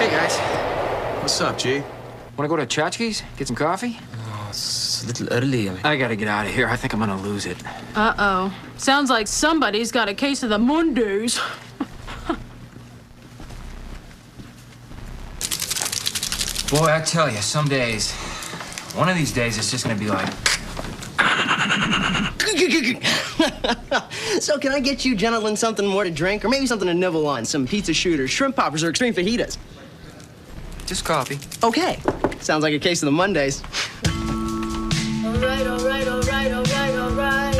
Hey, guys. What's up, G? Want to go to Chachki's? Get some coffee? Oh, it's a little early. I gotta get out of here. I think I'm gonna lose it. Uh-oh. Sounds like somebody's got a case of the Mondays. Boy, I tell you, some days, one of these days, it's just gonna be like... So can I get you gentlemen something more to drink? Or maybe something to nibble on? Some pizza shooters, shrimp poppers, or extreme fajitas? Just coffee. Okay. Sounds like a case of the Mondays. All right, all right, all right, all right, all right.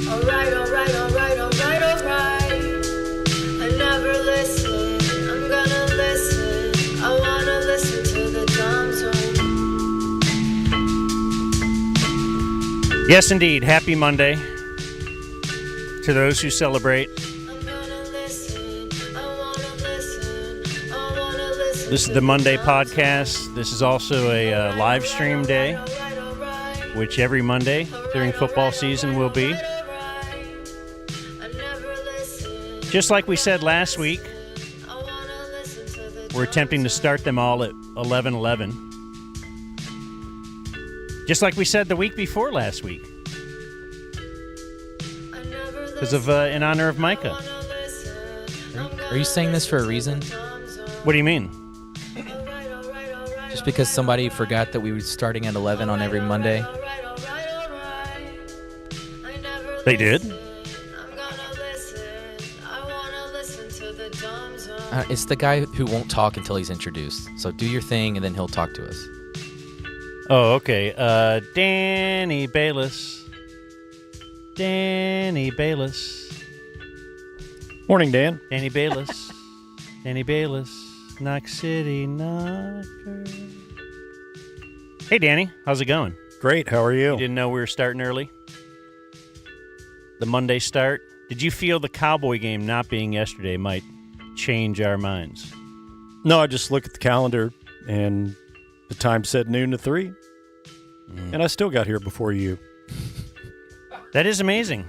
All right, all right, all right, all right, all right. I never listen. I'm gonna listen. I wanna listen to the dumb zone. Yes, indeed. Happy Monday to those who celebrate. This is the Monday podcast. This is also a live stream day, which every Monday during football season will be. Just like we said last week, we're attempting to start them all at 11:11. Just like we said the week before last week, because of in honor of Micah. Are you saying this for a reason? What do you mean? Just because somebody forgot that we were starting at 11 on every Monday? They did? It's the guy who won't talk until he's introduced. So do your thing, and then he'll talk to us. Oh, okay. Danny Bayless. Danny Bayless. Morning, Dan. Danny Bayless. Danny Bayless. Knock City Knocker. Hey, Danny. How's it going? Great. How are you? You didn't know we were starting early? The Monday start? Did you feel the Cowboy game not being yesterday might change our minds? No, I just look at the calendar, and the time said noon to 3. And I still got here before you. That is amazing.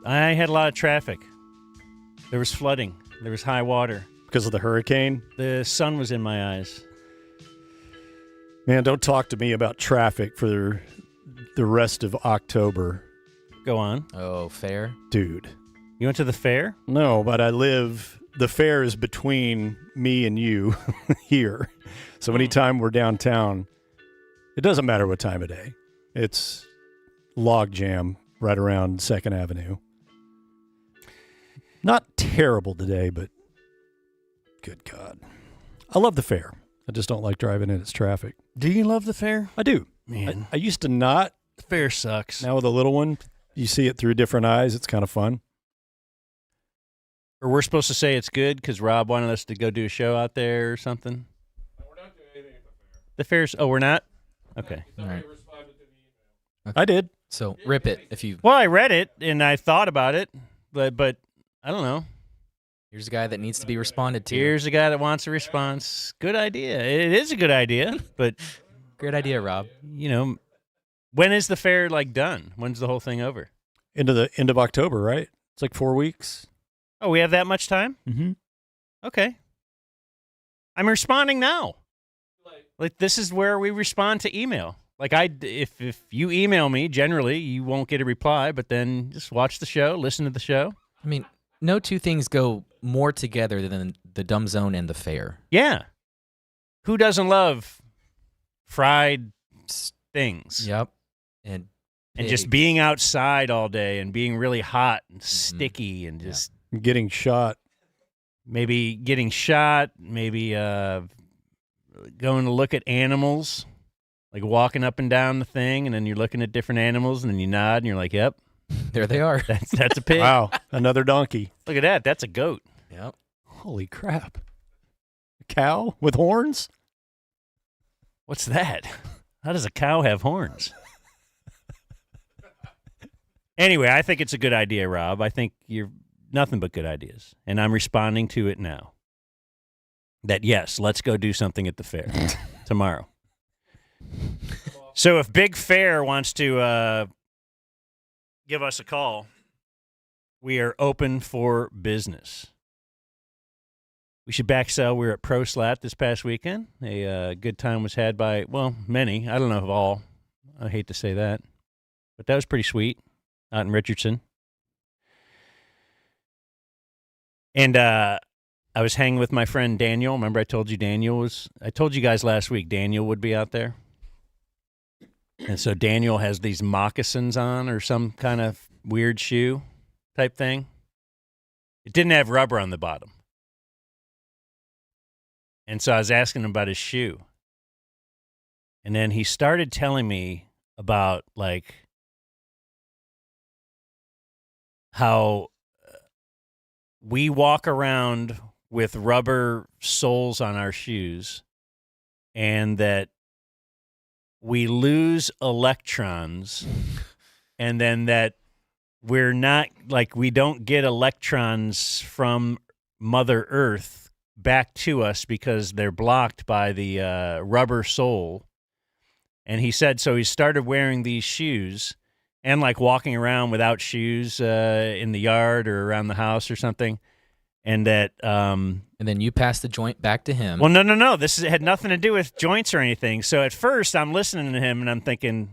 I had a lot of traffic. There was flooding. There was high water. Because of the hurricane? The sun was in my eyes. Man, don't talk to me about traffic for the rest of October. Go on. Oh, fair? Dude. You went to the fair? No, but the fair is between me and you here. So anytime we're downtown, it doesn't matter what time of day. It's log jam right around 2nd Avenue. Not terrible today, but good God. I love the fair. I just don't like driving in its traffic. Do you love the fair? I do. Man. I used to not. The fair sucks. Now with a little one, you see it through different eyes. It's kind of fun. Or we're supposed to say it's good because Rob wanted us to go do a show out there or something? No, we're not doing anything at the fair. The fair's... Oh, we're not? Okay. All right. Responded to the email. Okay. I did. So rip it if you... Well, I read it, and I thought about it, but I don't know. Here's a guy that needs to be responded to. Here's a guy that wants a response. Good idea. It is a good idea, but... Great idea, Rob. You know, when is the fair, done? When's the whole thing over? Into the end of October, right? It's like 4 weeks. Oh, we have that much time? Mm-hmm. Okay. I'm responding now. This is where we respond to email. If you email me, generally, you won't get a reply, but then just watch the show, listen to the show. I mean, no two things go more together than the dumb zone and the fair. Yeah. Who doesn't love fried things? Yep. And just being outside all day and being really hot and sticky and just... Getting shot. Maybe getting shot, maybe going to look at animals, like walking up and down the thing, and then you're looking at different animals, and then you nod, and you're like, yep. There they are. That's a pig. Wow, another donkey. Look at that. That's a goat. Yep. Holy crap. A cow with horns? What's that? How does a cow have horns? Anyway, I think it's a good idea, Rob. I think you're nothing but good ideas, and I'm responding to it now. That, yes, let's go do something at the fair tomorrow. So if Big Fair wants to give us a call, we are open for business. we should back sell. We were at Pro Slat this past weekend. A good time was had by, well, many. I don't know of all. I hate to say that. But that was pretty sweet out in Richardson. And I was hanging with my friend Daniel. Remember I told you I told you guys last week Daniel would be out there. And so Daniel has these moccasins on or some kind of weird shoe type thing. It didn't have rubber on the bottom. And so I was asking him about his shoe. And then he started telling me about, like, how we walk around with rubber soles on our shoes and that we lose electrons and then that we're not, like, we don't get electrons from Mother Earth back to us because they're blocked by the rubber sole. And he said, so he started wearing these shoes and, like, walking around without shoes in the yard or around the house or something. And that... and then you passed the joint back to him. Well, no. This had nothing to do with joints or anything. So at first I'm listening to him and I'm thinking,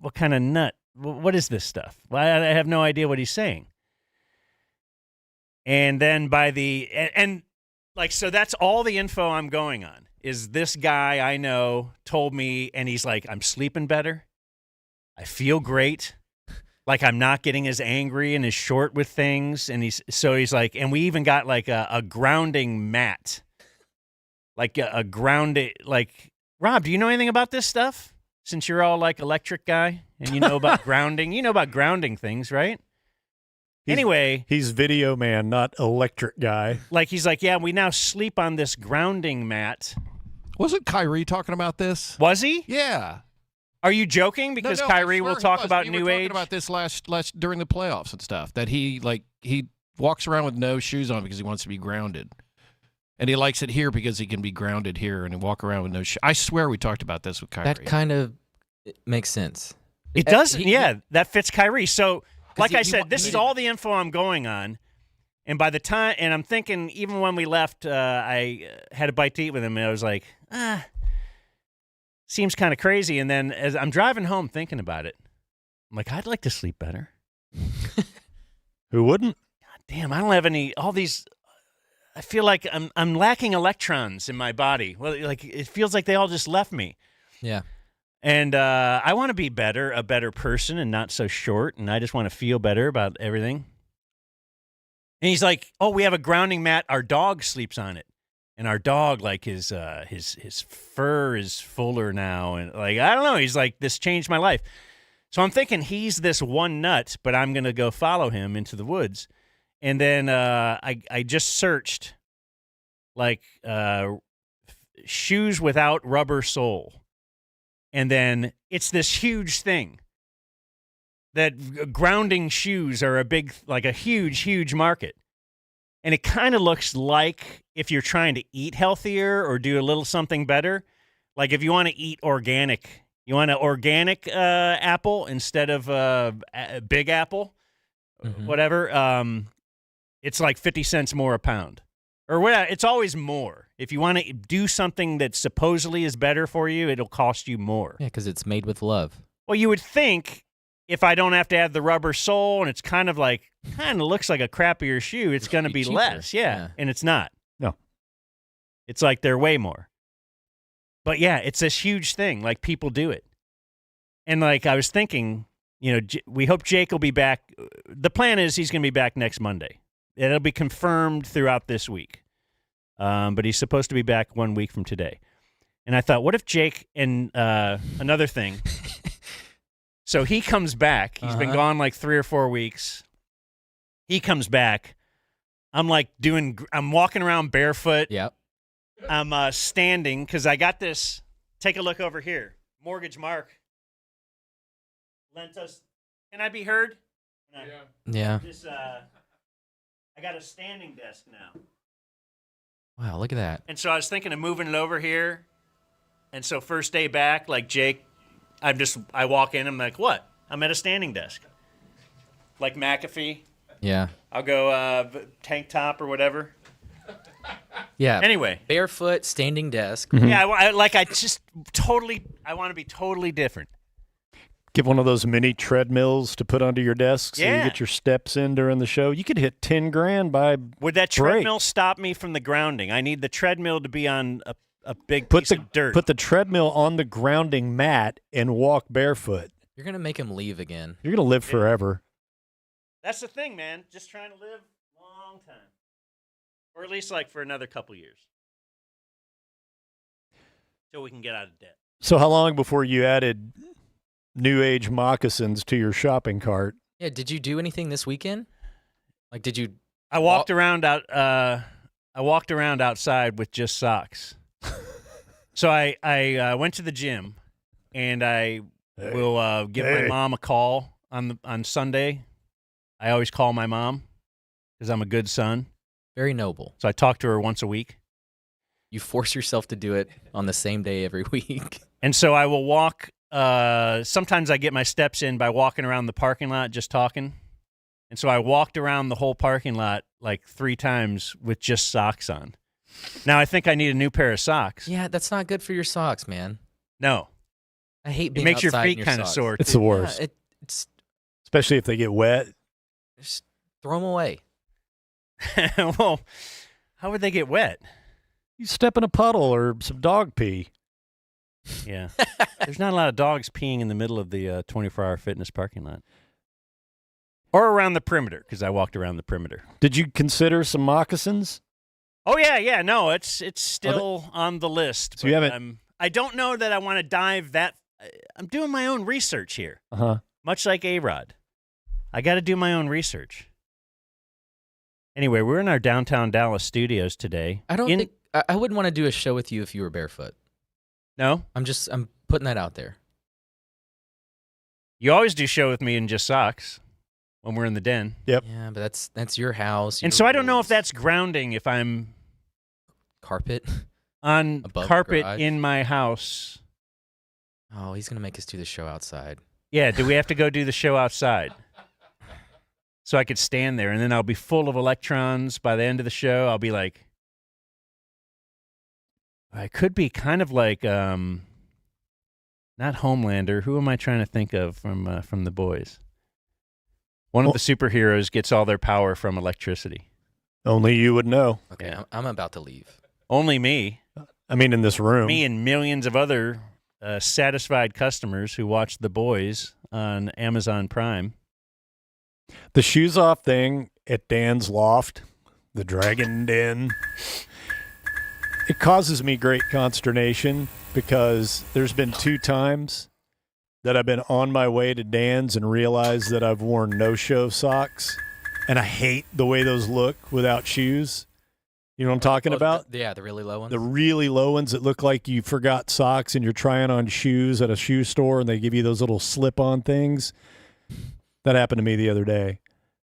what kind of nut? What is this stuff? Well, I have no idea what he's saying. And then so that's all the info I'm going on, is this guy I know told me, and he's like, I'm sleeping better. I feel great. Like, I'm not getting as angry and as short with things. And he's like, and we even got like a grounding mat. Like a grounding, like, Rob, do you know anything about this stuff? Since you're all like electric guy and you know about grounding, you know about grounding things, right? He's video man, not electric guy. Like, he's like, yeah, we now sleep on this grounding mat. Wasn't Kyrie talking about this? Was he? Yeah. Are you joking? Because No, Kyrie I swear will talk he was. about We New were Age. talking about this last during the playoffs and stuff, that he walks around with no shoes on because he wants to be grounded. And he likes it here because he can be grounded here and walk around with no shoes. I swear we talked about this with Kyrie. That kind of makes sense. It does. That fits Kyrie. So, like I said, this is all the info I'm going on. And by the time, and I'm thinking, even when we left, I had a bite to eat with him, and I was like, seems kind of crazy. And then as I'm driving home thinking about it, I'm like, I'd like to sleep better. Who wouldn't? God damn, I don't have all these. I feel like I'm lacking electrons in my body. Well, like, it feels like they all just left me. Yeah. And I want to be a better person and not so short. And I just want to feel better about everything. And he's like, oh, we have a grounding mat. Our dog sleeps on it. And our dog, like, his fur is fuller now. And, like, I don't know. He's like, this changed my life. So I'm thinking he's this one nut, but I'm going to go follow him into the woods. And then I just searched, like, shoes without rubber sole. And then it's this huge thing that grounding shoes are a huge market. And it kind of looks like if you're trying to eat healthier or do a little something better, like if you want to eat organic, you want an organic apple instead of a big apple, whatever, it's like 50 cents more a pound. Or whatever. It's always more. If you want to do something that supposedly is better for you, it'll cost you more. Yeah, because it's made with love. Well, you would think if I don't have to have the rubber sole and it's kind of looks like a crappier shoe, it's going to be cheaper. less. Yeah, and it's not. No. It's like they're way more. But yeah, it's this huge thing. Like, people do it. And like, I was thinking, we hope Jake will be back. The plan is he's going to be back next Monday. It'll be confirmed throughout this week. But he's supposed to be back 1 week from today. And I thought, what if Jake, and another thing. So he comes back. He's been gone like 3 or 4 weeks. He comes back. I'm walking around barefoot. Yep. I'm standing because I got this. Take a look over here. Mortgage Mark lent us. Can I be heard? Yeah. I got a standing desk now. Wow, look at that. And so I was thinking of moving it over here. And so first day back, like Jake, I walk in, I'm like, what? I'm at a standing desk. Like McAfee. Yeah. I'll go tank top or whatever. Yeah. Anyway. Barefoot, standing desk. Yeah, I want to be totally different. Get one of those mini treadmills to put under your desk so you Yeah. get your steps in during the show. You could hit 10 grand by Would that break. treadmill stop me from the grounding? I need the treadmill to be on a big piece of dirt. Put the treadmill on the grounding mat and walk barefoot. You're going to make him leave again. You're going to live forever. That's the thing, man. Just trying to live a long time. Or at least like for another couple years. Till we can get out of debt. So how long before you added New Age moccasins to your shopping cart? Yeah, did you do anything this weekend? Like, did you? I walked around outside with just socks. So I went to the gym, and I will give my mom a call on Sunday. I always call my mom because I'm a good son. Very noble. So I talk to her once a week. You force yourself to do it on the same day every week. And so I will walk. Sometimes I get my steps in by walking around the parking lot just talking. And so I walked around the whole parking lot like 3 times with just socks on. Now I think I need a new pair of socks. Yeah, that's not good for your socks, man. No. I hate It being makes your outside in feet kind of socks. sore. It's too. the worst. Yeah, it's Especially if they get wet. just throw them away. Well, how would they get wet? You step in a puddle or some dog pee. Yeah. There's not a lot of dogs peeing in the middle of the 24-hour fitness parking lot. Or around the perimeter, because I walked around the perimeter. Did you consider some moccasins? Oh, yeah. No, it's still on the list. So you but haven't- I don't know that I want to dive that. I'm doing my own research here, Uh-huh. much like A-Rod. I got to do my own research. Anyway, we're in our downtown Dallas studios today. I don't think I wouldn't want to do a show with you if you were barefoot. No? I'm putting that out there. You always do show with me in just socks when we're in the den. Yep. Yeah, but that's your house. And your so I don't know if rules. that's grounding if I'm carpet on Above the carpet garage? in my house. Oh, he's gonna make us do the show outside. Yeah, do we have to go do the show outside? So I could stand there, and then I'll be full of electrons by the end of the show. I'll be like, I could be kind of like, not Homelander. Who am I trying to think of from The Boys? One of the superheroes gets all their power from electricity. Only you would know. Okay, Yeah. I'm about to leave. Only me. I mean, in this room. Me and millions of other satisfied customers who watch The Boys on Amazon Prime. The shoes off thing at Dan's loft, the Dragon Den, it causes me great consternation because there's been 2 times that I've been on my way to Dan's and realized that I've worn no-show socks, and I hate the way those look without shoes. You know what I'm talking about? The really low ones. The really low ones that look like you forgot socks and you're trying on shoes at a shoe store and they give you those little slip-on things. That happened to me the other day.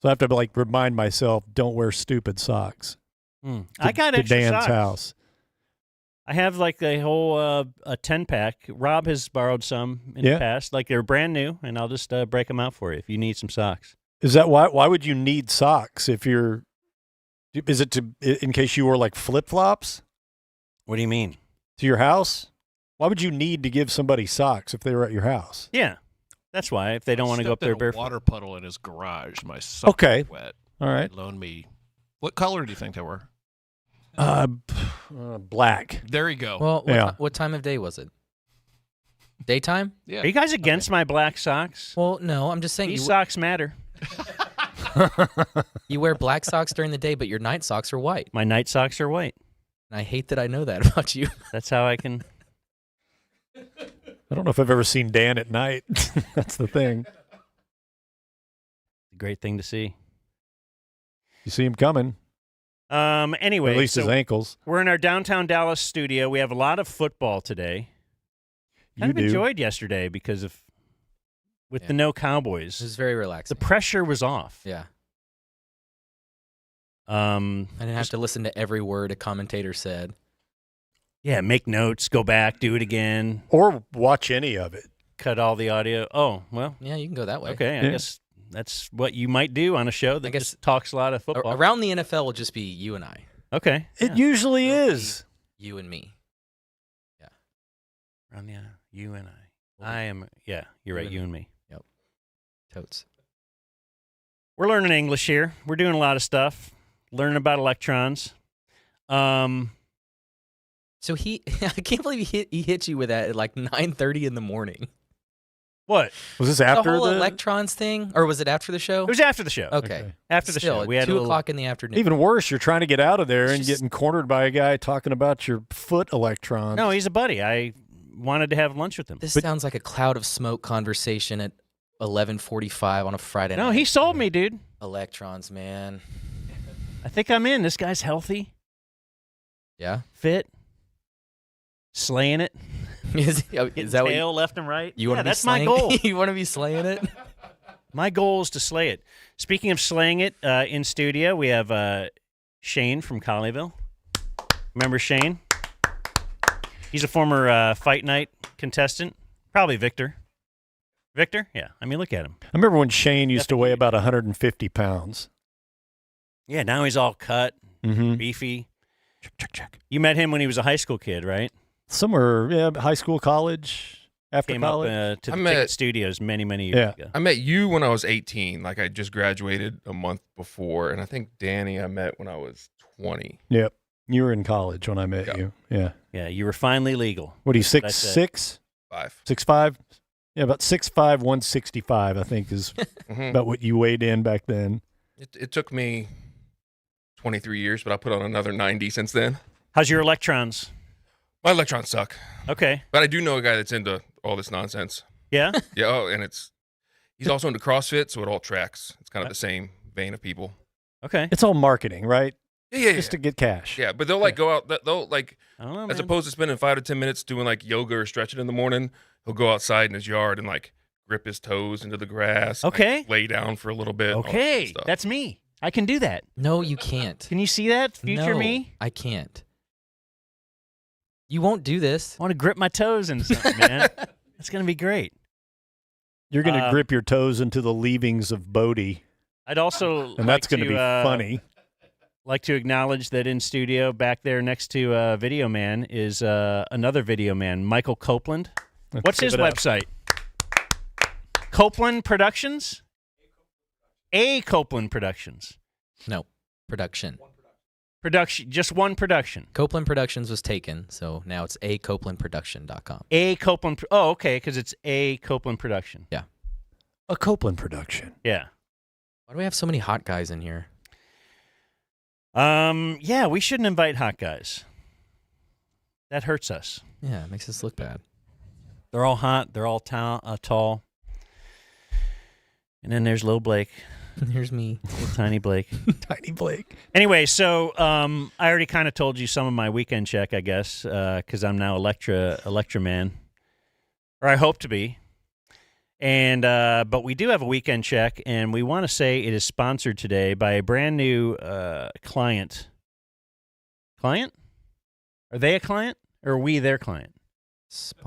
So I have to like remind myself, don't wear stupid socks. I got to extra Dan's socks. house. I have like a whole a 10-pack. Rob has borrowed some in the past. Like they're brand new, and I'll just break them out for you if you need some socks. Is that why would you need socks if you're – is it in case you wore like flip-flops? What do you mean? To your house? Why would you need to give somebody socks if they were at your house? Yeah. That's why, if they don't want to go up there Stepped in a barefoot. water puddle in his garage. My socks Okay. were wet. All right. He loaned me. What color do you think they were? Black. There you go. Well, what time of day was it? Daytime? Yeah. Are you guys against my black socks? Well, no, I'm just saying These socks matter. You wear black socks during the day, but your night socks are white. My night socks are white. And I hate that I know that about you. That's how I can. I don't know if I've ever seen Dan at night. That's the thing. Great thing to see. You see him coming. Anyway, Or at least his ankles. We're in our downtown Dallas studio. We have a lot of football today. Kind of enjoyed yesterday because of the no Cowboys. It was very relaxing. The pressure was off. Yeah. I didn't have to listen to every word a commentator said. Yeah, make notes, go back, do it again. Or watch any of it. Cut all the audio. Oh, well. Yeah, you can go that way. Okay, I guess that's what you might do on a show that just talks a lot of football. Around the NFL will just be you and I. Okay. It yeah. usually is. You and me. Rania, you and I am. Yeah, you're right. You and me. Yep. Totes. We're learning English here. We're doing a lot of stuff. Learning about electrons. So I can't believe he hit you with that at like 9:30 in the morning. What? Was this The after whole the electrons thing, or was it after the show? It was after the show. Okay. After the Still, show, we had at 2 a little. o'clock in the afternoon. Even worse, you're trying to get out of there and Just- getting cornered by a guy talking about your foot electrons. No, he's a buddy. I wanted to have lunch with him. This sounds like a cloud of smoke conversation at 11:45 on a Friday night. No, he sold me, dude. Electrons, man. I think I'm in. This guy's healthy, Yeah. fit, slaying it. Is Hitting that what tail left and right. you want to be that's my slaying? goal. You want to be slaying it? My goal is to slay it. Speaking of slaying it, in studio we have Shane from Colleyville. Remember Shane? He's a former Fight Night contestant. Probably Victor. Victor? Yeah. I mean, look at him. I remember when Shane used to weigh about 150 pounds. Yeah, now he's all cut, Mm-hmm. beefy. Check. You met him when he was a high school kid, right? Somewhere, high school, college, after Came college. up to the I Ticket met- Studios many years Yeah. ago. I met you when I was 18. Like I just graduated a month before, and I think Danny I met when I was 20. Yep. You were in college when I met Yeah. you. Yeah. Yeah, you were finally legal. What are you, That's it. 6'6"? 5. 6'5"? Yeah, about 6'5", 165, I think is Mhm. about what you weighed in back then. It took me 23 years, but I put on another 90 since then. How's your electrons? My electrons suck, Okay. but I do know a guy that's into all this nonsense. Yeah? Yeah, and he's also into CrossFit, so it all tracks. It's kind of the same vein of people. Okay. It's all marketing, right? Yeah. Just to get cash. Yeah, but they'll go out. They'll like, I don't know, as man. opposed to spending 5 to 10 minutes doing like yoga or stretching in the morning, he'll go outside in his yard and like grip his toes into the grass. like, Okay. lay down for a little bit. all that Okay. stuff. That's me. I can do that. No, you can't. Can you see that? Future No, me? I can't. You won't do this. I want to grip my toes into something, man. It's going to be great. You're going to Uh, grip your toes into the leavings of Bodie, I'd also and that's going to be to, funny. like to acknowledge that in studio back there next to Video Man is another Video Man, Michael Copeland. Let's What's give his it up. website? Copeland Productions? A Copeland Productions. No. Production. Production, just one production. Copeland Productions was taken, so now it's acopelandproduction.com. A Copeland. Oh, okay, because it's A Copeland Production. A Copeland production. Yeah. Why do we have so many hot guys in here? Yeah, we shouldn't invite hot guys. That hurts us. Yeah, it makes us look bad. They're all hot. They're all tall. And then there's Lil Blake, Here's me. little tiny Blake. Tiny Blake. Anyway, so I already kind of told you some of my weekend check, I guess, because I'm now Electra man, or I hope to be. And but we do have a weekend check, and we want to say it is sponsored today by a brand new client. Client? Are they a client, or are we their client?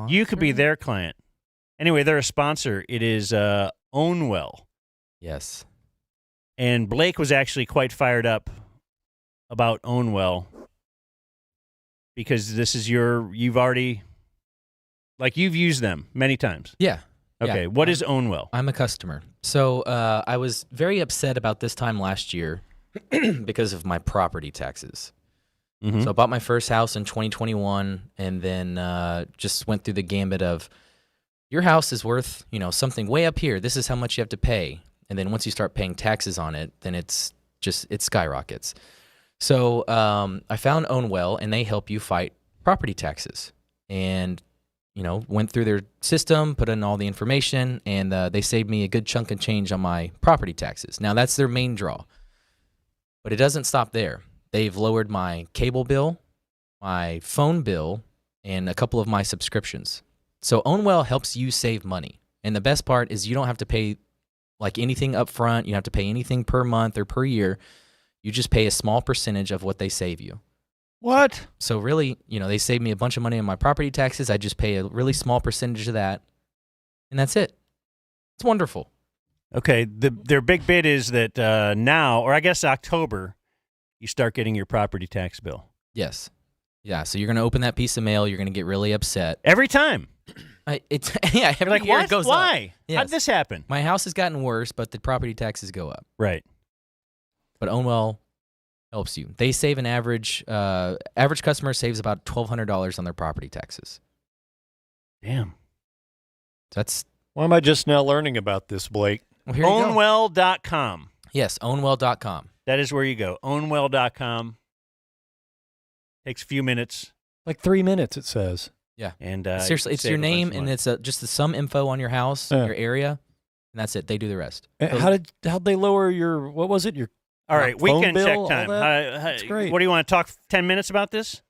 You could be Sponsor? their client. Anyway, they're a sponsor. It is Ownwell. Yes. And Blake was actually quite fired up about Ownwell because this is you've already, like, you've used them many times. Yeah. Okay, Yeah. what is Ownwell? I'm a customer. So I was very upset about this time last year because of my property taxes. Mhm. So I bought my first house in 2021 and then just went through the gambit of your house is worth, something way up here. This is how much you have to pay. And then once you start paying taxes on it, then it skyrockets. So I found Ownwell, and they help you fight property taxes. And, went through their system, put in all the information, and they saved me a good chunk of change on my property taxes. Now, that's their main draw. But it doesn't stop there. They've lowered my cable bill, my phone bill, and a couple of my subscriptions. So Ownwell helps you save money. And the best part is you don't have to pay like anything up front. You don't have to pay anything per month or per year. You just pay a small percentage of what they save you. What? So really, they save me a bunch of money on my property taxes. I just pay a really small percentage of that. And that's it. It's wonderful. Okay, their big bid is that now, or I guess October, you start getting your property tax bill. Yes. Yeah. So you're going to open that piece of mail. You're going to get really upset. Every time. It's yeah. Every You're like, year what? it goes Why? up. Yes. How'd this happen? My house has gotten worse, but the property taxes go up. Right. But Ownwell helps you. They save an average customer saves about $1,200 on their property taxes. Damn. That's Why am I just now learning about this, Blake? well, here you go. Ownwell.com. Yes, Ownwell.com. That is where you go. Ownwell.com. Takes a few minutes. Like 3 minutes, it says. Yeah. And Seriously, it's save your a bunch name of and money. it's just some info on your house, Yeah. your area, and that's it. They do the rest. How'd they lower your, what was it? Your All right, phone weekend bill, check all time. that? That's great. What do you want to talk 10 minutes about this?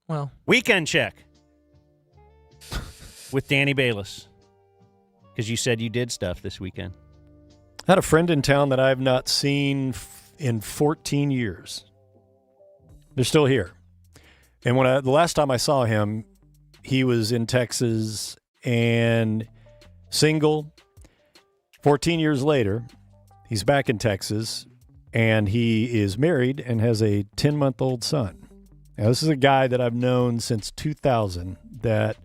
Well, Weekend check with Danny Bayless. Because you said you did stuff this weekend. I had a friend in town that I've not seen in 14 years. They're still here. And the last time I saw him, he was in Texas and single. 14 years later, he's back in Texas, and he is married and has a 10-month-old son. Now, this is a guy that I've known since 2000, that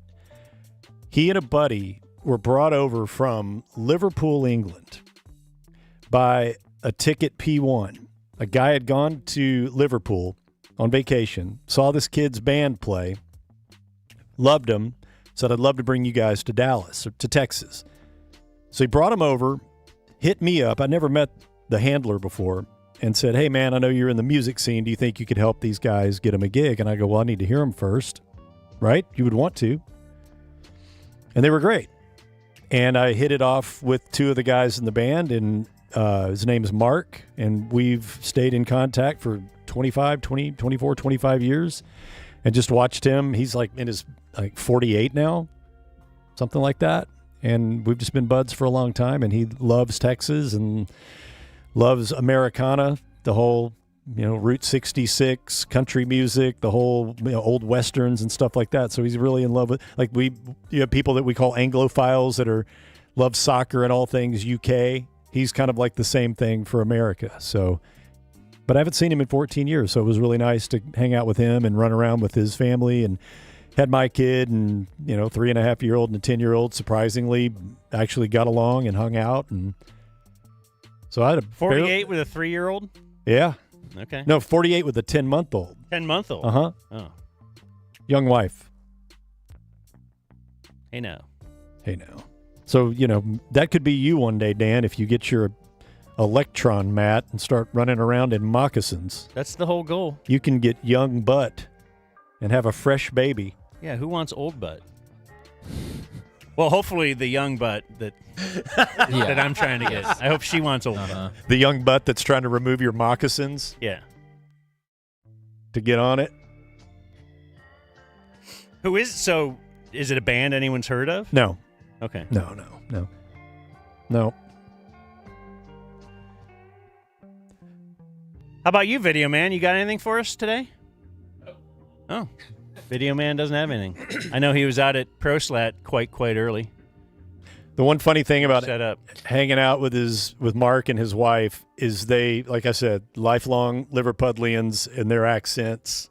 he and a buddy were brought over from Liverpool, England, by a ticket P1. A guy had gone to Liverpool on vacation, saw this kid's band play, loved him, said, I'd love to bring you guys to Dallas, or to Texas. So he brought him over, hit me up. I never met the handler before, and said, hey, man, I know you're in the music scene. Do you think you could help these guys get them a gig? And I go, well, I need to hear them first, right? You would want to. And they were great. And I hit it off with two of the guys in the band, and his name is Mark, and we've stayed in contact for 25 years, and just watched him. He's like in his 48 now, something like that. And we've just been buds for a long time, and he loves Texas and loves Americana, the whole, Route 66, country music, the whole, old Westerns and stuff like that. So he's really in love with, you have people that we call Anglophiles that love soccer and all things UK. He's kind of like the same thing for America. So, but I haven't seen him in 14 years. So it was really nice to hang out with him and run around with his family, and had my kid and, 3.5-year-old and a 10-year-old surprisingly actually got along and hung out. And so I had a 48 with a 3-year-old? Yeah. Okay. No, 48 with a 10-month-old. 10-month-old? Uh-huh. Oh. Young wife. Hey, now. So, that could be you one day, Dan, if you get your electron mat and start running around in moccasins. That's the whole goal. You can get young butt and have a fresh baby. Yeah, who wants old butt? Well, hopefully the young butt that I'm trying to get. I hope she wants old butt. The young butt that's trying to remove your moccasins? Yeah. To get on it? Is it a band anyone's heard of? No. Okay. No. How about you, Video Man? You got anything for us today? Oh. Video Man doesn't have anything. I know he was out at ProSlat quite early. The one funny thing about Set up. hanging out with Mark and his wife is they, like I said, lifelong Liverpudlians, and their accents.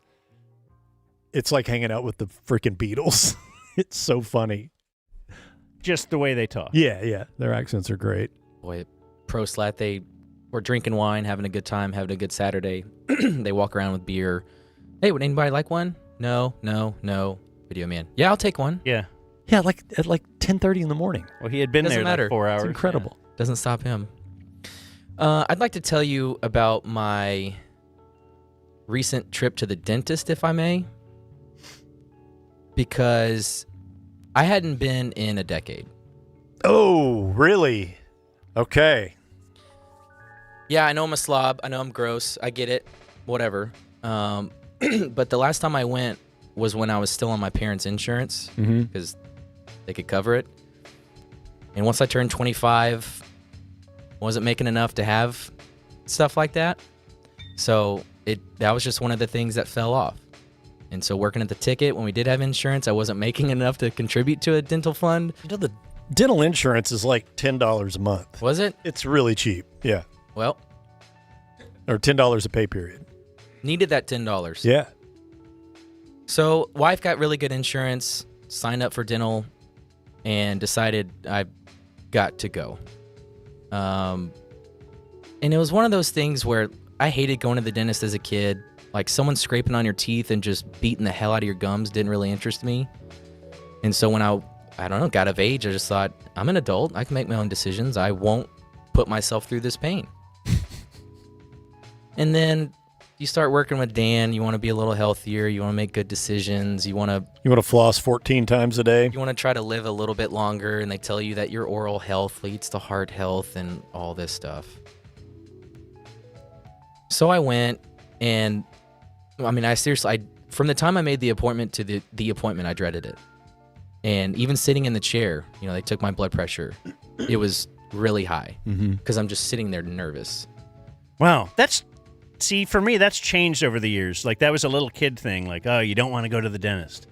It's like hanging out with the freaking Beatles. It's so funny. Just the way they talk. Yeah. Their accents are great. Boy, at ProSlat, they were drinking wine, having a good time, having a good Saturday. They walk around with beer. Hey, would anybody like one? No. Video Man. Yeah, I'll take one. Yeah. Yeah, at 10:30 in the morning. Well, he had been Doesn't there matter. like 4 hours. It's incredible. Doesn't stop him. I'd like to tell you about my recent trip to the dentist, if I may, because I hadn't been in a decade. Oh, really? Okay. Yeah, I know I'm a slob. I know I'm gross. I get it. Whatever. But the last time I went was when I was still on my parents' insurance because they could cover it. And once I turned 25, wasn't making enough to have stuff like that. So that was just one of the things that fell off. And so working at the ticket, when we did have insurance, I wasn't making enough to contribute to a dental fund. The dental insurance is like $10 a month. Was it? It's really cheap. Yeah. Well, Or $10 a pay period. Needed that $10. Yeah. So wife got really good insurance, signed up for dental, and decided I've got to go. And it was one of those things where I hated going to the dentist as a kid. Like someone scraping on your teeth and just beating the hell out of your gums didn't really interest me. And so when I don't know, got of age, I just thought, I'm an adult. I can make my own decisions. I won't put myself through this pain. And then you start working with Dan. You want to be a little healthier. You want to make good decisions. You want to floss 14 times a day. You want to try to live a little bit longer. And they tell you that your oral health leads to heart health and all this stuff. So I went, and I mean, from the time I made the appointment to the appointment, I dreaded it. And even sitting in the chair, they took my blood pressure. It was really high because I'm just sitting there nervous. Wow. See, for me, that's changed over the years. Like, that was a little kid thing. Like, oh, you don't want to go to the dentist.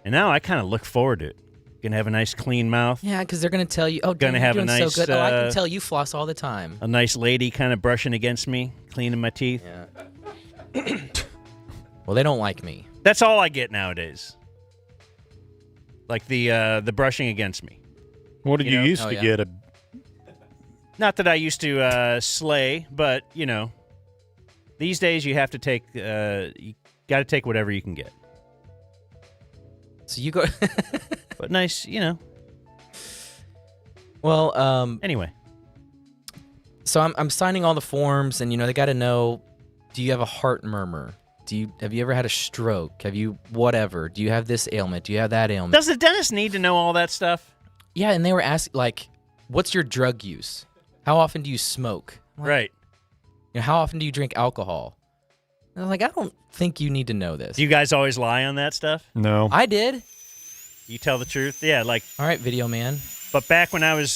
And now I kind of look forward to it. Going to have a nice, clean mouth. Yeah, because they're going to tell you, oh, going to have you're doing a nice, so good. I can tell you floss all the time. A nice lady kind of brushing against me, cleaning my teeth. Yeah. Well, they don't like me. That's all I get nowadays. Like the brushing against me. What did you used to get? Not that I used to slay, but, these days you have to take, you got to take whatever you can get. So you go. But nice, Well, anyway. So I'm signing all the forms, and, they got to know, do you have a heart murmur? Have you ever had a stroke? Have you whatever? Do you have this ailment? Do you have that ailment? Does the dentist need to know all that stuff? Yeah, and they were asking, like, what's your drug use? How often do you smoke? Right. How often do you drink alcohol? And I'm like, I don't think you need to know this. Do you guys always lie on that stuff? No. I did. You tell the truth? Yeah, like... All right, video man. But back when I was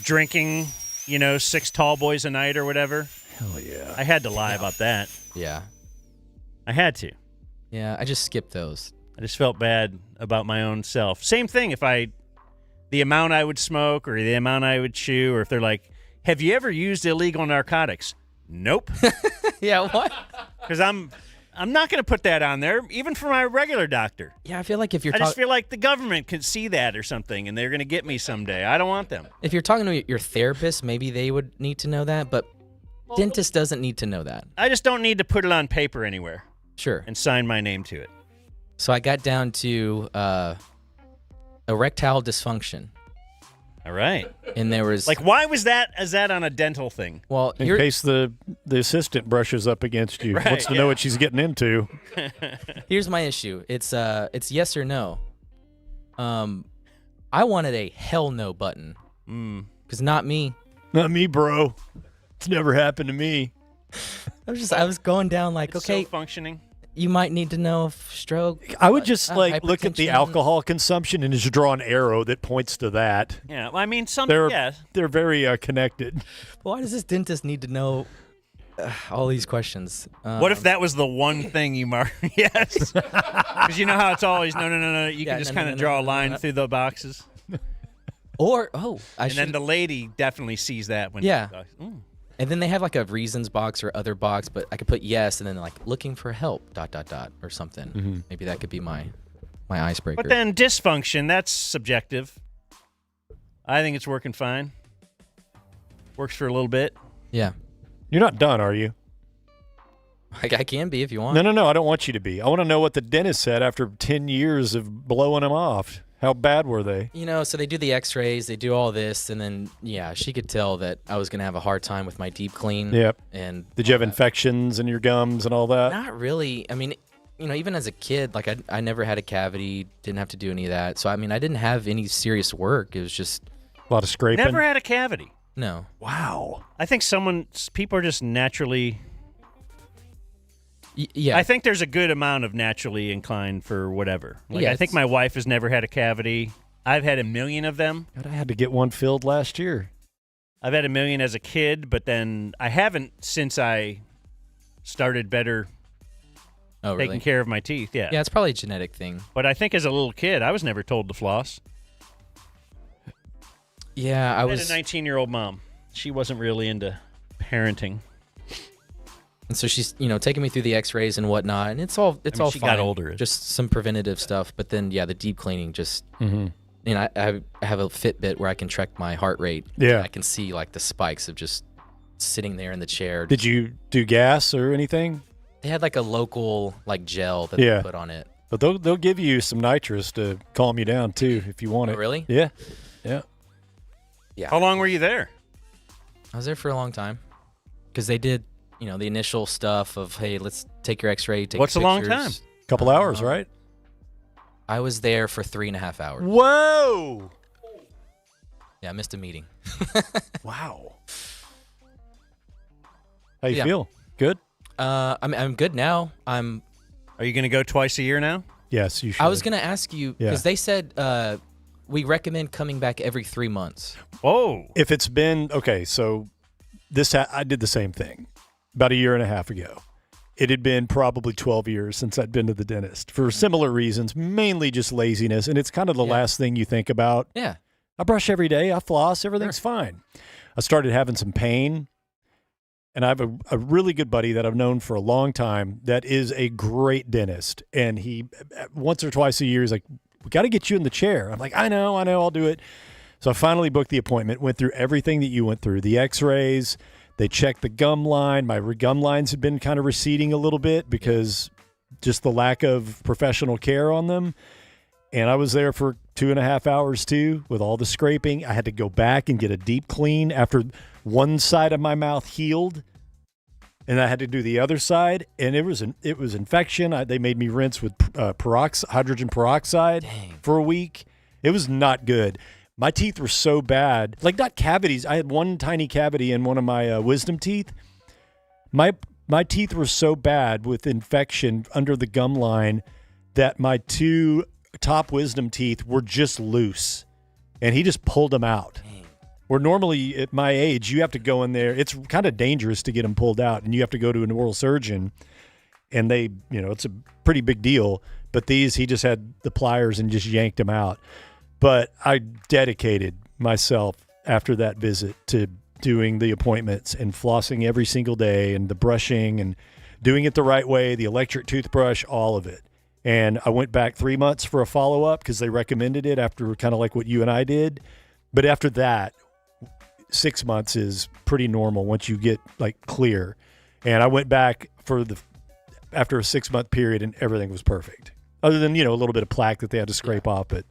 drinking, 6 tall boys a night or whatever... Hell yeah. I had to lie about that. Yeah. I had to. Yeah, I just skipped those. I just felt bad about my own self. Same thing if the amount I would smoke or the amount I would chew, or if they're like, have you ever used illegal narcotics? Nope. Yeah, what? Because I'm not going to put that on there, even for my regular doctor. Yeah, I feel like if you're I just feel like the government could see that or something, and they're going to get me someday. I don't want them. If you're talking to your therapist, maybe they would need to know that, but dentist doesn't need to know that. I just don't need to put it on paper anywhere. Sure. And sign my name to it. So I got down to erectile dysfunction. All right. And there was... Like, why was that? Is that on a dental thing? Well, in case the assistant brushes up against you, right, wants to know what she's getting into. Here's my issue. It's yes or no. I wanted a hell no button. Because not me. Not me, bro. It's never happened to me. I was going down like, it's okay, so functioning. You might need to know if stroke. I would just look at the hypertension. alcohol consumption and just draw an arrow that points to that. Yeah, well, I mean, they're very connected. Why does this dentist need to know all these questions? What if that was the one thing you mark? Yes, because you know how it's always no. You can just kind of draw a line through the boxes. Or then the lady definitely sees that when And then they have like a reasons box or other box, but I could put yes and then like looking for help ... or something. Mm-hmm. Maybe that could be my icebreaker. But then dysfunction, that's subjective. I think it's working fine. Works for a little bit. Yeah. You're not done, are you? I can be if you want. No. I don't want you to be. I want to know what the dentist said after 10 years of blowing them off. How bad were they? So they do the x-rays, they do all this, and then, she could tell that I was going to have a hard time with my deep clean. Yep. And did you have infections in your gums and all that? Not really. I mean, even as a kid, like I never had a cavity, didn't have to do any of that. So, I mean, I didn't have any serious work. It was just a lot of scraping. Never had a cavity. No. Wow. I think people are just naturally... Yeah. I think there's a good amount of naturally inclined for whatever. I think my wife has never had a cavity. I've had 1 million of them. God, I had to get one filled last year. I've had 1 million as a kid, but then I haven't since I started better taking care of my teeth. Yeah. Yeah, it's probably a genetic thing. But I think as a little kid, I was never told to floss. Yeah, I was a 19-year-old mom. she wasn't really into parenting. And so she's, taking me through the X-rays and whatnot, and it's all she fine. got older. Just some preventative stuff, but then the deep cleaning just. Mm-hmm. I have a Fitbit where I can track my heart rate. Yeah. I can see like the spikes of just sitting there in the chair. Did you do gas or anything? They had like a local like gel that they put on it. But they'll give you some nitrous to calm you down too if you want it. Oh, really? Yeah. How long were you there? I was there for a long time because they did, the initial stuff of, hey, let's take your X-ray. Take What's your a long pictures. time? Couple hours, right? I was there for 3.5 hours. Whoa! Yeah, I missed a meeting. Wow. How you Yeah. feel? Good? I'm good now. Are you going to go twice a year now? Yes, you should. I was going to ask you because they said we recommend coming back every 3 months. Whoa. If it's been so I did the same thing about a year and a half ago. It had been probably 12 years since I'd been to the dentist for similar reasons, mainly just laziness, and it's kind of the last thing you think about. Yeah. I brush every day, I floss, everything's fine. I started having some pain, and I have a really good buddy that I've known for a long time that is a great dentist, and he once or twice a year is like, we got to get you in the chair. I'm like, I know, I'll do it. So I finally booked the appointment, went through everything that you went through, the x-rays. They checked the gum line. My gum lines had been kind of receding a little bit because just the lack of professional care on them. And I was there for 2.5 hours too with all the scraping. I had to go back and get a deep clean after one side of my mouth healed. And I had to do the other side. And it was infection. They made me rinse with hydrogen peroxide for a week. It was not good. My teeth were so bad, like not cavities. I had one tiny cavity in one of my wisdom teeth. My teeth were so bad with infection under the gum line that my 2 top wisdom teeth were just loose, and he just pulled them out. Where normally at my age, you have to go in there. It's kind of dangerous to get them pulled out, and you have to go to an oral surgeon, and they, it's a pretty big deal. But he just had the pliers and just yanked them out. But I dedicated myself after that visit to doing the appointments and flossing every single day and the brushing and doing it the right way, the electric toothbrush, all of it. And I went back 3 months for a follow-up because they recommended it after kind of like what you and I did. But after that, 6 months is pretty normal once you get like clear. And I went back after a 6-month period and everything was perfect. Other than, a little bit of plaque that they had to scrape off, but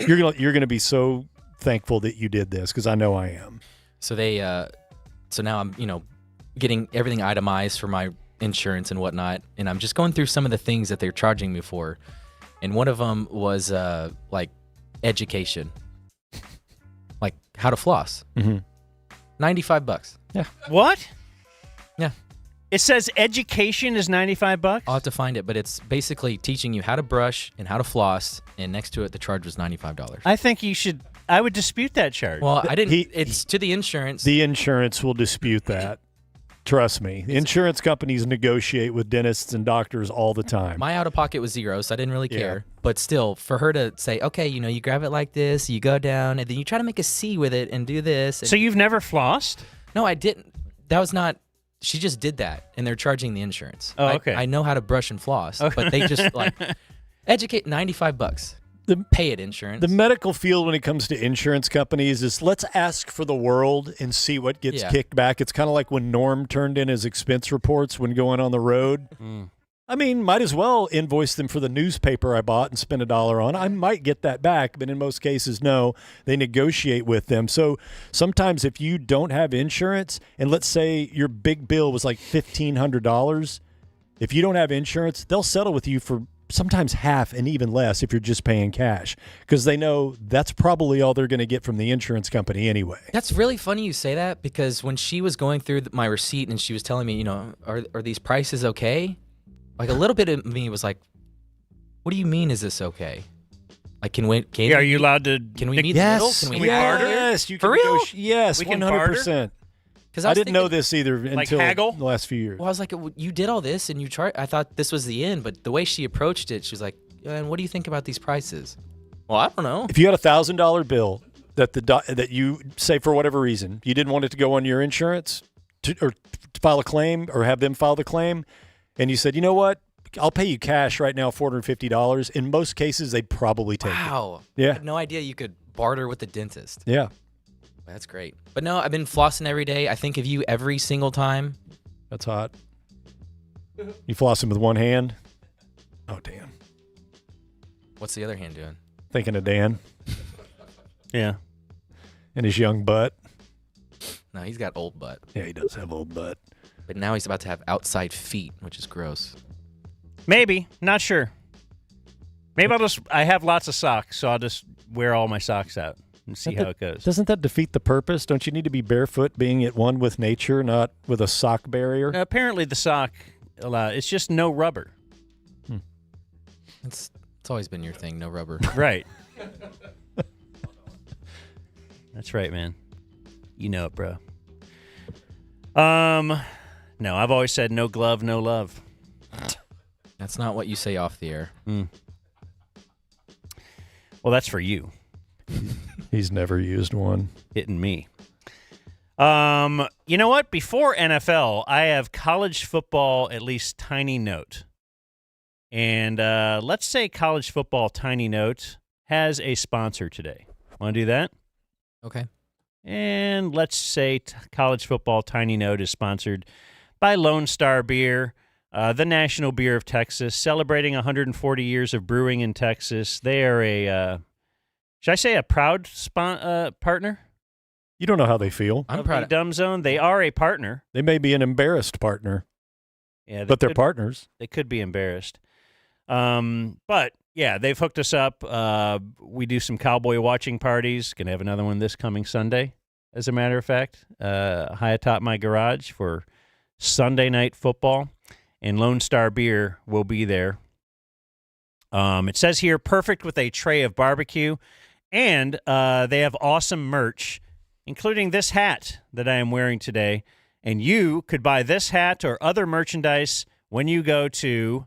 you're gonna be so thankful that you did this because I know I am. So so now I'm getting everything itemized for my insurance and whatnot, and I'm just going through some of the things that they're charging me for, and one of them was like education, like how to floss. Mm-hmm. $95. Yeah. What? Yeah. It says education is $95. I'll have to find it, but it's basically teaching you how to brush and how to floss, and next to it, the charge was $95. I think I would dispute that charge. Well, I didn't. It's to the insurance. The insurance will dispute that. Trust me. Insurance companies negotiate with dentists and doctors all the time. My out-of-pocket was $0, so I didn't really care. But still, for her to say, okay, you grab it like this, you go down, and then you try to make a C with it and do this. So you've never flossed? No, I didn't. That was not. She just did that, and they're charging the insurance. Oh, okay. I know how to brush and floss, but they just educate $95. Pay it, insurance. The medical field when it comes to insurance companies is let's ask for the world and see what gets kicked back. It's kind of like when Norm turned in his expense reports when going on the road. I mean, might as well invoice them for the newspaper I bought and spend $1 on. I might get that back, but in most cases, no. They negotiate with them. So sometimes if you don't have insurance, and let's say your big bill was like $1,500, if you don't have insurance, they'll settle with you for sometimes half and even less if you're just paying cash because they know that's probably all they're going to get from the insurance company anyway. That's really funny you say that because when she was going through my receipt and she was telling me, are these prices okay? Like a little bit of me was like, what do you mean is this okay? Like, are you allowed to? Can we meet in the middle? Can we barter? Yes, you can. For real? Yes, we can 100%. Because I didn't know this either until haggle? the last few years. Well, I was like, you did all this and you I thought this was the end, but the way she approached it, she was like, and what do you think about these prices? Well, I don't know. If you had $1,000 bill, that that you say for whatever reason you didn't want it to go on your insurance or to file a claim or have them file the claim, and you said, you know what, I'll pay you cash right now, $450. In most cases, they'd probably take it. Wow. Yeah. I had no idea you could barter with the dentist. Yeah. That's great. But no, I've been flossing every day. I think of you every single time. That's hot. You flossing with one hand? Oh, Dan. What's the other hand doing? Thinking of Dan Yeah. and his young butt. No, he's got old butt. Yeah, he does have old butt. But now he's about to have outside feet, which is gross. Maybe. Not sure. Maybe I have lots of socks, so I'll just wear all my socks out and see how it goes. Doesn't that defeat the purpose? Don't you need to be barefoot, being at one with nature, not with a sock barrier? Apparently the sock, it's just no rubber. It's always been your thing, no rubber. Right. That's right, man. You know it, bro. No, I've always said no glove, no love. That's not what you say off the air. Well, that's for you. He's never used one. Hitting me. You know what? Before NFL, I have college football, at least tiny note. And let's say college football tiny note has a sponsor today. Want to do that? Okay. And let's say college football tiny note is sponsored by Lone Star Beer, the national beer of Texas, celebrating 140 years of brewing in Texas. They are a, should I say a proud partner? You don't know how they feel. I'm of proud. the Dumb Zone. They are a partner. They may be an embarrassed partner, Yeah, but they're partners. They could be embarrassed. But yeah, they've hooked us up. We do some cowboy watching parties. Gonna have another one this coming Sunday, as a matter of fact, high atop my garage for Sunday night football. And Lone Star Beer will be there. It says here, perfect with a tray of barbecue. And they have awesome merch, including this hat that I am wearing today. And you could buy this hat or other merchandise when you go to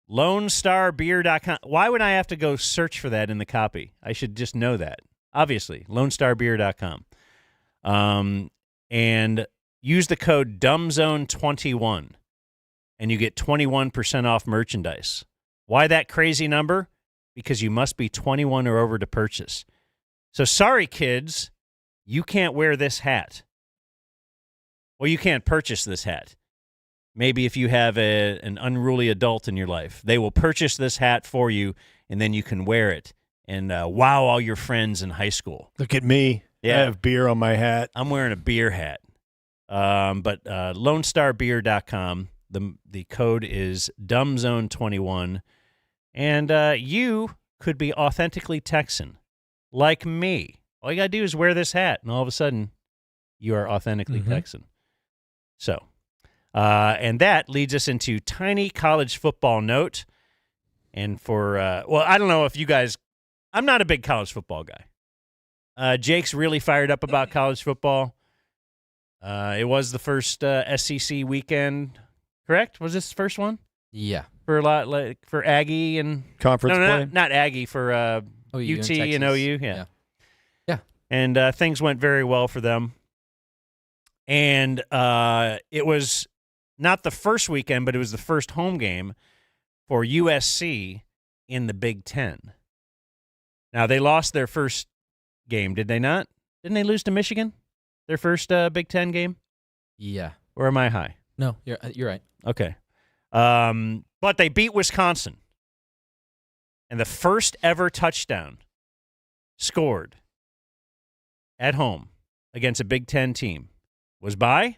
LoneStarBeer.com. Why would I have to go search for that in the copy? I should just know that. Obviously, LoneStarBeer.com. And use the code DUMBZONE21, and you get 21% off merchandise. Why that crazy number? Because you must be 21 or over to purchase. So sorry, kids, you can't wear this hat. Well, you can't purchase this hat. Maybe if you have an unruly adult in your life, they will purchase this hat for you, and then you can wear it and wow all your friends in high school. Look at me. Yeah. I have beer on my hat. I'm wearing a beer hat. But LoneStarBeer.com, the code is DUMBZONE21, and you could be authentically Texan, like me. All you got to do is wear this hat, and all of a sudden, you are authentically Texan. So, and that leads us into tiny college football note. And for, well, I don't know if you guys, I'm not a big college football guy. Jake's really fired up about college football. It was the first SEC weekend, correct? Was this the first one? Yeah. For a lot, like for Aggie and Conference play? not Aggie, for OU UT and and OU, yeah. Yeah. And things went very well for them. And it was not the first weekend, but it was the first home game for USC in the Big Ten. Now, they lost their first game, did they not? Didn't they lose to Michigan? Their first Big Ten game? Yeah. Or am I high? No, you're right. Okay. But they beat Wisconsin. And the first ever touchdown scored at home against a Big Ten team was by?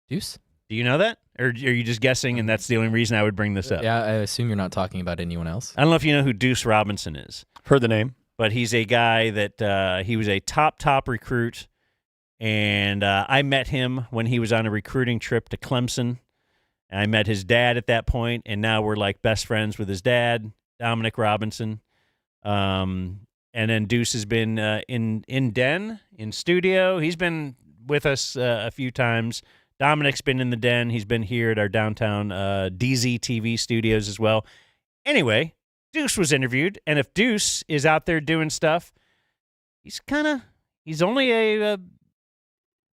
Deuce? Do you know that? Or are you just guessing and that's the only reason I would bring this up? Yeah, I assume you're not talking about anyone else. I don't know if you know who Deuce Robinson is. Heard the name. But he's a guy that he was a top recruit, and I met him when he was on a recruiting trip to Clemson. And I met his dad at that point, and now we're like best friends with his dad, Dominic Robinson. And then Deuce has been in studio. He's been with us a few times. Dominic's been in the den. He's been here at our downtown DZ TV studios as well. Anyway, Deuce was interviewed, and if Deuce is out there doing stuff, he's only a.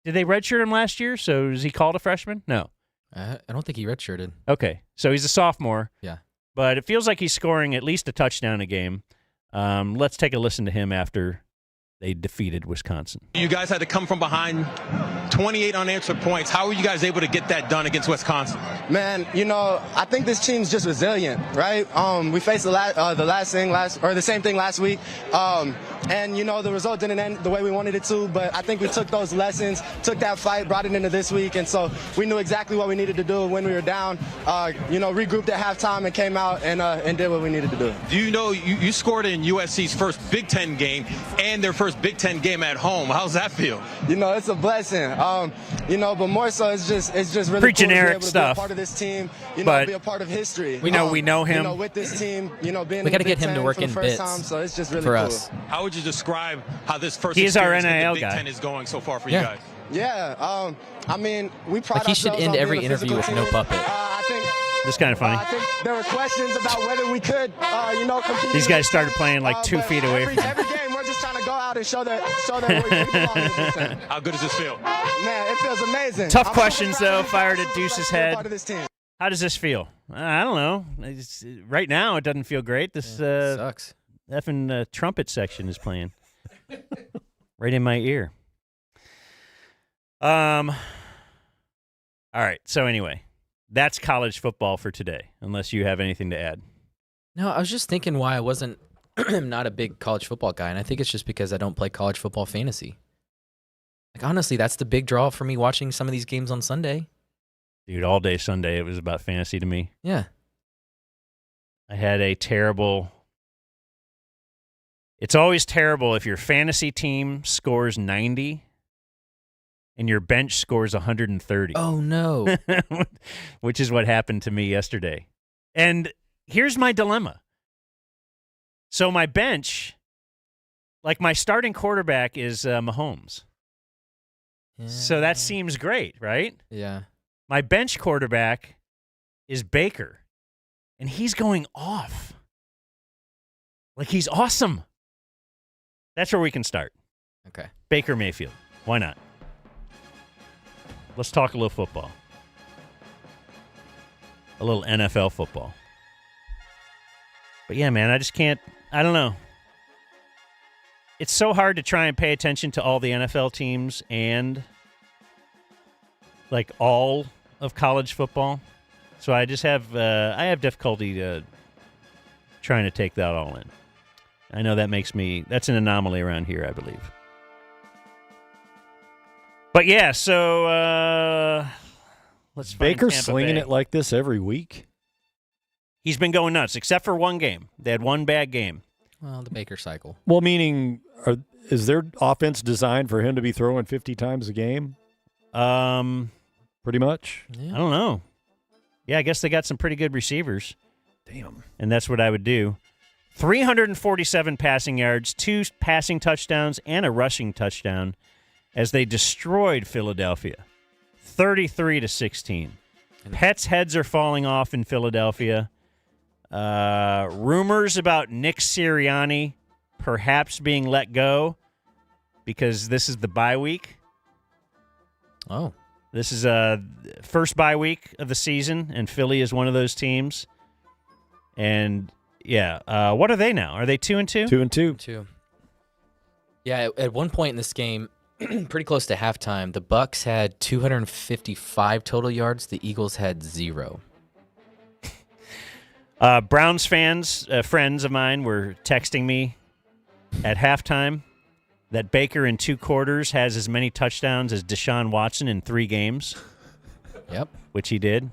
Did they redshirt him last year? So is he called a freshman? No. I don't think he redshirted. Okay, so he's a sophomore. Yeah. But it feels like he's scoring at least a touchdown a game. Let's take a listen to him after they defeated Wisconsin. You guys had to come from behind, 28 unanswered points. How were you guys able to get that done against Wisconsin? Man, I think this team's just resilient, right? We faced the same thing last week, and the result didn't end the way we wanted it to. But I think we took those lessons, took that fight, brought it into this week, and so we knew exactly what we needed to do when we were down. Regrouped at halftime and came out and did what we needed to do. Do you know you scored in USC's first Big Ten game and their first Big Ten game at home? How's that feel? It's a blessing. But more so, it's just really pretty cool generic to be able to stuff. be a part of this team. But be a part of history. We know him. With this team, being We got to get him to work in bits time, so it's just really for cool. us. How would you describe how this first He is our experience in NIL the Big guy. Ten is going so far for you Yeah. guys? Yeah, we pride Like, he should ourselves end on every being a interview physical with no team. puppet. I think This is kind of funny. I think there were questions about whether we could, compete. These guys started playing like 2 feet away from him. Every game, we're just trying to go out and show that we belong in the Big Ten. How good does this feel? Man, it feels amazing. Tough I'm questions, super proud though, of fired you. at Deuce's Super head. part of this team. How does this feel? I don't know. Right now, it doesn't feel great. This Sucks. effing trumpet section is playing right in my ear. All right. So anyway, that's college football for today. Unless you have anything to add. No, I was just thinking why I wasn't not a big college football guy, and I think it's just because I don't play college football fantasy. Like, honestly, that's the big draw for me watching some of these games on Sunday. Dude, all day Sunday, it was about fantasy to me. Yeah. I had a terrible. It's always terrible if your fantasy team scores 90 and your bench scores 130. Oh, no. Which is what happened to me yesterday. And here's my dilemma. So my bench, like my starting quarterback is Mahomes. Yeah. So that seems great, right? Yeah. My bench quarterback is Baker, and he's going off. Like, he's awesome. That's where we can start. Okay. Baker Mayfield. Why not? Let's talk a little football. A little NFL football. But yeah, man, I just can't. I don't know. It's so hard to try and pay attention to all the NFL teams and like all of college football. So I just have difficulty trying to take that all in. I know that's an anomaly around here, I believe. But yeah, so let's find Baker Tampa slinging Bay. it like this every week. He's been going nuts, except for one game. They had one bad game. Well, the Baker cycle. Well, meaning, is their offense designed for him to be throwing 50 times a game? Pretty much. Yeah. I don't know. Yeah, I guess they got some pretty good receivers. Damn. And that's what I would do. 347 passing yards, 2 passing touchdowns, and a rushing touchdown as they destroyed Philadelphia. 33-16. Pets' heads are falling off in Philadelphia. Rumors about Nick Sirianni perhaps being let go because this is the bye week. Oh. This is first bye week of the season, and Philly is one of those teams. And yeah, what are they now? Are they 2-2? 2-2. 2. Yeah, at one point in this game, pretty close to halftime, the Bucks had 255 total yards. The Eagles had 0. Browns fans, friends of mine, were texting me at halftime that Baker in 2 quarters has as many touchdowns as Deshaun Watson in 3 games. Yep. Which he did.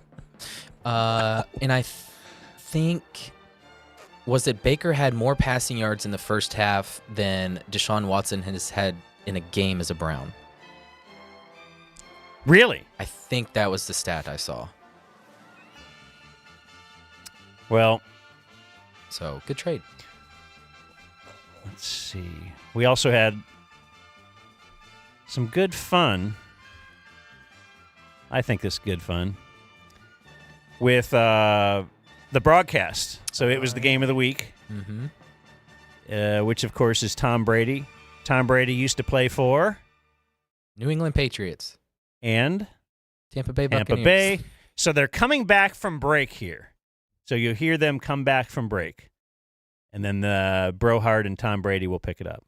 And I think, was it Baker had more passing yards in the first half than Deshaun Watson has had in a game as a Brown? Really? I think that was the stat I saw. Well, so good trade. Let's see. We also had some good fun. I think this is good fun with the broadcast. So it was the game of the week, which, of course, is Tom Brady. Tom Brady used to play for New England Patriots and Tampa Bay Buccaneers. Tampa Bay. So they're coming back from break here. So you'll hear them come back from break. And then Brohard and Tom Brady will pick it up.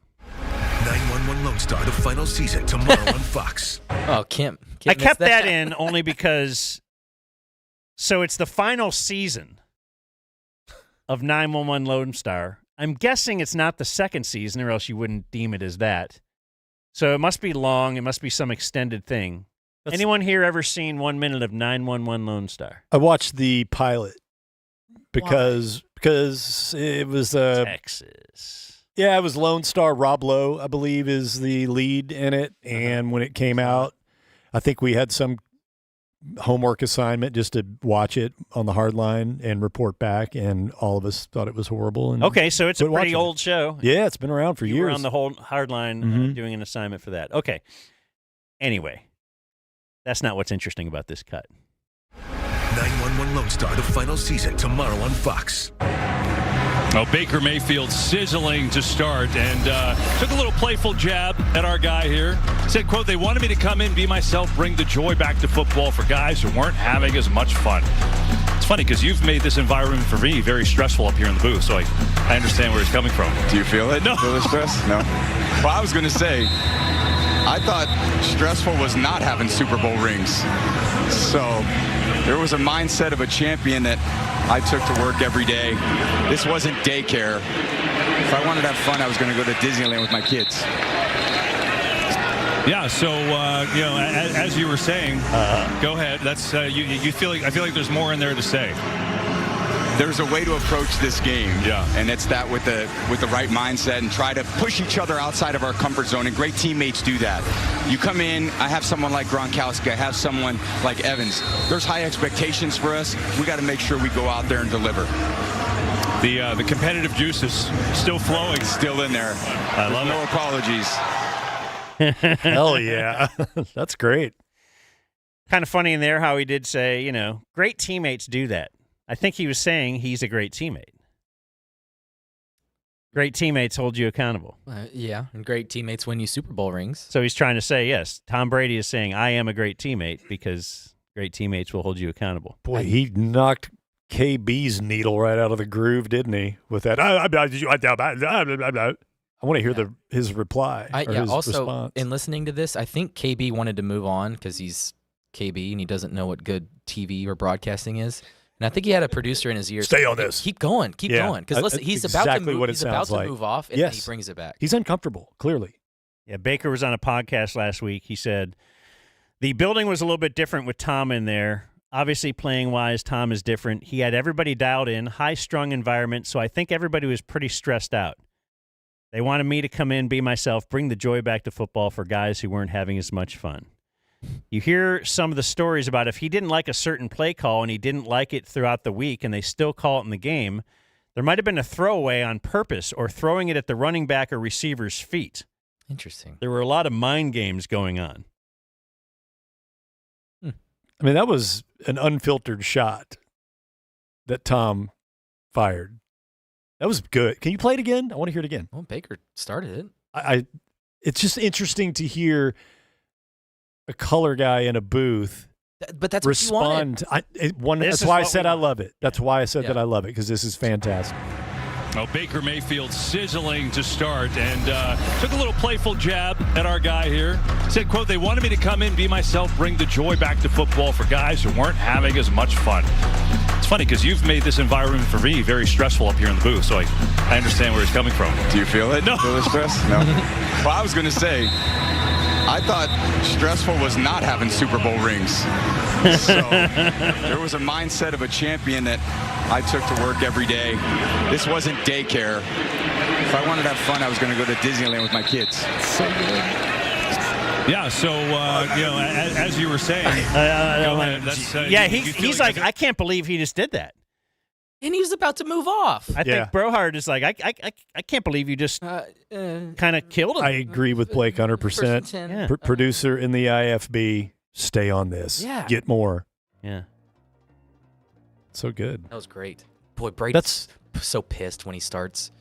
911 Lone Star, the final season, tomorrow on Fox. Oh, Kim. I kept that in only because, so it's the final season of 911 Lone Star. I'm guessing it's not the second season, or else you wouldn't deem it as that. So it must be long. It must be some extended thing. Anyone here ever seen 1 minute of 911 Lone Star? I watched the pilot because it was Texas. Yeah, it was Lone Star. Rob Lowe, I believe, is the lead in it. And when it came out, I think we had some homework assignment just to watch it on the hard line and report back, and all of us thought it was horrible. And okay, so it's a pretty old show. Yeah, it's been around for years. You were on the whole hard line doing an assignment for that. Okay. Anyway, that's not what's interesting about this cut. 911 Lone Star, the final season, tomorrow on Fox. Well, Baker Mayfield sizzling to start and took a little playful jab at our guy here. Said, quote, "They wanted me to come in, be myself, bring the joy back to football for guys who weren't having as much fun." It's funny because you've made this environment for me very stressful up here in the booth, so I understand where he's coming from. Do you feel it? No. Feel the stress? No. Well, I was going to say, I thought stressful was not having Super Bowl rings. So there was a mindset of a champion that I took to work every day. This wasn't daycare. If I wanted to have fun, I was going to go to Disneyland with my kids. Yeah, so as you were saying, go ahead. That's you feel like I feel like there's more in there to say. There's a way to approach this game, and it's that with the right mindset and try to push each other outside of our comfort zone. And great teammates do that. You come in, I have someone like Gronkowski, I have someone like Evans. There's high expectations for us. We got to make sure we go out there and deliver. The competitive juice is still flowing, still in there. I love no apologies. Hell yeah, that's great. Kind of funny in there how he did say, great teammates do that. I think he was saying he's a great teammate. Great teammates hold you accountable. Yeah, and great teammates win you Super Bowl rings. So he's trying to say, yes, Tom Brady is saying, I am a great teammate because great teammates will hold you accountable. Boy, he knocked KB's needle right out of the groove, didn't he? With that, I want to hear his reply. His also, response. In listening to this, I think KB wanted to move on because he's KB and he doesn't know what good TV or broadcasting is. And I think he had a producer in his ear. Stay on this. Keep going. Keep going. Because listen, he's about to move. He's about to move off, and then he brings it back. He's uncomfortable. Clearly. Yeah. Baker was on a podcast last week. He said the building was a little bit different with Tom in there. Obviously, playing wise, Tom is different. He had everybody dialed in, high strung environment. So I think everybody was pretty stressed out. They wanted me to come in, be myself, bring the joy back to football for guys who weren't having as much fun. You hear some of the stories about if he didn't like a certain play call and he didn't like it throughout the week and they still call it in the game, there might have been a throwaway on purpose or throwing it at the running back or receiver's feet. Interesting. There were a lot of mind games going on. I mean, that was an unfiltered shot that Tom fired. That was good. Can you play it again? I want to hear it again. Well, Baker started it. It's just interesting to hear a color guy in a booth but that's respond. What you wanted. That's why I said I love it. That's why I said that I love it, because this is fantastic. Well, Baker Mayfield sizzling to start and took a little playful jab at our guy here. Said, quote, "They wanted me to come in, be myself, bring the joy back to football for guys who weren't having as much fun." It's funny because you've made this environment for me very stressful up here in the booth, so I understand where he's coming from. Do you feel it? No. Feel the stress? No. Well, I was going to say, I thought stressful was not having Super Bowl rings. So there was a mindset of a champion that I took to work every day. This wasn't daycare. If I wanted to have fun, I was going to go to Disneyland with my kids. So good. Yeah, so, as you were saying, he's like, I can't believe he just did that. And he was about to move off. I think Brohard is like, I can't believe you just kind of killed him. I agree with Blake 100%. Producer in the IFB, stay on this. Yeah. Get more. Yeah. So good. That was great. Boy, Brady's so pissed when he starts.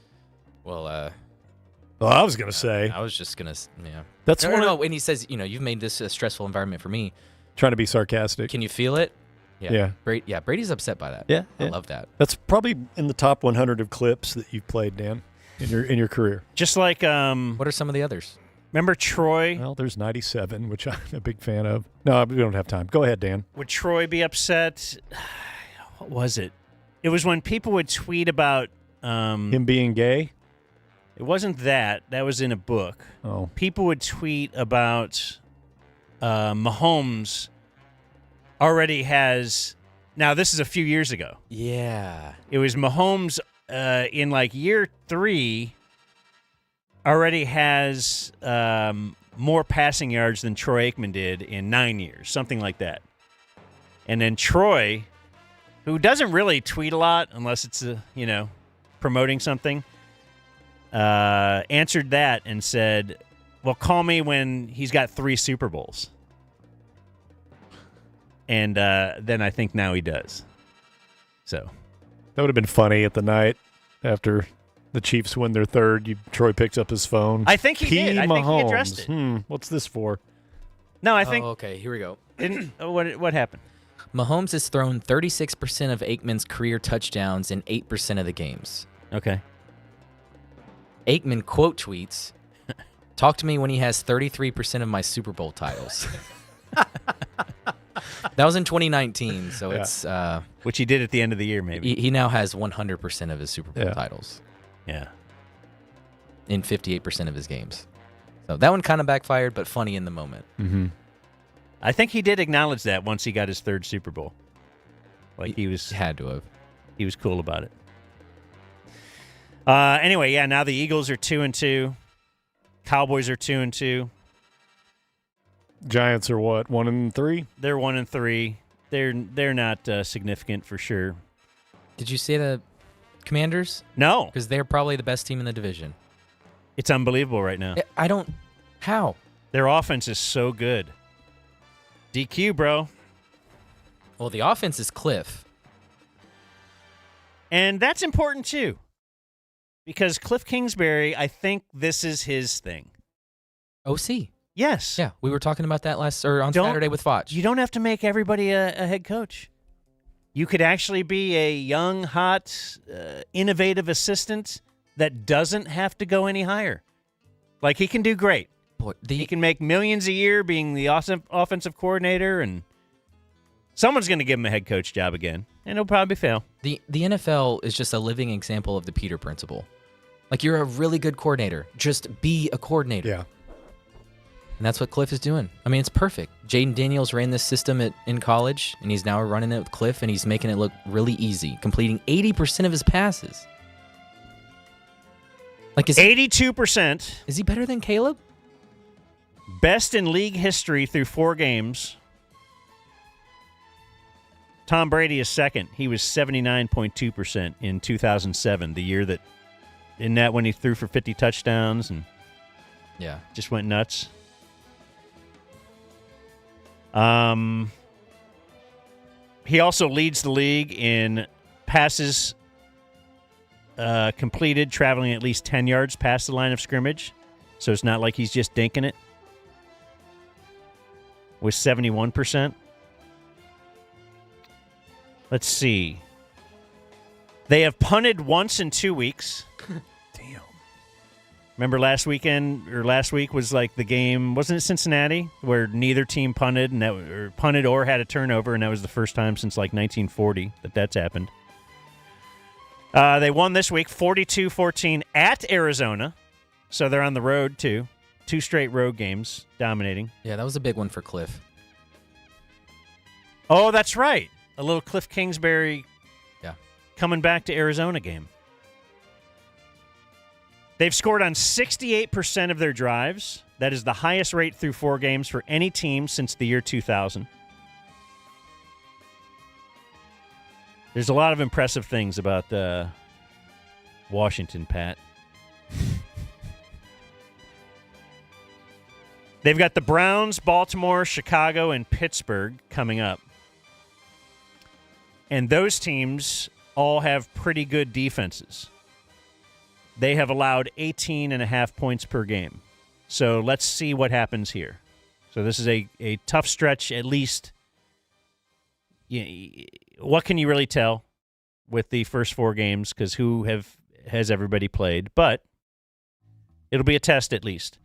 Well, I was going to say. I was just going to, yeah. That's no. And he says, you've made this a stressful environment for me. Trying to be sarcastic. Can you feel it? Yeah. Brady's upset by that. Yeah. I love that. That's probably in the top 100 of clips that you've played, Dan, in your career. Just like what are some of the others? Remember Troy? Well, there's 97, which I'm a big fan of. No, we don't have time. Go ahead, Dan. Would Troy be upset? What was it? It was when people would tweet about him being gay. It wasn't that. That was in a book. Oh. People would tweet about Mahomes already has. Now, this is a few years ago. Yeah. It was Mahomes in like year 3 already has more passing yards than Troy Aikman did in 9 years, something like that. And then Troy, who doesn't really tweet a lot unless it's, promoting something, answered that and said, well, call me when he's got 3 Super Bowls. And then I think now he does. So that would have been funny at the night after the Chiefs win their third. Troy picks up his phone. I think he did. I think he Mahomes. addressed it. What's this for? No, I think. Oh, okay, here we go. What happened? Mahomes has thrown 36% of Aikman's career touchdowns in 8% of the games. Okay. Aikman quote tweets, "Talk to me when he has 33% of my Super Bowl titles." That was in 2019, so it's which he did at the end of the year, maybe. He now has 100% of his Super Bowl titles. Yeah. In 58% of his games. So that one kind of backfired, but funny in the moment. Mm-hmm. I think he did acknowledge that once he got his 3rd Super Bowl. Like he had to have. He was cool about it. Anyway, yeah. Now the Eagles are 2-2. Cowboys are 2-2. Giants are what, 1-3? They're 1-3. They're not significant for sure. Did you see the Commanders? No, because they're probably the best team in the division. It's unbelievable right now. I don't. How? Their offense is so good. DQ, bro. Well, the offense is Cliff. And that's important, too. Because Cliff Kingsbury, I think this is his thing. OC. Yes. Yeah, we were talking about that on Saturday with Foch. You don't have to make everybody a head coach. You could actually be a young, hot, innovative assistant that doesn't have to go any higher. Like, he can do great. He can make millions a year being the offensive coordinator, and someone's going to give him a head coach job again, and he'll probably fail. The NFL is just a living example of the Peter principle. Like, you're a really good coordinator. Just be a coordinator. Yeah. And that's what Cliff is doing. I mean, it's perfect. Jaden Daniels ran this system in college, and he's now running it with Cliff, and he's making it look really easy, completing 80% of his passes. Like, 82%. Is he better than Caleb? Best in league history through 4 games. Tom Brady is second. He was 79.2% in 2007, the year that, in that when he threw for 50 touchdowns and just went nuts. He also leads the league in passes completed, traveling at least 10 yards past the line of scrimmage. So it's not like he's just dinking it. With 71%. Let's see. They have punted once in 2 weeks. Damn. Remember last week was like the game, wasn't it Cincinnati, where neither team punted or had a turnover, and that was the first time since like 1940 that's happened. They won this week 42-14 at Arizona, so they're on the road too. 2 straight road games, dominating. Yeah, that was a big one for Cliff. Oh, that's right. A little Cliff Kingsbury coming back to Arizona game. They've scored on 68% of their drives. That is the highest rate through 4 games for any team since the year 2000. There's a lot of impressive things about Washington, Pat. They've got the Browns, Baltimore, Chicago, and Pittsburgh coming up. And those teams all have pretty good defenses. They have allowed 18.5 points per game. So let's see what happens here. So this is a tough stretch, at least. What can you really tell with the first 4 games? Because has everybody played? But it'll be a test at least.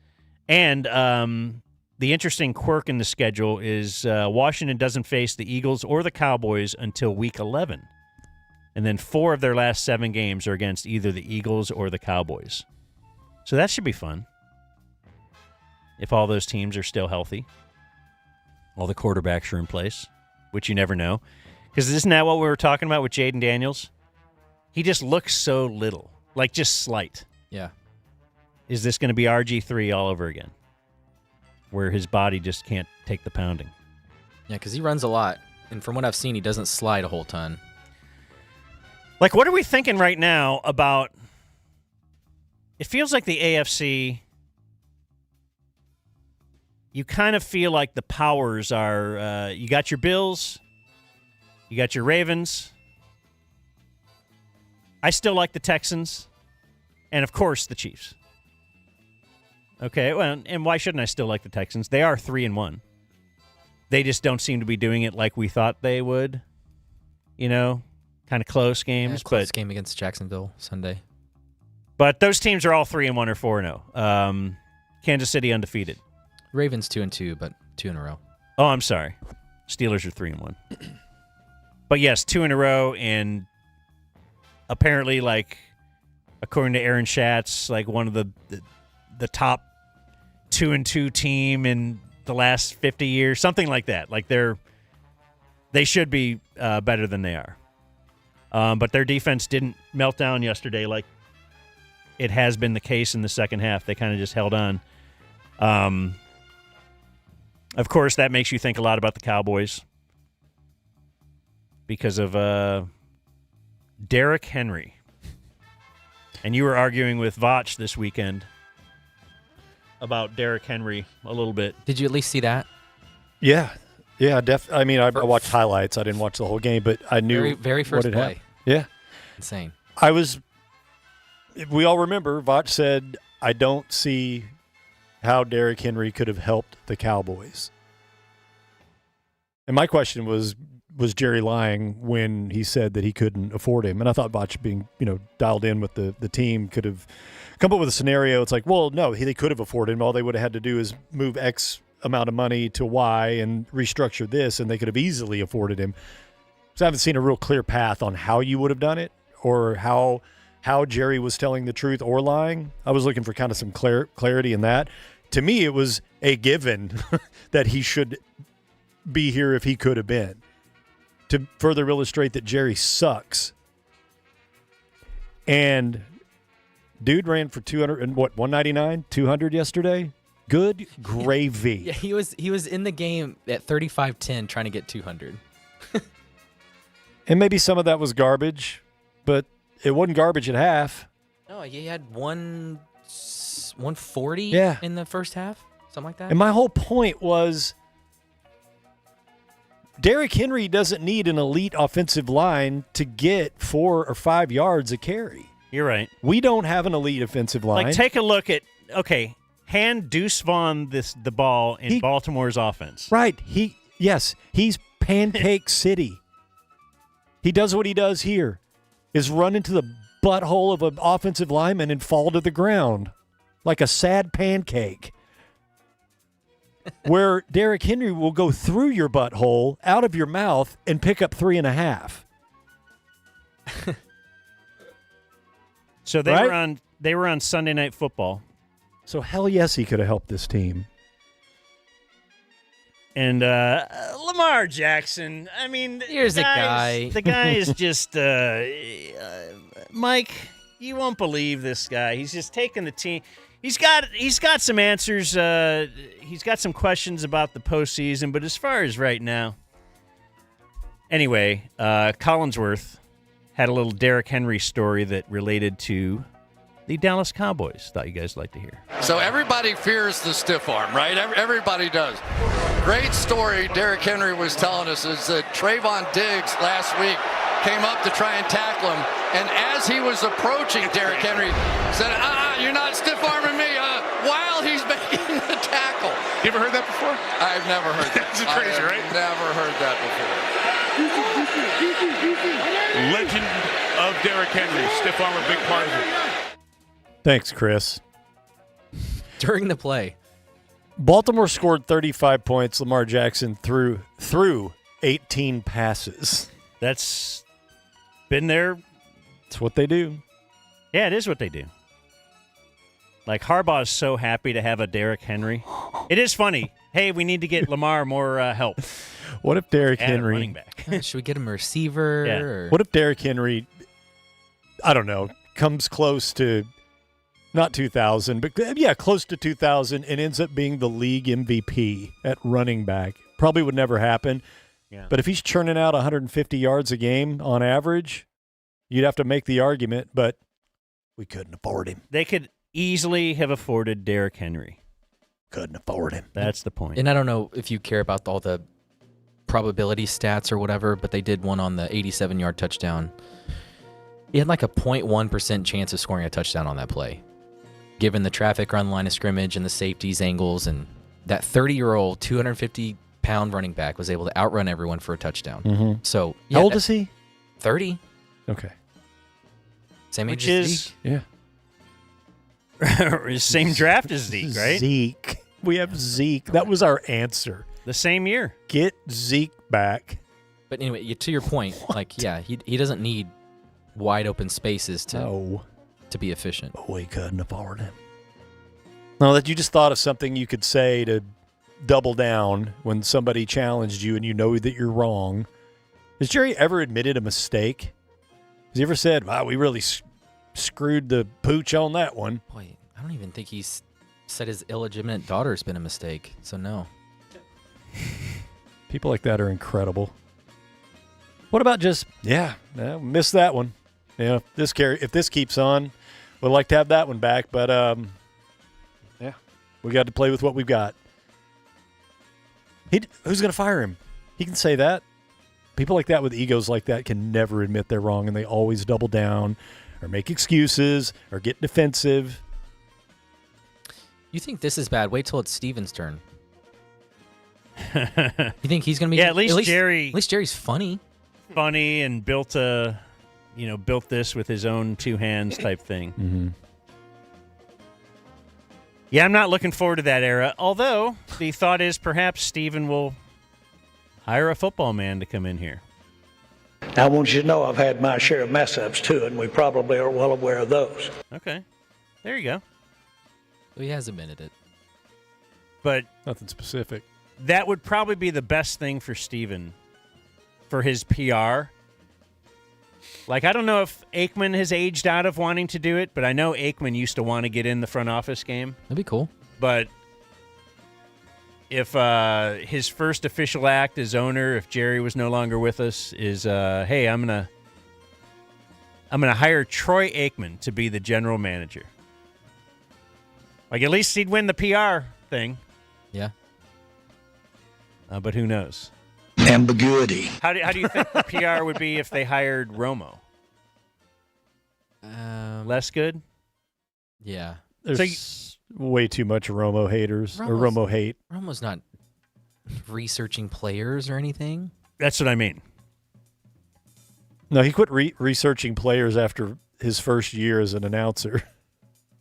And the interesting quirk in the schedule is Washington doesn't face the Eagles or the Cowboys until Week 11. And then 4 of their last 7 games are against either the Eagles or the Cowboys. So that should be fun. If all those teams are still healthy. All the quarterbacks are in place, which you never know. Because isn't that what we were talking about with Jaden Daniels? He just looks so little. Like just slight. Yeah. Is this going to be RG3 all over again? Where his body just can't take the pounding. Yeah, because he runs a lot. And from what I've seen, he doesn't slide a whole ton. Like, what are we thinking right now about... It feels like the AFC... You kind of feel like the powers are... you got your Bills. You got your Ravens. I still like the Texans. And, of course, the Chiefs. Okay, well, and why shouldn't I still like the Texans? They are 3-1. They just don't seem to be doing it like we thought they would. You know, kind of close games. Close game against Jacksonville Sunday. But those teams are all 3-1 or 4-0. Kansas City undefeated. Ravens 2-2, but 2 in a row. Oh, I'm sorry. Steelers are 3-1. But yes, 2 in a row, and apparently, like, according to Aaron Schatz, like one of the top 2-2 team in the last 50 years, something like that. Like they should be better than they are. But their defense didn't melt down yesterday like it has been the case in the second half. They kind of just held on. Of course, that makes you think a lot about the Cowboys because of Derrick Henry. And you were arguing with Vach this weekend about Derrick Henry a little bit. Did you at least see that? Yeah. Yeah, I mean, I watched highlights. I didn't watch the whole game, but I knew very first what had play. happened. Yeah. Insane. We all remember, Vach said, I don't see how Derrick Henry could have helped the Cowboys. And my question was Jerry lying when he said that he couldn't afford him? And I thought Vach being, dialed in with the team could have come up with a scenario. It's like, well, no, they could have afforded him. All they would have had to do is move X amount of money to Y and restructure this, and they could have easily afforded him. So I haven't seen a real clear path on how you would have done it or how Jerry was telling the truth or lying. I was looking for kind of some clarity in that. To me, it was a given that he should be here if he could have been. To further illustrate that Jerry sucks. And dude ran for 200 and 199, 200 yesterday. Good gravy. Yeah, he was in the game at 35-10 trying to get 200. And maybe some of that was garbage, but it wasn't garbage at half. No, he had 140 in the first half, something like that. And my whole point was Derrick Henry doesn't need an elite offensive line to get 4 or 5 yards a carry. You're right. We don't have an elite offensive line. Like, take a look at, hand Deuce Vaughn the ball in Baltimore's offense. Right. He's Pancake City. He does what he does here, is run into the butthole of an offensive lineman and fall to the ground like a sad pancake. Where Derrick Henry will go through your butthole, out of your mouth, and pick up 3.5. So they were on Sunday Night Football. So hell yes, he could have helped this team. And Lamar Jackson, I mean, here's a guy. The guy is just Mike. You won't believe this guy. He's just taking the team. He's got some answers. He's got some questions about the postseason, but as far as right now, anyway, Collinsworth had a little Derrick Henry story that related to the Dallas Cowboys. Thought you guys would like to hear. So everybody fears the stiff arm, right? Everybody does. Great story Derrick Henry was telling us is that Trayvon Diggs last week came up to try and tackle him. And as he was approaching, Derrick Henry said, you're not stiff-arming me, while he's making the tackle. You ever heard that before? I've never heard that. That's crazy, right? Never heard that before. Legend of Derrick Henry. Stiff arm, a big part of it. Thanks, Chris. During the play. Baltimore scored 35 points. Lamar Jackson threw 18 passes. That's been there. It's what they do. Yeah, it is what they do. Like, Harbaugh is so happy to have a Derrick Henry. It is funny. Hey, we need to get Lamar more help. What if Derrick Add a Henry... running back. Should we get him a receiver? Yeah. Or? What if Derrick Henry, I don't know, comes close to, not 2,000, but yeah, close to 2,000 and ends up being the league MVP at running back? Probably would never happen. Yeah. But if he's churning out 150 yards a game on average, you'd have to make the argument, but we couldn't afford him. They could easily have afforded Derrick Henry. Couldn't afford him. That's the point. And I don't know if you care about all the probability stats or whatever, but they did one on the 87-yard touchdown. He had like a 0.1% chance of scoring a touchdown on that play, given the traffic around the line of scrimmage and the safeties angles, and that 30-year-old, 250-pound running back was able to outrun everyone for a touchdown. Mm-hmm. So, how old is he? 30. Okay. Same age Which as is Zeke. Yeah. Same draft as Zeke, right? Zeke. We have Zeke. That was our answer. The same year. Get Zeke back. But anyway, to your point, he doesn't need wide open spaces to be efficient. But we couldn't afford him. No, that you just thought of something you could say to double down when somebody challenged you and you know that you're wrong. Has Jerry ever admitted a mistake? Has he ever said, wow, we really screwed the pooch on that one? Boy, I don't even think he's said his illegitimate daughter's been a mistake, so no. People like that are incredible. What about just, missed that one. Yeah, if this keeps on, we'd like to have that one back, but we got to play with what we've got. Who's going to fire him? He can say that. People like that with egos like that can never admit they're wrong, and they always double down or make excuses or get defensive. You think this is bad? Wait till it's Steven's turn. You think he's going to be? Yeah, at least Jerry's funny. Funny and built this with his own two hands type thing. Mm-hmm. Yeah, I'm not looking forward to that era. Although the thought is perhaps Steven will hire a football man to come in here. I want you to know I've had my share of mess-ups, too, and we probably are well aware of those. Okay. There you go. Well, he has admitted it. But nothing specific. That would probably be the best thing for Steven for his PR. Like, I don't know if Aikman has aged out of wanting to do it, but I know Aikman used to want to get in the front office game. That'd be cool. But if his first official act as owner, if Jerry was no longer with us, is, hey, I'm gonna hire Troy Aikman to be the general manager. Like, at least he'd win the PR thing. Yeah. But who knows? Ambiguity. How do you think the PR would be if they hired Romo? Less good? Yeah. There's way too much Romo haters or Romo hate. Romo's not researching players or anything. That's what I mean. No, he quit researching players after his first year as an announcer.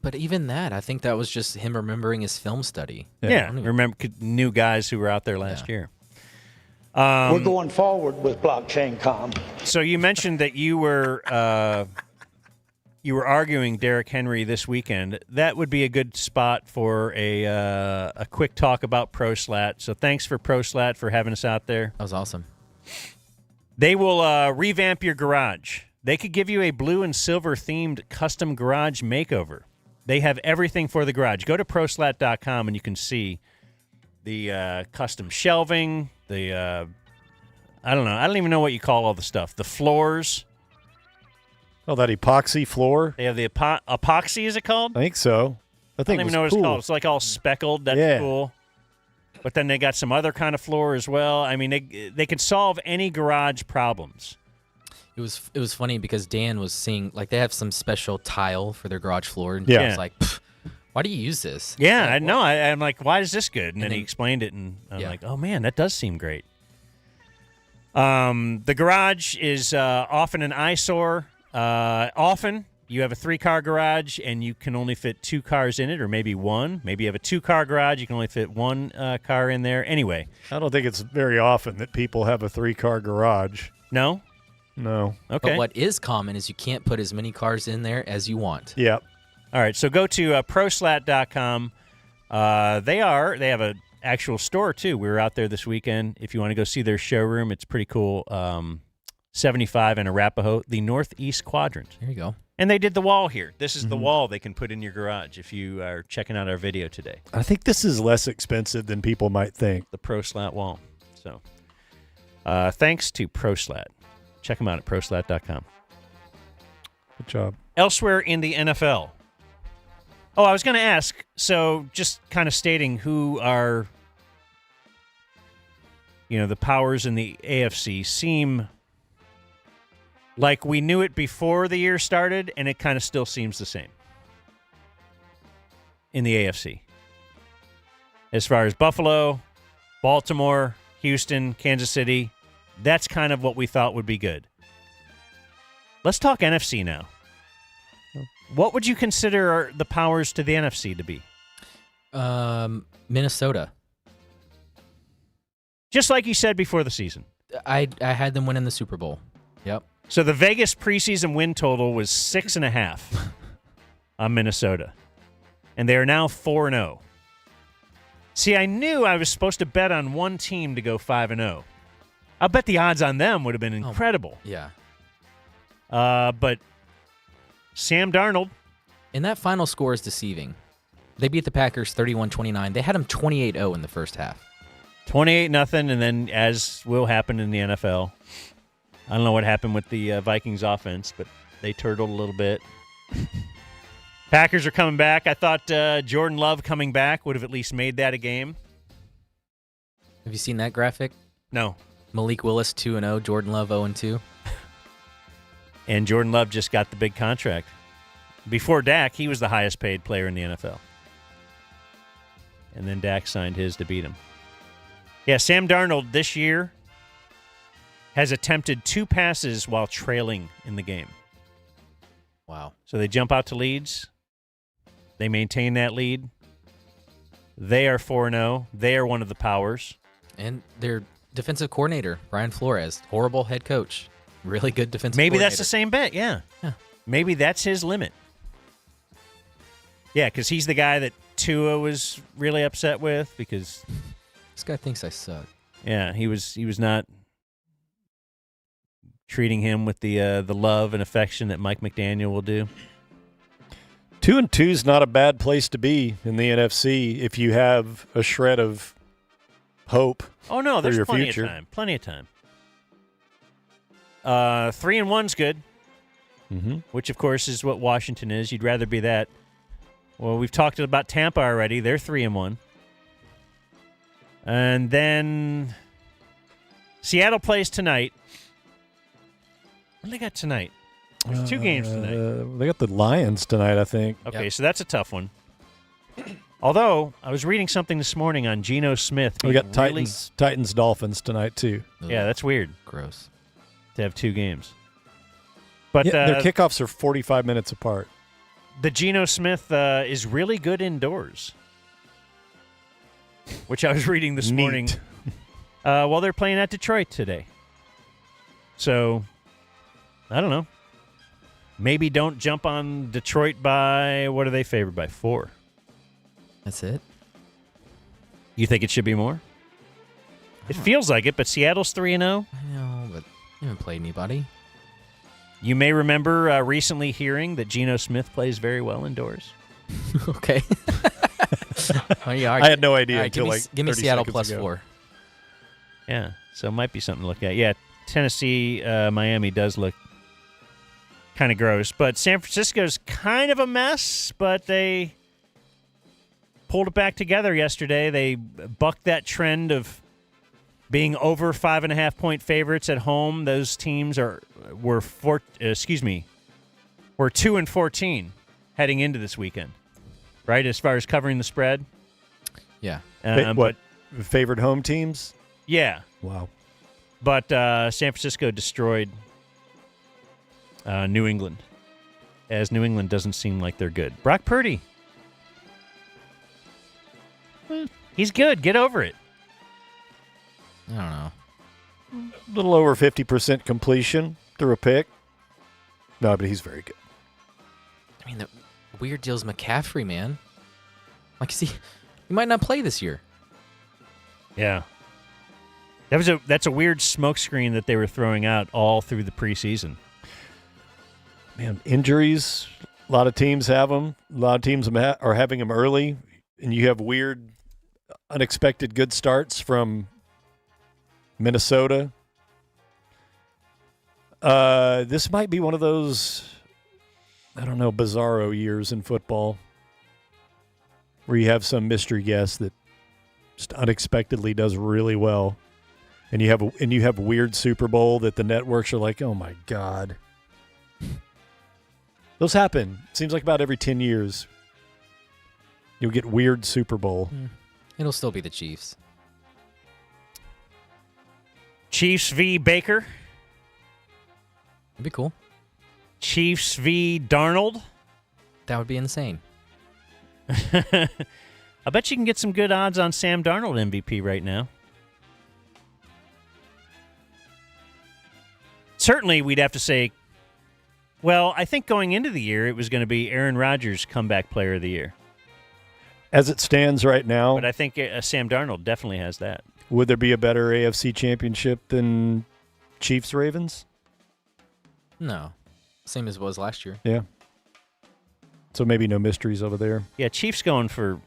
But even that, I think that was just him remembering his film study. Yeah, remember new guys who were out there last year. We're going forward with blockchain com. So you mentioned that you were arguing Derrick Henry this weekend. That would be a good spot for a quick talk about ProSlat. So thanks for ProSlat for having us out there. That was awesome. They will revamp your garage. They could give you a blue and silver themed custom garage makeover. They have everything for the garage. Go to proslat.com and you can see the custom shelving, the I don't know. I don't even know what you call all the stuff. The floors. Oh, that epoxy floor? They have the epoxy, is it called? I think so. I don't even know what it's called. It's like all speckled. That's cool. But then they got some other kind of floor as well. I mean, they could solve any garage problems. It was funny because Dan was seeing, like, they have some special tile for their garage floor, and Yeah. he was like, why do you use this? Yeah, Like, I know. I'm like, why is this good? And then he then- explained it, and I'm Yeah. like, oh man, that does seem great. The garage is often an eyesore. Often you have a 3-car garage, and you can only fit 2 cars in it, or maybe 1. Maybe you have a 2-car garage, you can only fit 1 car in there. Anyway, I don't think it's very often that people have a 3-car garage. no. No. Okay. But what is common is you can't put as many cars in there as you want. Yep. All right, so go to proslat.com. They have an actual store, too. We were out there this weekend. If you want to go see their showroom, it's pretty cool. 75 in Arapahoe, the northeast quadrant. There you go. And they did the wall here. This is the wall they can put in your garage if you are checking out our video today. I think this is less expensive than people might think. The ProSlat wall. So thanks to ProSlat. Check them out at proslat.com. Good job. Elsewhere in the NFL. Oh, I was going to ask, so just kind of stating who are, the powers in the AFC seem like we knew it before the year started, and it kind of still seems the same in the AFC. As far as Buffalo, Baltimore, Houston, Kansas City, that's kind of what we thought would be good. Let's talk NFC now. What would you consider the powers to the NFC to be? Minnesota. Just like you said before the season. I had them winning the Super Bowl. Yep. So the Vegas preseason win total was 6.5 on Minnesota. And they are now 4-0. See, I knew I was supposed to bet on one team to go 5-0. I bet the odds on them would have been incredible. Yeah. But Sam Darnold. And that final score is deceiving. They beat the Packers 31-29. They had them 28-0 in the first half. 28-0, and then, as will happen in the NFL, I don't know what happened with the Vikings offense, but they turtled a little bit. Packers are coming back. I thought Jordan Love coming back would have at least made that a game. Have you seen that graphic? No. Malik Willis 2-0, Jordan Love 0-2. And Jordan Love just got the big contract. Before Dak, he was the highest paid player in the NFL. And then Dak signed his to beat him. Yeah, Sam Darnold this year has attempted 2 passes while trailing in the game. Wow. So they jump out to leads. They maintain that lead. They are 4-0. They are one of the powers. And their defensive coordinator, Brian Flores, horrible head coach. Really good defensive Maybe coordinator. that's the same bet, yeah. Yeah. Maybe that's his limit. Yeah, because he's the guy that Tua was really upset with because... This guy thinks I suck. Yeah, he was not treating him with the love and affection that Mike McDaniel will do. 2-2 is not a bad place to be in the NFC if you have a shred of hope. Oh no, for there's your plenty future. of time. Plenty of time. 3-1's good, which of course is what Washington is. You'd rather be that. Well, we've talked about Tampa already. They're 3-1. And then Seattle plays tonight. What do they got tonight? There's 2 games tonight. They got the Lions tonight, I think. Okay, so that's a tough one. Although, I was reading something this morning on Geno Smith. We got being Titans Dolphins tonight, too. Yeah, that's weird. Gross. To have 2 games. But Yeah, their kickoffs are 45 minutes apart. the Geno Smith is really good indoors, which I was reading this morning. Well, they're playing at Detroit today. So, I don't know. Maybe don't jump on Detroit by, what are they favored by? 4. That's it? You think it should be more? It feels like it, but Seattle's 3-0. I know, but they haven't played anybody. You may remember recently hearing that Geno Smith plays very well indoors. Okay. Oh, yeah, I had no idea all right, until give me 30 Seattle seconds plus ago. 4. Yeah, so it might be something to look at. Yeah, Tennessee, Miami does look kind of gross. But San Francisco's kind of a mess, but they pulled it back together yesterday. They bucked that trend of being over 5.5-point favorites at home. Those teams were 2-14 heading into this weekend, right? As far as covering the spread. Yeah. What favored home teams? Yeah. Wow. But San Francisco destroyed New England, as New England doesn't seem like they're good. Brock Purdy. He's good. Get over it. I don't know. A little over 50% completion through a pick. No, but he's very good. I mean, the weird deal's McCaffrey, man. Like, see, he might not play this year. Yeah. That's a weird smokescreen that they were throwing out all through the preseason. Man, injuries, a lot of teams have them. A lot of teams are having them early, and you have weird, unexpected good starts from Minnesota. This might be one of those, I don't know, bizarro years in football where you have some mystery guest that just unexpectedly does really well. And you have a weird Super Bowl that the networks are like, oh my God. Those happen. Seems like about every 10 years. You'll get weird Super Bowl. It'll still be the Chiefs. Chiefs v. Baker. That'd be cool. Chiefs v. Darnold. That would be insane. I bet you can get some good odds on Sam Darnold MVP right now. Certainly, we'd have to say, well, I think going into the year, it was going to be Aaron Rodgers comeback player of the year. As it stands right now. But I think Sam Darnold definitely has that. Would there be a better AFC championship than Chiefs-Ravens? No. Same as it was last year. Yeah. So maybe no mysteries over there. Yeah, Chiefs going for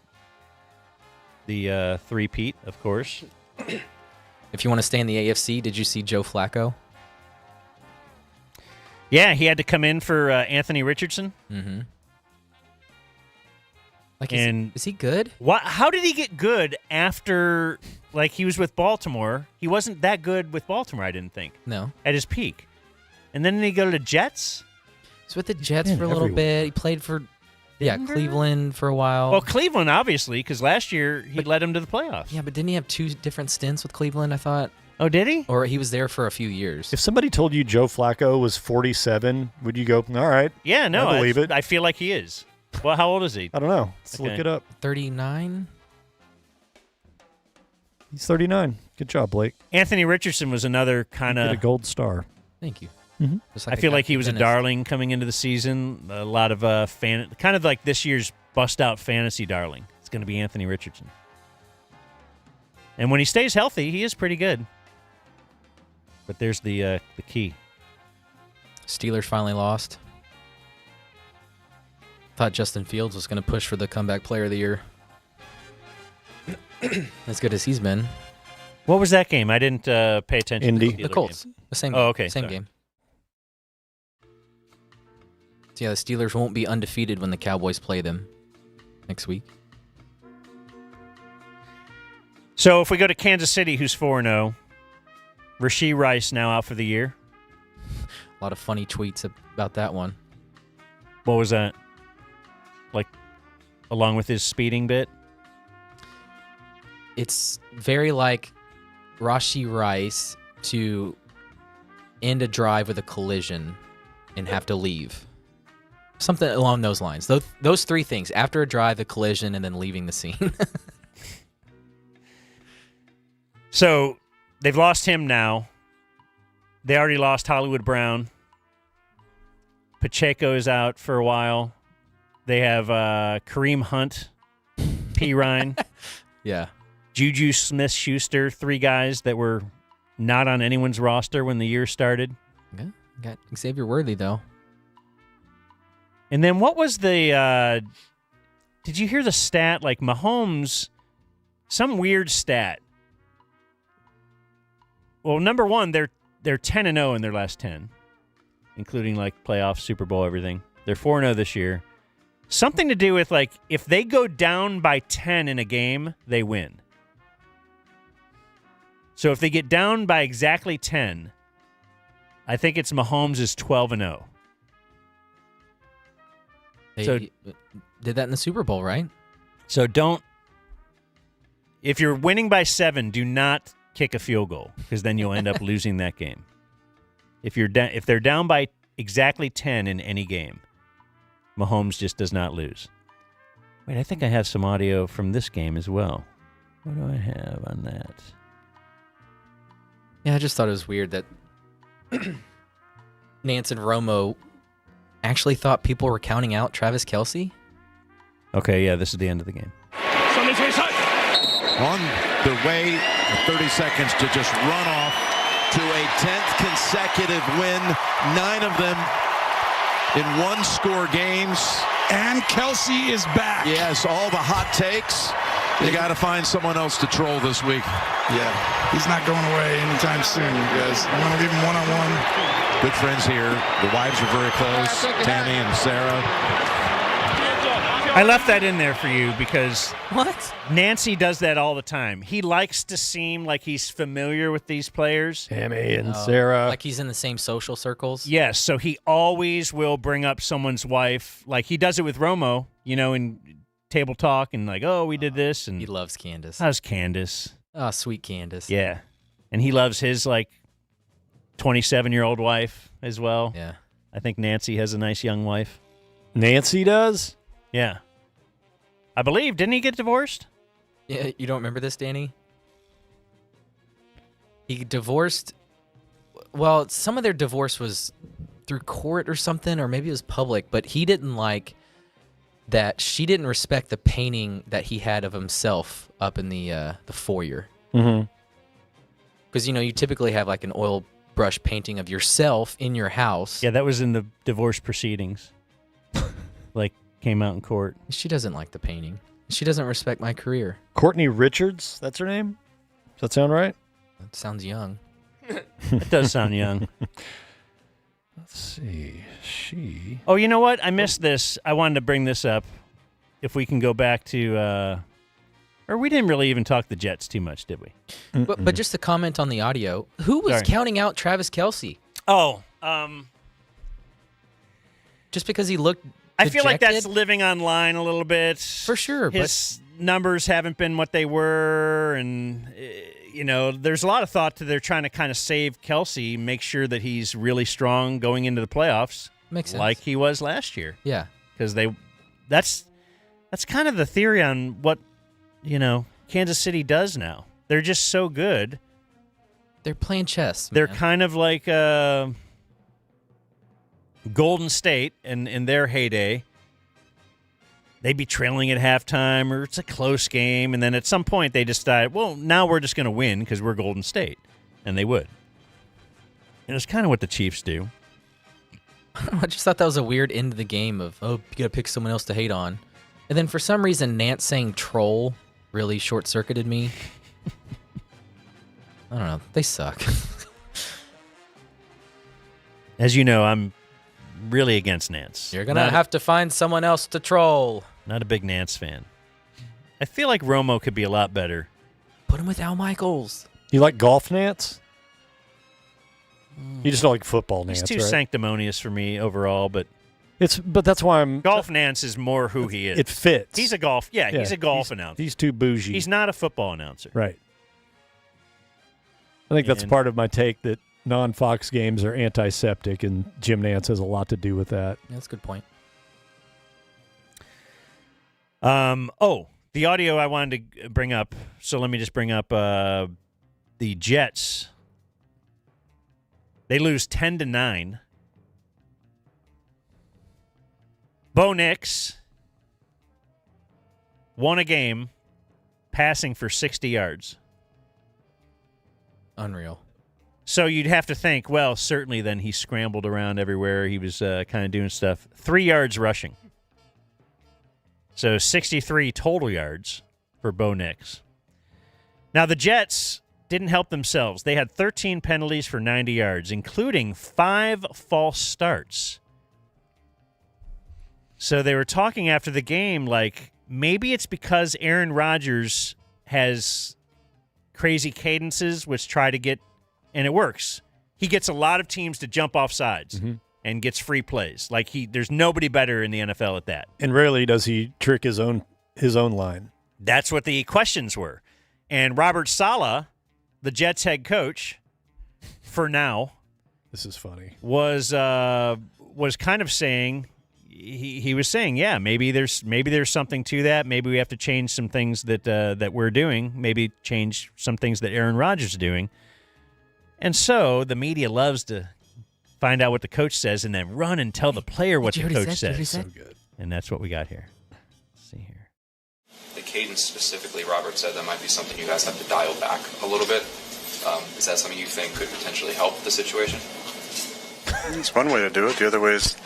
the three-peat, of course. If you want to stay in the AFC, did you see Joe Flacco? Yeah, he had to come in for Anthony Richardson. Mm-hmm. Like, is he good? How did he get good after, like, he was with Baltimore? He wasn't that good with Baltimore, I didn't think. No. At his peak. And then he go to the Jets? He's with the Jets for a little bit. He played for Cleveland for a while. Well, Cleveland, obviously, because last year he led him to the playoffs. Yeah, but didn't he have 2 different stints with Cleveland, I thought? Oh, did he? Or he was there for a few years. If somebody told you Joe Flacco was 47, would you go, all right? Yeah, no, I believe it. I feel like he is. Well, how old is he? I don't know. Let's look it up. 39? He's 39. Good job, Blake. Anthony Richardson was another kind of... a gold star. Thank you. Mm-hmm. I feel like he was a darling coming into the season. A lot of kind of like this year's bust-out fantasy darling. It's going to be Anthony Richardson. And when he stays healthy, he is pretty good. But there's the key. Steelers finally lost. Thought Justin Fields was going to push for the comeback player of the year. As good as he's been. What was that game? I didn't pay attention Indy. to The Colts. game. The same. Oh, okay. Same game. So yeah, the Steelers won't be undefeated when the Cowboys play them next week. So if we go to Kansas City, who's 4-0, Rashee Rice now out for the year. A lot of funny tweets about that one. What was that? Like, along with his speeding bit? It's very like Rashee Rice to end a drive with a collision and have to leave. Something along those lines. Those 3 things. After a drive, a collision, and then leaving the scene. So they've lost him now. They already lost Hollywood Brown. Pacheco is out for a while. They have Kareem Hunt, P. Ryan. Yeah. Juju Smith-Schuster, 3 guys that were not on anyone's roster when the year started. Okay. Got Xavier Worthy, though. And then what was the did you hear the stat? Like Mahomes, some weird stat. Well, number one, they're 10-0 in their last 10, including like playoffs, Super Bowl, everything. They're 4-0 this year. Something to do with like if they go down by 10 in a game, they win. So if they get down by exactly 10, I think it's Mahomes is 12-0. They So- did that in the Super Bowl, right? So if you're winning by 7, do not kick a field goal because then you'll end up losing that game. If they're down by exactly 10 in any game, Mahomes just does not lose. Wait, I think I have some audio from this game as well. What do I have on that? Yeah, I just thought it was weird that Nance and Romo actually thought people were counting out Travis Kelce. Okay, yeah, this is the end of the game. On the way, 30 seconds to just run off to a 10th consecutive win, 9 of them in one-score games. And Kelce is back. Yes, all the hot takes. You got to find someone else to troll this week. Yeah, he's not going away anytime soon, guys. I'm going to leave him one-on-one. Good friends here. The wives are very close, Tammy and Sarah. I left that in there for you because what? Nancy does that all the time. He likes to seem like he's familiar with these players. Tammy and Sarah. Like he's in the same social circles. Yes, so he always will bring up someone's wife. Like he does it with Romo, in table talk and like, oh, we did this. And he loves Candace. How's Candace? Oh, sweet Candace. Yeah. And he loves his 27-year-old wife as well. Yeah. I think Nancy has a nice young wife. Nancy does? Yeah. I believe. Didn't he get divorced? Yeah, you don't remember this, Danny? He divorced. Well, some of their divorce was through court or something, or maybe it was public, but he didn't like that she didn't respect the painting that he had of himself up in the foyer. Mm-hmm. Because, you typically have like an oil brush painting of yourself in your house. Yeah, that was in the divorce proceedings. Came out in court. She doesn't like the painting. She doesn't respect my career. Courtney Richards, that's her name? Does that sound right? That sounds young. It does sound young. Let's see. She. Oh, you know what? I missed this. I wanted to bring this up. If we can go back to, or we didn't really even talk the Jets too much, did we? But just to comment on the audio, who was Sorry. counting out Travis Kelce? Oh, just because he looked I feel like that's dejected? living online a little bit. For sure. His numbers haven't been what they were, and, there's a lot of thought to they're trying to kind of save Kelce, make sure that he's really strong going into the playoffs. Makes sense. Like he was last year. Yeah. Because that's kind of the theory on what, Kansas City does now. They're just so good. They're playing chess. They're man. kind of like Golden State in their heyday. They'd be trailing at halftime, or it's a close game, and then at some point they decide, well, now we're just going to win because we're Golden State, and they would. And it's kind of what the Chiefs do. I just thought that was a weird end of the game of, you got to pick someone else to hate on. And then for some reason, Nance saying troll really short-circuited me. I don't know. They suck. As you know, I'm really against Nance. You're going to have to find someone else to troll. Not a big Nance fan. I feel like Romo could be a lot better. Put him with Al Michaels. You like golf, Nance? You just don't like football, Nance, He's too right? sanctimonious for me overall, but that's why I'm golf Nance is more who he is. It fits. He's a golf. Yeah, he's a golf announcer. He's too bougie. He's not a football announcer. Right. I think that's part of my take that non-Fox games are antiseptic, and Jim Nance has a lot to do with that. Yeah, that's a good point. The audio I wanted to bring up. So let me just bring up the Jets. They lose 10-9. Bo Nix won a game passing for 60 yards. Unreal. So you'd have to think, well, certainly then he scrambled around everywhere. He was kind of doing stuff. 3 yards rushing. So 63 total yards for Bo Nix. Now the Jets didn't help themselves. They had 13 penalties for 90 yards, including 5 false starts. So they were talking after the game like maybe it's because Aaron Rodgers has crazy cadences, which try to get, and it works. He gets a lot of teams to jump off sides and gets free plays. Like there's nobody better in the NFL at that. And rarely does he trick his own line. That's what the questions were. And Robert Saleh, the Jets head coach, for now, this is funny, was kind of saying, he was saying, yeah, maybe there's something to that. Maybe we have to change some things that we're doing. Maybe change some things that Aaron Rodgers is doing. And so the media loves to find out what the coach says and then run and tell the player what the coach says. So good. And that's what we got here. Let's see here. The cadence specifically, Robert said that might be something you guys have to dial back a little bit. Is that something you think could potentially help the situation? It's one way to do it. The other way is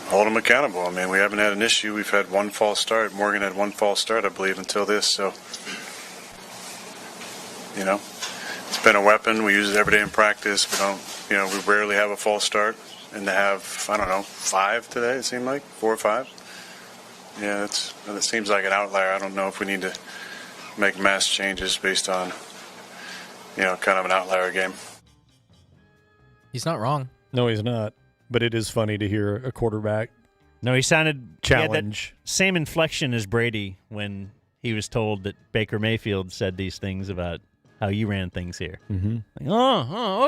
hold them accountable. I mean, we haven't had an issue. We've had one false start. Morgan had one false start, I believe, until this. So, it's been a weapon. We use it every day in practice. We rarely have a false start. And to have, 5 today, it seemed like, 4 or 5. Yeah, it seems like an outlier. I don't know if we need to make mass changes based on, kind of an outlier game. He's not wrong. No, he's not. But it is funny to hear a quarterback. No, he sounded challenge. That same inflection as Brady when he was told that Baker Mayfield said these things about how you ran things here. Mm-hmm. Like,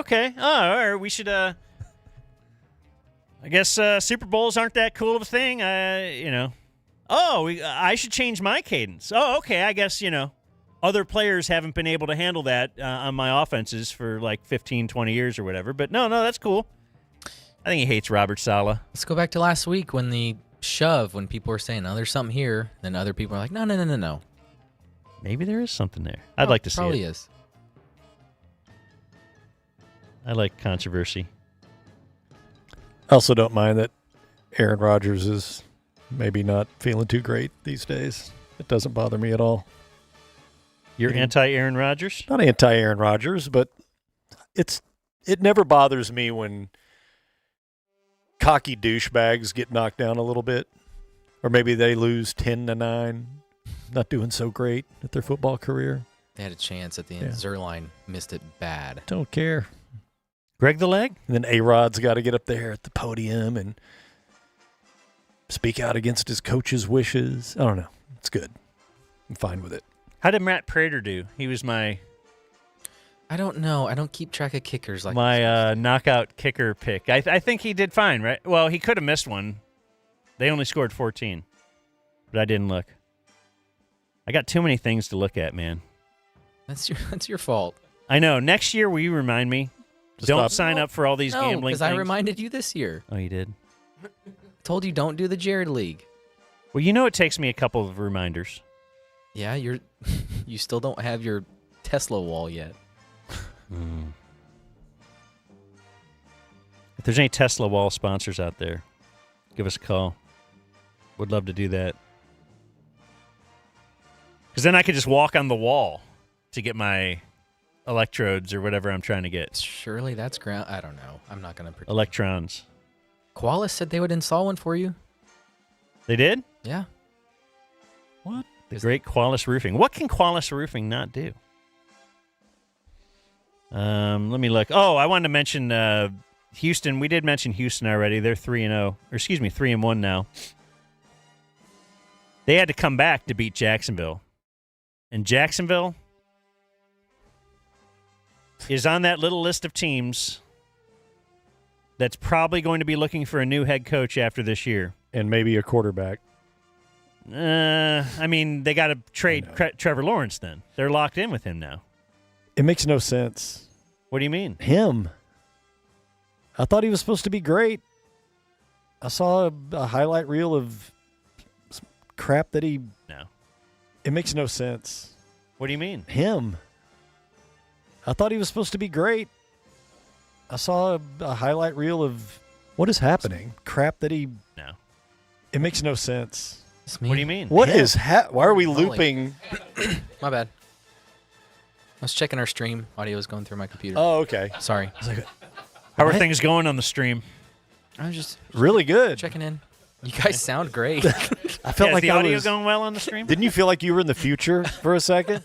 okay. All right, we should. I guess Super Bowls aren't that cool of a thing. I should change my cadence. Oh, okay. I guess other players haven't been able to handle that on my offenses for like 15, 20 years or whatever. But no, that's cool. I think he hates Robert Saleh. Let's go back to last week when the shove, when people were saying, "Oh, there's something here," then other people are like, "No." Maybe there is something there. I'd like to see it. Probably is. I like controversy. I also don't mind that Aaron Rodgers is maybe not feeling too great these days. It doesn't bother me at all. You're anti-Aaron Rodgers? Not anti-Aaron Rodgers, but it never bothers me when cocky douchebags get knocked down a little bit, or maybe they lose 10-9, not doing so great at their football career. They had a chance at the end. Zerline missed it bad. Don't care. Greg the Leg? And then A-Rod's got to get up there at the podium and speak out against his coach's wishes. I don't know. It's good. I'm fine with it. How did Matt Prater do? He was my... I don't know. I don't keep track of kickers like my knockout kicker pick. I think he did fine, right? Well, he could have missed one. They only scored 14, but I didn't look. I got too many things to look at, man. That's your fault. I know. Next year, will you remind me? Don't sign up for all these gambling because things. I reminded you this year. Oh, you did? I told you don't do the Jared League. Well, it takes me a couple of reminders. Yeah, you still don't have your Tesla wall yet. If there's any Tesla wall sponsors out there, give us a call. Would love to do that. Because then I could just walk on the wall to get my electrodes or whatever I'm trying to get. Surely that's ground. I don't know. I'm not going to pretend. Electrons. Qualis said they would install one for you. They did? Yeah. What? The great Qualis Roofing. What can Qualis Roofing not do? Let me look. Oh, I wanted to mention Houston. We did mention Houston already. They're 3-0. Or excuse me, 3-1 now. They had to come back to beat Jacksonville. And Jacksonville is on that little list of teams that's probably going to be looking for a new head coach after this year. And maybe a quarterback. I mean, they got to trade Trevor Lawrence then. They're locked in with him now. It makes no sense. What do you mean? Him. I thought he was supposed to be great. I saw a highlight reel of crap that he... No. It makes no sense. What do you mean? Him. I thought he was supposed to be great. I saw a highlight reel of... What is happening? Crap that he... No. It makes no sense. What do you mean? What is why are we looping? My bad. I was checking our stream. Audio was going through my computer. Oh, okay. Sorry. I was like, how are things going on the stream? I was just really good. Checking in. You guys sound great. I felt like the audio going well on the stream? Didn't you feel like you were in the future for a second?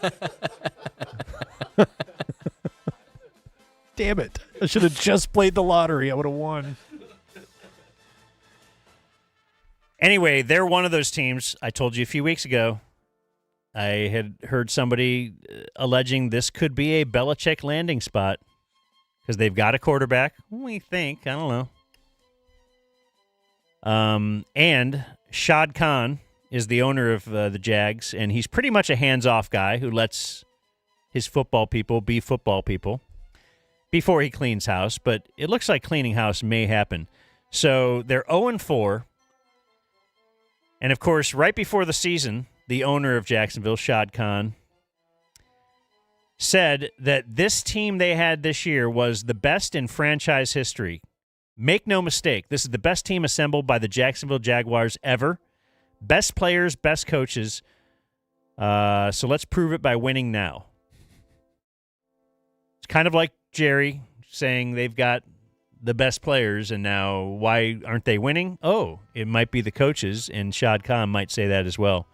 Damn it. I should have just played the lottery. I would have won. Anyway, they're one of those teams. I told you a few weeks ago. I had heard somebody alleging this could be a Belichick landing spot because they've got a quarterback. We think. I don't know. And Shad Khan is the owner of the Jags, and he's pretty much a hands-off guy who lets his football people be football people before he cleans house. But it looks like cleaning house may happen. So they're 0-4. And, of course, right before the season, the owner of Jacksonville, Shad Khan, said that this team they had this year was the best in franchise history. Make no mistake, this is the best team assembled by the Jacksonville Jaguars ever. Best players, best coaches. So let's prove it by winning now. It's kind of like Jerry saying they've got the best players, and now why aren't they winning? Oh, it might be the coaches, and Shad Khan might say that as well.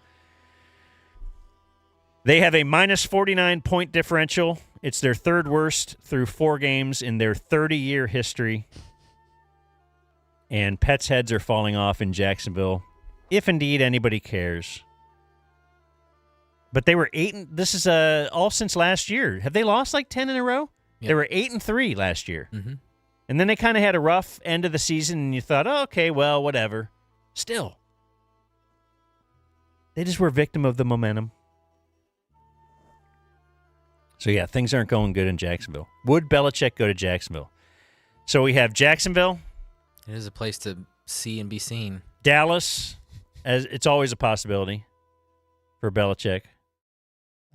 They have a minus 49-point differential. It's their third worst through 4 games in their 30-year history. And pets' heads are falling off in Jacksonville, if indeed anybody cares. But they were 8. This is all since last year. Have they lost like 10 in a row? Yeah. They were 8-3 last year. Mm-hmm. And then they kind of had a rough end of the season, and you thought, oh, okay, well, whatever. Still, they just were victim of the momentum. So, yeah, things aren't going good in Jacksonville. Would Belichick go to Jacksonville? So we have Jacksonville. It is a place to see and be seen. Dallas, as it's always a possibility for Belichick.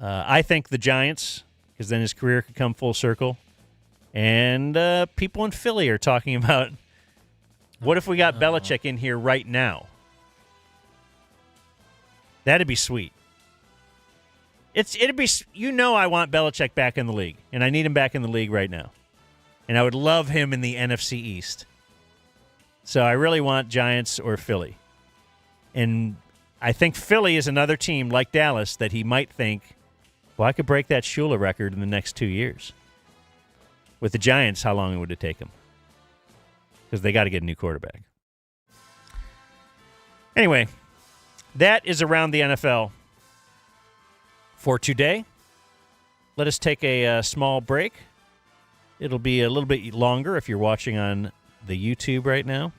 I think the Giants, because then his career could come full circle. And people in Philly are talking about, what if we got Belichick in here right now? That'd be sweet. It'd be, I want Belichick back in the league, and I need him back in the league right now. And I would love him in the NFC East. So I really want Giants or Philly. And I think Philly is another team like Dallas that he might think, well, I could break that Shula record in the next 2 years. With the Giants, how long would it take them? Because they got to get a new quarterback. Anyway, that is around the NFL for today. Let us take a small break. It'll be a little bit longer if you're watching on the YouTube right now.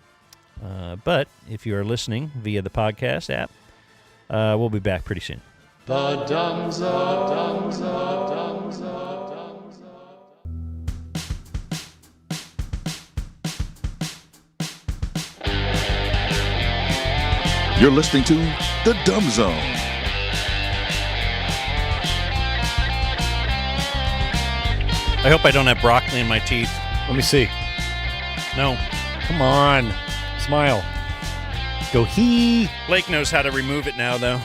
But if you are listening via the podcast app, we'll be back pretty soon. The Dumb Zone. You're listening to The Dumb Zone. I hope I don't have broccoli in my teeth. Let me see. No. Come on. Smile. Go hee. Blake knows how to remove it now, though.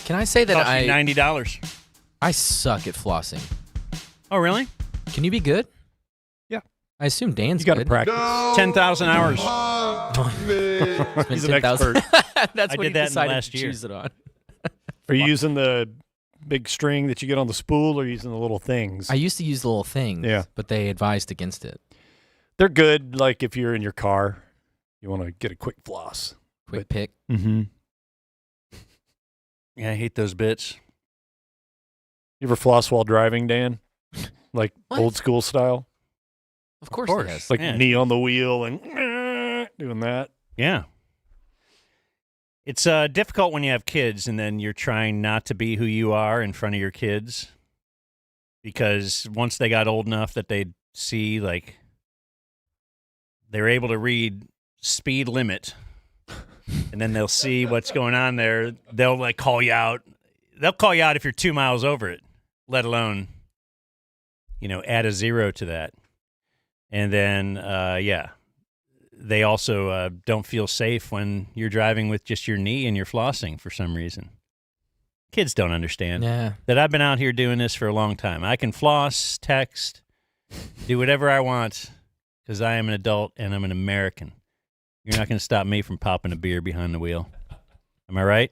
Can I say that Cost me $90. I suck at flossing. Oh, really? Can you be good? Yeah. I assume Dan's You got to good. practice. 10,000 hours. He's an expert. That's I what did he that in decided last to year. choose it on. Are you using the big string that you get on the spool, or using the little things? I used to use the little things, Yeah. but they advised against it. They're good, like if you're in your car, you want to get a quick floss. Quick pick. Mm-hmm. Yeah, I hate those bits. You ever floss while driving, Dan? Like What? old school style? Of course, course. it has. Like Yeah. knee on the wheel and doing that? Yeah. It's difficult when you have kids and then you're trying not to be who you are in front of your kids, because once they got old enough that they'd see, like, they're able to read speed limit, and then they'll see what's going on there. They'll, like, call you out. They'll call you out if you're 2 miles over it, let alone, add a 0 to that. And then, they also don't feel safe when you're driving with just your knee and you're flossing for some reason. Kids don't understand that I've been out here doing this for a long time. I can floss, text, do whatever I want because I am an adult and I'm an American. You're not going to stop me from popping a beer behind the wheel. Am I right?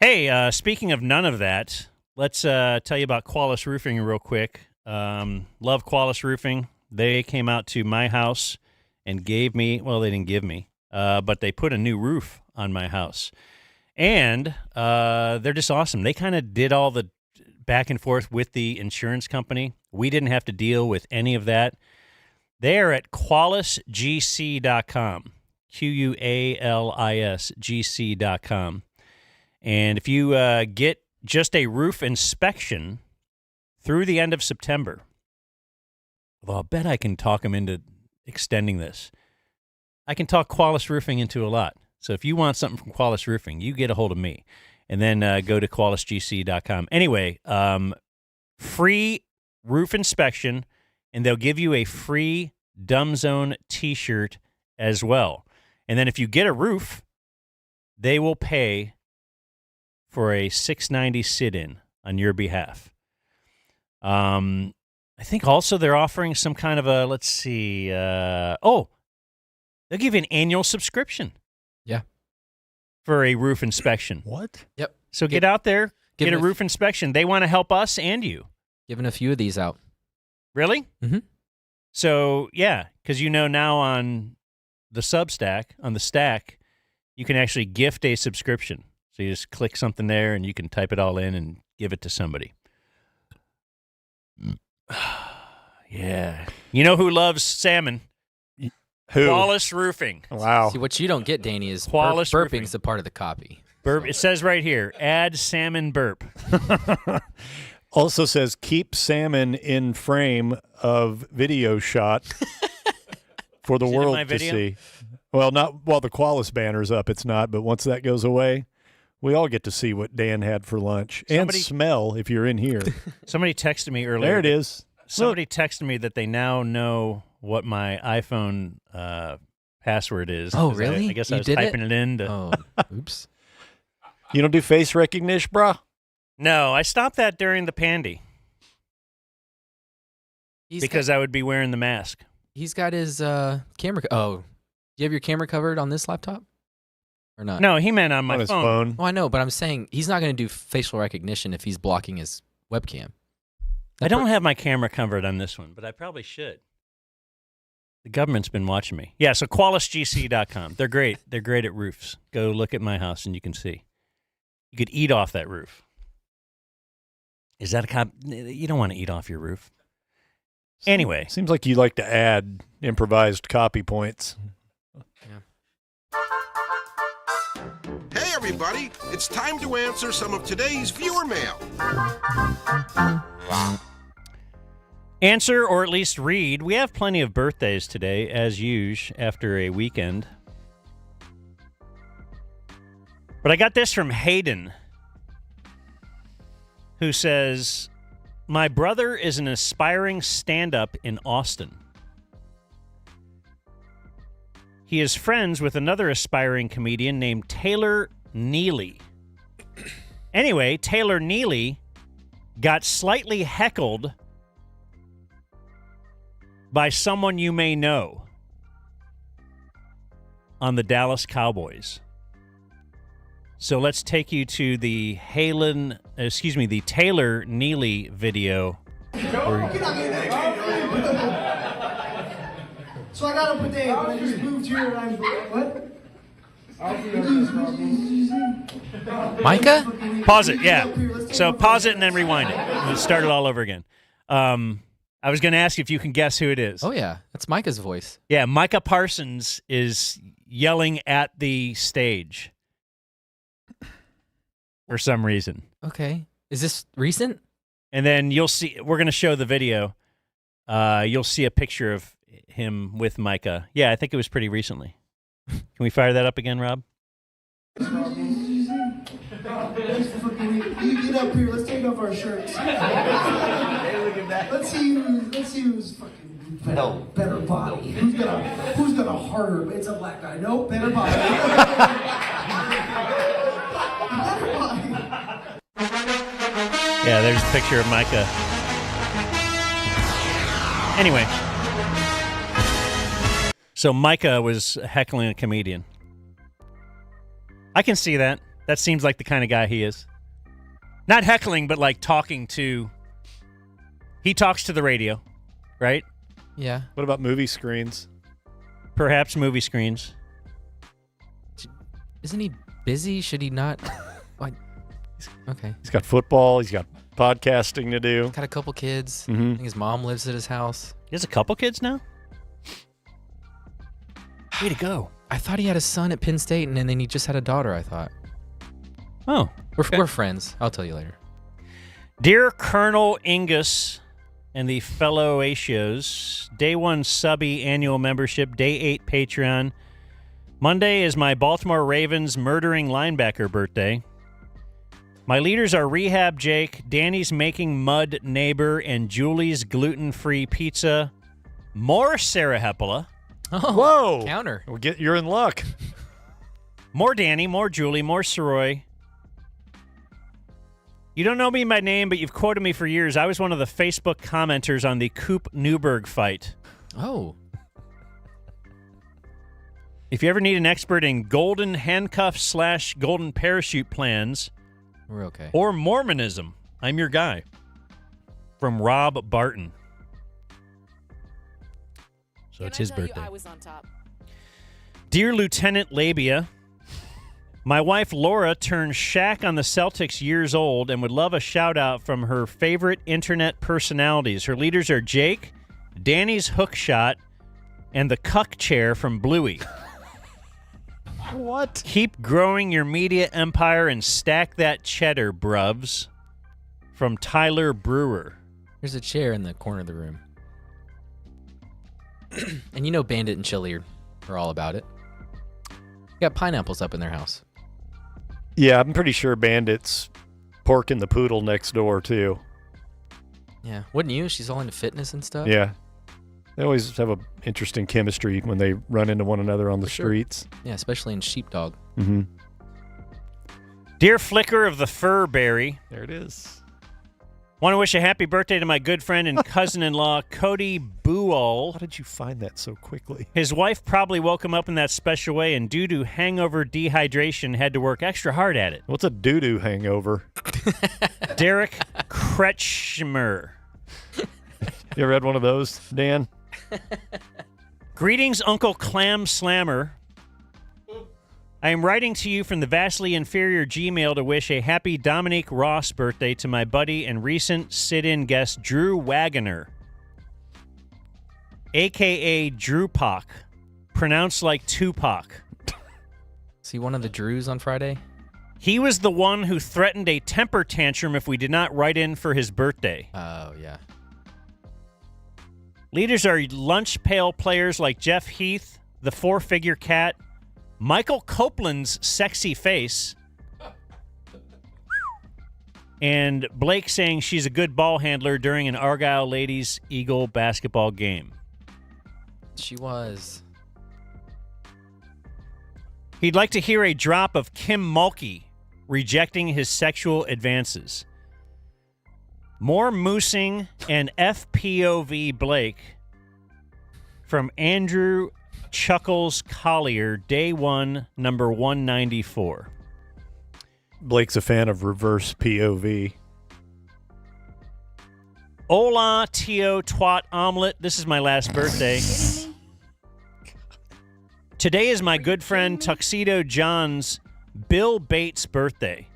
Hey, speaking of none of that, let's tell you about Qualis Roofing real quick. Love Qualis Roofing. They came out to my house and gave me, well, they didn't give me, but they put a new roof on my house. And they're just awesome. They kind of did all the back and forth with the insurance company. We didn't have to deal with any of that. They are at QualisGC.com, QualisGC.com. And if you get just a roof inspection through the end of September, well, I'll bet I can talk them into extending this. I can talk Qualis Roofing into a lot. So if you want something from Qualis Roofing, you get a hold of me. And then go to QualisGC.com. Anyway, free roof inspection, and they'll give you a free Dumb Zone T-shirt as well. And then if you get a roof, they will pay for a $6.90 sit-in on your behalf. I think also they're offering some kind of a, let's see, they'll give you an annual subscription. Yeah. For a roof inspection. What? Yep. So get out there, get a roof inspection. They want to help us and you. Giving a few of these out. Really? Mm-hmm. So, yeah, because now on the Substack, on the stack, you can actually gift a subscription. So you just click something there, and you can type it all in and give it to somebody. Yeah. You know who loves salmon? Who? Qualis Roofing. Wow. See, what you don't get, Danny, is Qualis burping is a part of the copy. Burp. It says right here, add salmon burp. Also says keep salmon in frame of video shot for the Is it in world my to video? see. Well, not while the Qualis banner's up, it's not, but once that goes away, we all get to see what Dan had for lunch and smell if you're in here. Somebody texted me earlier. There it is. Somebody texted me that they now know what my iPhone password is. Oh, 'Cause really? I guess You I was did typing it? it in. Oh, oops. You don't do face recognition, brah? No, I stopped that during the pandy. Because I would be wearing the mask. He's got his camera. Oh, do you have your camera covered on this laptop? Or not? No, he meant on my phone. Oh, I know, but I'm saying he's not going to do facial recognition if he's blocking his webcam. I don't have my camera covered on this one, but I probably should. The government's been watching me. Yeah, so QualisGC.com. They're great. They're great at roofs. Go look at my house and you can see. You could eat off that roof. Is that you don't want to eat off your roof. Anyway. Seems like you like to add improvised copy points. Hey, everybody. It's time to answer some of today's viewer mail. Answer, or at least read. We have plenty of birthdays today, as usual, after a weekend. But I got this from Hayden, who says, my brother is an aspiring stand-up in Austin. He is friends with another aspiring comedian named Taylor Neely. Anyway, Taylor Neely got slightly heckled by someone you may know on the Dallas Cowboys. So let's take you to the Taylor Neely video. So I got up a day, but I just moved here and I'm what? Micah? Pause it, yeah. So pause it and then rewind it. Let's start it all over again. I was going to ask you if you can guess who it is. Oh, yeah. That's Micah's voice. Yeah, Micah Parsons is yelling at the stage for some reason. Okay. Is this recent? And then you'll see, we're going to show the video. You'll see a picture of him with Micah. Yeah, I think it was pretty recently. Can we fire that up again, Rob? You get up here, let's take off our shirts. Let's see who's fucking better body. Who's got a harder, it's a black guy. Nope, better body. Yeah, there's a picture of Micah. Anyway. So Micah was heckling a comedian. I can see that. That seems like the kind of guy he is. Not heckling, but like talking to... He talks to the radio, right? Yeah. What about movie screens? Perhaps movie screens. Isn't he busy? Should he not? Like, okay. He's got football. He's got podcasting to do. Got a couple kids. Mhm. I think his mom lives at his house. He has a couple kids now? Way to go. I thought he had a son at Penn State, and then he just had a daughter, I thought. Oh. We're friends. I'll tell you later. Dear Colonel Ingus and the fellow Asios, Day 1 subby annual membership, Day 8 Patreon. Monday is my Baltimore Ravens murdering linebacker birthday. My leaders are Rehab Jake, Danny's Making Mud Neighbor, and Julie's Gluten-Free Pizza. More Sarah Heppola. Oh, whoa. Counter. You're in luck. More Danny, more Julie, more Soroy. You don't know me by name, but you've quoted me for years. I was one of the Facebook commenters on the Coop Newberg fight. Oh. If you ever need an expert in golden handcuff / golden parachute plans, we're okay. Or Mormonism, I'm your guy. From Rob Barton. So it's his birthday. I was on top. Dear Lieutenant Labia, my wife Laura turned Shaq on the Celtics years old and would love a shout-out from her favorite internet personalities. Her leaders are Jake, Danny's Hook Shot, and the Cuck Chair from Bluey. What? Keep growing your media empire and stack that cheddar, bruvs. From Tyler Brewer. There's a chair in the corner of the room. And you know Bandit and Chili are all about it. Got pineapples up in their house. Yeah, I'm pretty sure Bandit's porking the poodle next door, too. Yeah. Wouldn't you? She's all into fitness and stuff. Yeah. They always have an interesting chemistry when they run into one another on the streets. Yeah, especially in Sheepdog. Mm-hmm. Dear Flicker of the Furberry. There it is. Want to wish a happy birthday to my good friend and cousin-in-law, Cody Buol. How did you find that so quickly? His wife probably woke him up in that special way, and due to hangover dehydration, had to work extra hard at it. What's a doo-doo hangover? Derek Kretschmer. You ever had one of those, Dan? Greetings, Uncle Clam Slammer. I am writing to you from the vastly inferior Gmail to wish a happy Dominique Ross birthday to my buddy and recent sit-in guest, Drew Wagoner, a.k.a. Drew Pac, pronounced like Tupac. See one of the Drews on Friday? He was the one who threatened a temper tantrum if we did not write in for his birthday. Oh, yeah. Leaders are lunch pail players like Jeff Heath, the four-figure cat, Michael Copeland's sexy face, and Blake saying she's a good ball handler during an Argyle Ladies Eagle basketball game. She was. He'd like to hear a drop of Kim Mulkey rejecting his sexual advances. More moosing and FPOV Blake from Andrew Chuckles Collier, Day 1, number 194. Blake's a fan of reverse POV. Hola, Tio Twat Omelet. This is my last birthday. Today is my good friend Tuxedo John's Bill Bates' birthday.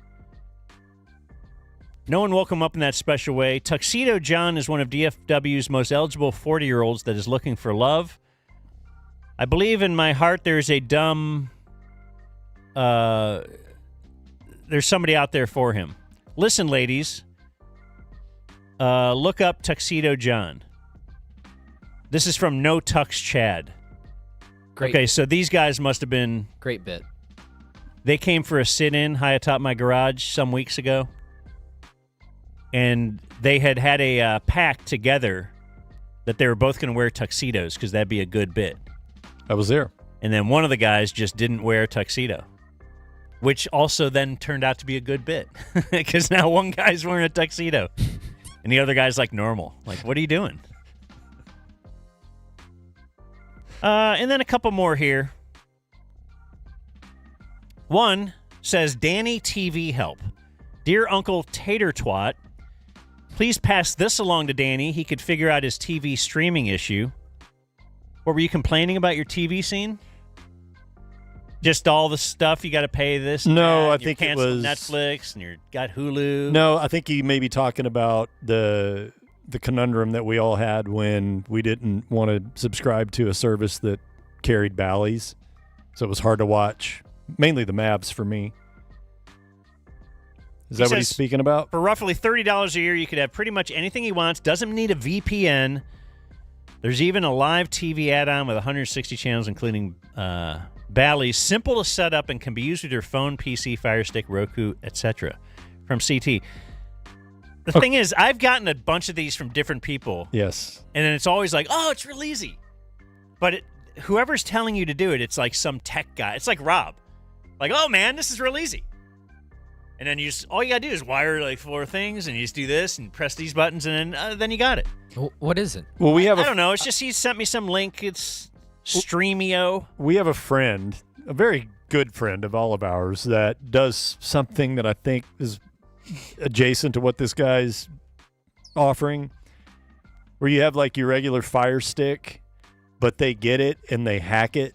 No one woke him up in that special way. Tuxedo John is one of DFW's most eligible 40-year-olds that is looking for love. I believe in my heart there's a dumb... there's somebody out there for him. Listen, ladies. Look up Tuxedo John. This is from No Tux Chad. Great. Okay, so these guys must have been... Great bit. They came for a sit-in high atop my garage some weeks ago. And they had a pact together that they were both going to wear tuxedos because that'd be a good bit. I was there. And then one of the guys just didn't wear a tuxedo, which also then turned out to be a good bit because now one guy's wearing a tuxedo and the other guy's like normal. Like, what are you doing? And then a couple more here. One, says, Danny TV help. Dear Uncle Tater Twat, please pass this along to Danny. He could figure out his TV streaming issue. What, were you complaining about your TV scene? Just all the stuff you got to pay this? No, that, I think it was Netflix and you got Hulu. No, I think he may be talking about the conundrum that we all had when we didn't want to subscribe to a service that carried Bally's. So it was hard to watch, mainly the Mavs for me. Is that what he's speaking about? For roughly $30 a year, you could have pretty much anything he wants. Doesn't need a VPN. There's even a live TV add-on with 160 channels, including Bally's. Simple to set up and can be used with your phone, PC, Fire Stick, Roku, etc. From CT. The thing is, I've gotten a bunch of these from different people. Yes. And then it's always like, oh, it's real easy. But whoever's telling you to do it, it's like some tech guy. It's like Rob. Like, oh, man, this is real easy. And then all you got to do is wire like 4 things, and you just do this and press these buttons, and then you got it. What is it? Well, we have I don't know. It's just he sent me some link. It's Streamio. We have a friend, a very good friend of all of ours, that does something that I think is adjacent to what this guy's offering, where you have like your regular Fire Stick, but they get it and they hack it,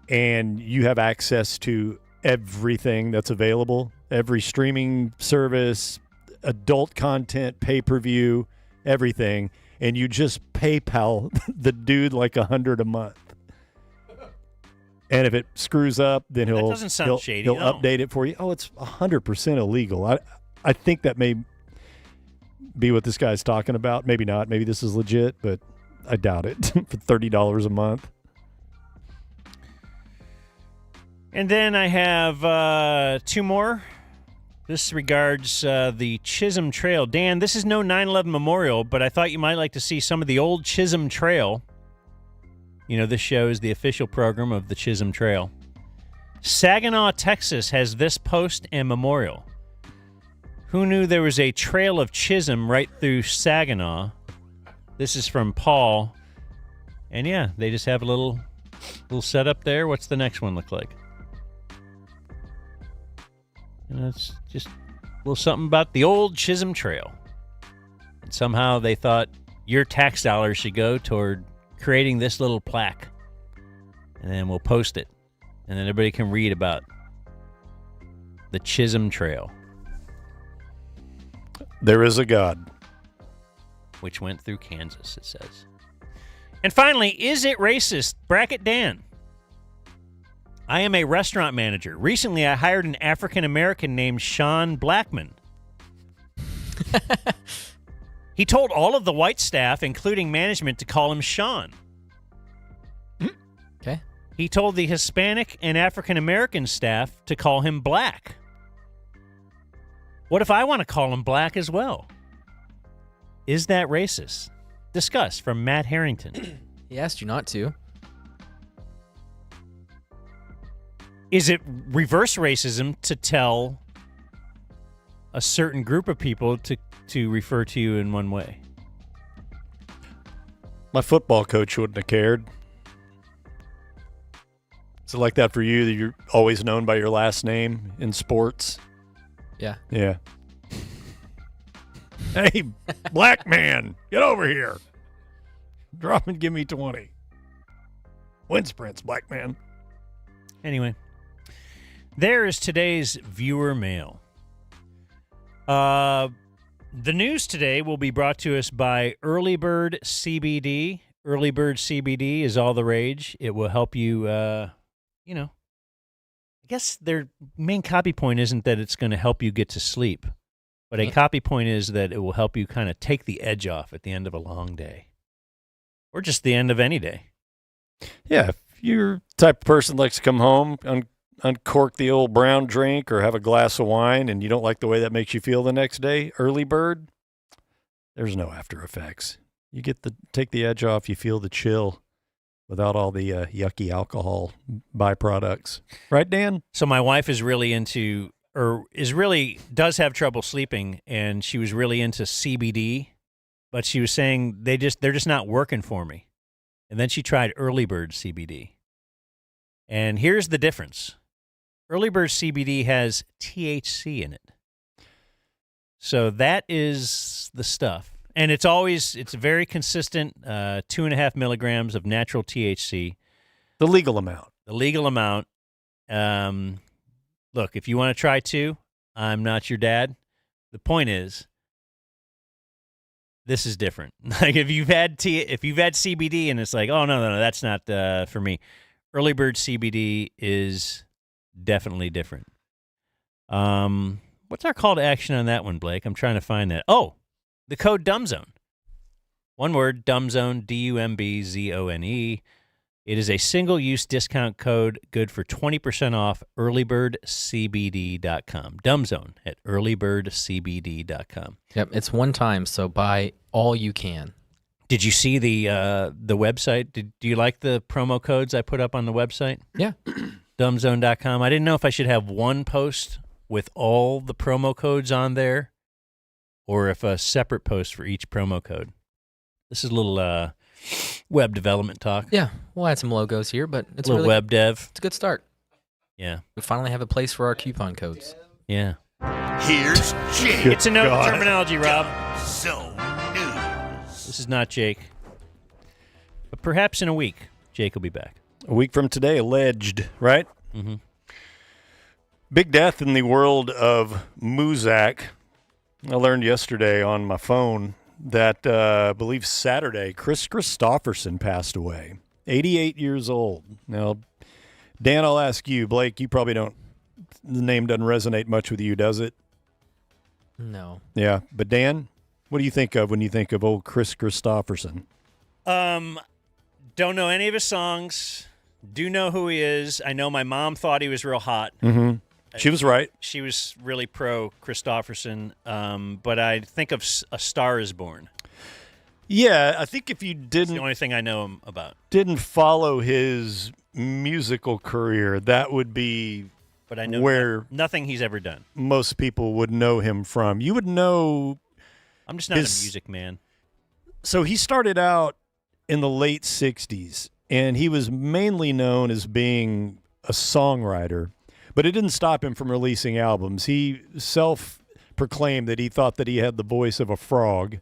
and you have access to everything that's available, every streaming service, adult content, pay-per-view, everything, and you just PayPal the dude like $100 a month. And if it screws up, then he'll update it for you. Oh, it's 100% illegal. I think that may be what this guy's talking about. Maybe not. Maybe this is legit, but I doubt it for $30 a month. And then I have 2 more. This regards the Chisholm Trail. Dan, this is no 9/11 memorial, but I thought you might like to see some of the old Chisholm Trail. You know, this show is the official program of the Chisholm Trail. Saginaw, Texas has this post and memorial. Who knew there was a trail of Chisholm right through Saginaw? This is from Paul. And yeah, they just have a little setup there. What's the next one look like? And it's just a little something about the old Chisholm Trail. And somehow they thought your tax dollars should go toward creating this little plaque. And then we'll post it. And then everybody can read about the Chisholm Trail. There is a God. Which went through Kansas, it says. And finally, is it racist? Bracket Dan. I am a restaurant manager. Recently, I hired an African-American named Sean Blackman. He told all of the white staff, including management, to call him Sean. Okay. He told the Hispanic and African-American staff to call him Black. What if I want to call him Black as well? Is that racist? Discuss from Matt Harrington. He asked you not to. Is it reverse racism to tell a certain group of people to refer to you in one way? My football coach wouldn't have cared. Is it like that for you, that you're always known by your last name in sports? Yeah. Yeah. Hey, black man, get over here. Drop and give me 20. Wind sprints, black man. Anyway, there is today's viewer mail. The news today will be brought to us by Early Bird CBD. Early Bird CBD is all the rage. It will help you, I guess their main copy point isn't that it's going to help you get to sleep, but a copy point is that it will help you kind of take the edge off at the end of a long day or just the end of any day. Yeah, if you're the type of person that likes to come home, uncork the old brown drink or have a glass of wine and you don't like the way that makes you feel the next day, Early Bird, there's no after effects. You take the edge off, you feel the chill without all the yucky alcohol byproducts. Right, Dan? So my wife is really into, does have trouble sleeping, and she was really into CBD, but she was saying they're just not working for me. And then she tried Early Bird CBD. And here's the difference. Early Bird CBD has THC in it. So that is the stuff. And it's very consistent, 2.5 milligrams of natural THC. The legal amount. The legal amount. Look, if you want to try 2, I'm not your dad. The point is, this is different. Like if you've had CBD and it's like, oh no, that's not for me. Early Bird CBD is definitely different. What's our call to action on that one, Blake? I'm trying to find that. Oh, the code DUMBZONE. One word, DUMBZONE, DUMBZONE. It is a single-use discount code good for 20% off earlybirdcbd.com. DUMBZONE at earlybirdcbd.com. Yep, it's one time, so buy all you can. Did you see the website? Do you like the promo codes I put up on the website? Yeah. DUMBZONE.com. I didn't know if I should have one post with all the promo codes on there or if a separate post for each promo code. This is a little web development talk. Yeah, we'll add some logos here, but it's a little web dev. It's a good start. Yeah. We finally have a place for our coupon codes. Yeah. Here's Jake. Get to know the terminology, Rob. Zone News. This is not Jake. But perhaps in a week, Jake will be back. A week from today, alleged, right? Mm-hmm. Big death in the world of Muzak. I learned yesterday on my phone that I believe Saturday, Chris Christopherson passed away, 88 years old. Now, Dan, I'll ask you, Blake, you probably don't, the name doesn't resonate much with you, does it? No. Yeah, but Dan, what do you think of when you think of old Chris Christopherson? Don't know any of his songs. Do know who he is. I know my mom thought he was real hot. Mm-hmm. She was right. She was really pro Christopherson, but I think of A Star Is Born. Yeah, I think if you It's the only thing I know him about. didn't follow his musical career, that would be But I know where nothing he's ever done. most people would know him from. You would know. I'm just not a music man. So he started out in the late 60s, and he was mainly known as being a songwriter. But it didn't stop him from releasing albums. He self-proclaimed that he thought that he had the voice of a frog.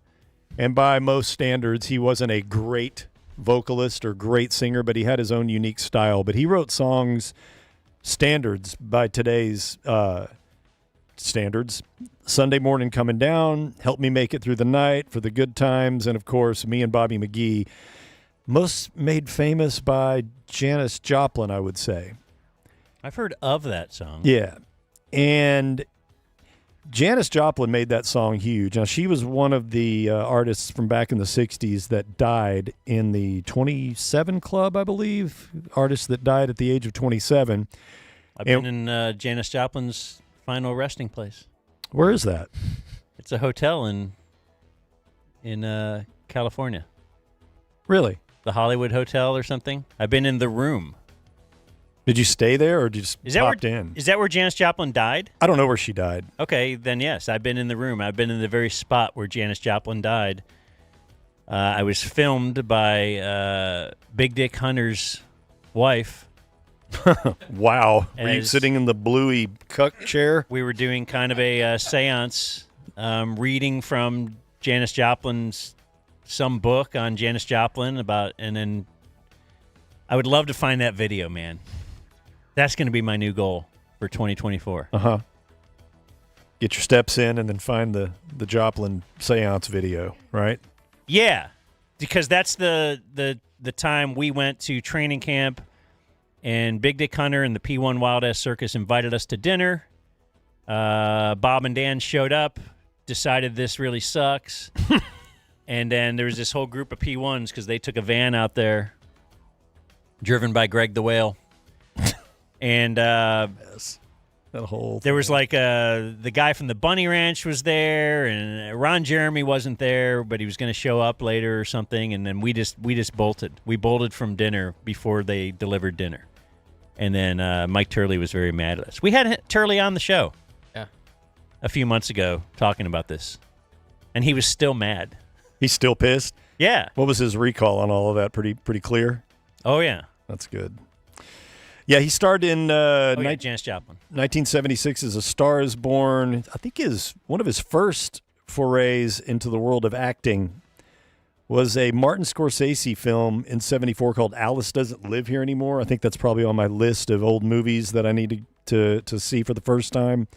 And by most standards, he wasn't a great vocalist or great singer, but he had his own unique style. But he wrote songs, standards by today's standards. Sunday Morning Coming Down, Help Me Make It Through the Night, For the Good Times, and, of course, Me and Bobby McGee. Most made famous by Janis Joplin, I would say. I've heard of that song. Yeah. And Janis Joplin made that song huge. Now, she was one of the artists from back in the 60s that died in the 27 Club, I believe. Artists that died at the age of 27. I've been in Janis Joplin's final resting place. Where is that? It's a hotel in California. Really? The Hollywood Hotel or something. I've been in the room. Did you stay there or just popped in? Is that where Janis Joplin died? I don't know where she died. Okay, then yes, I've been in the room. I've been in the very spot where Janis Joplin died. I was filmed by Big Dick Hunter's wife. Wow. Were you sitting in the bluey cuck chair? We were doing kind of a seance, reading from Janis Joplin's some book on Janis Joplin and then I would love to find that video, man. That's going to be my new goal for 2024. Uh-huh. Get your steps in and then find the Joplin seance video, right? Yeah, because that's the time we went to training camp, and Big Dick Hunter and the P1 Wild Ass Circus invited us to dinner. Bob and Dan showed up, decided this really sucks, and then there was this whole group of P1s because they took a van out there, driven by Greg the Whale. And yes. That whole there was like the guy from the Bunny Ranch was there, and Ron Jeremy wasn't there, but he was going to show up later or something. And then we just bolted. We bolted from dinner before they delivered dinner. And then Mike Turley was very mad at us. We had Turley on the show, a few months ago talking about this, and he was still mad. He's still pissed? Yeah. What was his recall on all of that? Pretty clear? Oh yeah. That's good. Yeah, he starred in Janis Joplin. 1976 as A Star Is Born. I think one of his first forays into the world of acting was a Martin Scorsese film in 74 called Alice Doesn't Live Here Anymore. I think that's probably on my list of old movies that I need to see for the first time.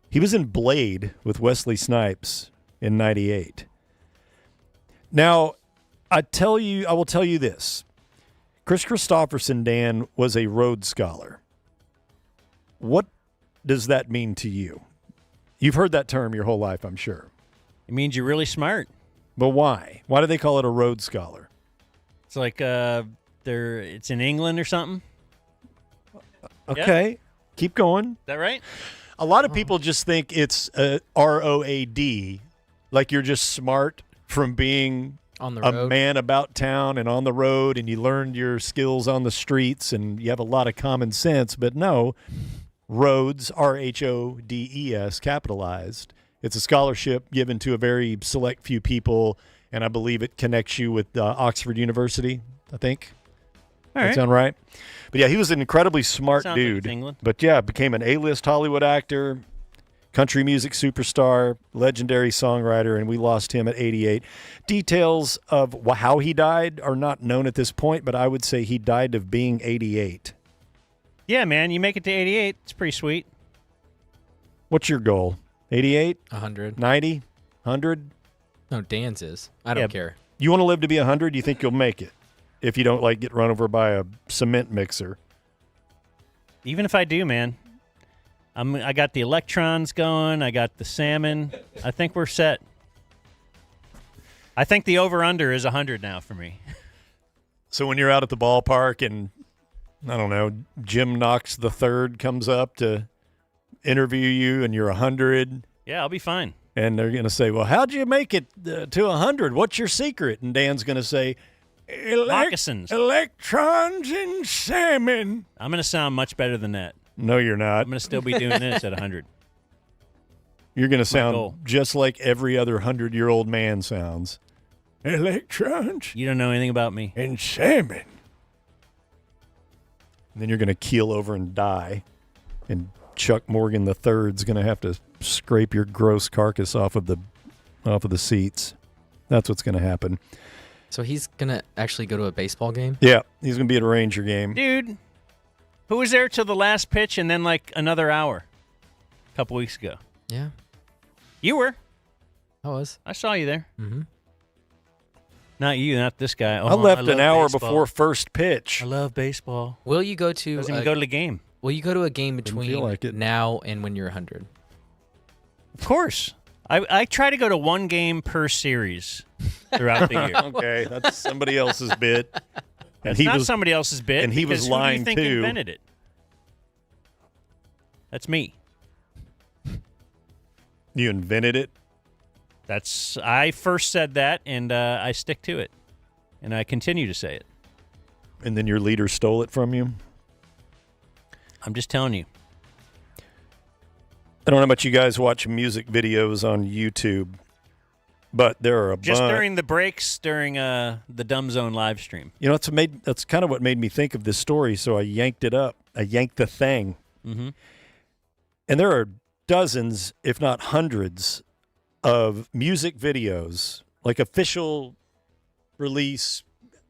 He was in Blade with Wesley Snipes in 98. Now, I will tell you this. Chris Christopherson, Dan, was a Rhodes Scholar. What does that mean to you? You've heard that term your whole life, I'm sure. It means you're really smart. But why? Why do they call it a Rhodes Scholar? It's like it's in England or something. Okay, keep going. Is that right? A lot of people just think it's ROAD, like you're just smart from being on the a road. Man about town and on the road, and you learned your skills on the streets, and you have a lot of common sense. But no, Rhodes, RHODES, capitalized. It's a scholarship given to a very select few people, and I believe it connects you with Oxford University, I think. All That right. sound right? But yeah, he was an incredibly smart Sounds like dude. it's England. But yeah, became an A-list Hollywood actor, country music superstar, legendary songwriter, and we lost him at 88. Details of how he died are not known at this point, but I would say he died of being 88. Yeah, man, you make it to 88. It's pretty sweet. What's your goal? 88? 100. 90? 100? No, Dan's is. I don't care. You want to live to be 100? You think you'll make it if you don't get run over by a cement mixer? Even if I do, man, I got the electrons going. I got the salmon. I think we're set. I think the over-under is 100 now for me. So when you're out at the ballpark and, I don't know, Jim Knox the third comes up to interview you and you're 100. Yeah, I'll be fine. And they're going to say, well, how'd you make it to 100? What's your secret? And Dan's going to say, Moccasins. Electrons and salmon. I'm going to sound much better than that. No, you're not. I'm going to still be doing this at 100. You're going to goal. sound just like every other 100-year-old man sounds. Electrons. You don't know anything about me. And salmon. And then you're going to keel over and die. And Chuck Morgan the third's going to have to scrape your gross carcass off of the seats. That's what's going to happen. So he's going to actually go to a baseball game? Yeah, he's going to be at a Ranger game. Dude, who was there till the last pitch and then another hour a couple weeks ago? Yeah. You were. I was. I saw you there. Mm-hmm. Not you, not this guy. I left an hour baseball. before first pitch. I love baseball. Will you go to Doesn't even go to the game. Will you go to a game feel between like it. now and when you're 100? Of course. I try to go to one game per series throughout the year. Okay, that's somebody else's bit. And It's not somebody else's bit. And he was because lying who do you think too. invented it? That's me. You invented it? I first said that, and I stick to it. And I continue to say it. And then your leader stole it from you? I'm just telling you. I don't know how much you guys watch music videos on YouTube, but there are a Just bunch. during the breaks, during the Dumb Zone live stream. You know, that's kind of what made me think of this story, so I yanked it up. I yanked the thing. Mm-hmm. And there are dozens, if not hundreds, of music videos, like official release,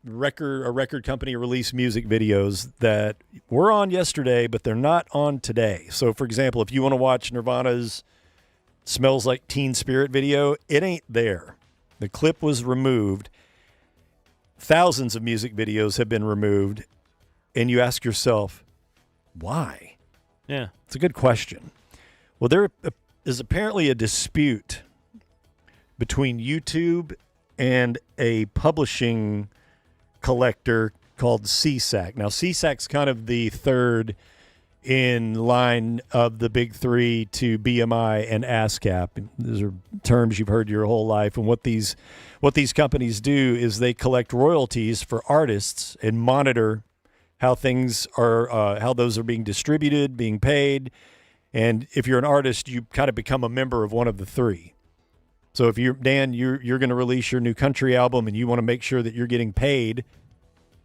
a record company release music videos that were on yesterday, but they're not on today. So, for example, if you want to watch Nirvana's Smells Like Teen Spirit video, it ain't there. The clip was removed. Thousands of music videos have been removed. And you ask yourself, why? Yeah. It's a good question. Well, there is apparently a dispute between YouTube and a publishing collector called CSAC. Now, CSAC's kind of the third in line of the big three to BMI and ASCAP. Those are terms you've heard your whole life. And what these companies do is they collect royalties for artists and monitor how things are, how those are being distributed, being paid. And if you're an artist, you kind of become a member of one of the three. So if you're Dan, you're going to release your new country album and you want to make sure that you're getting paid,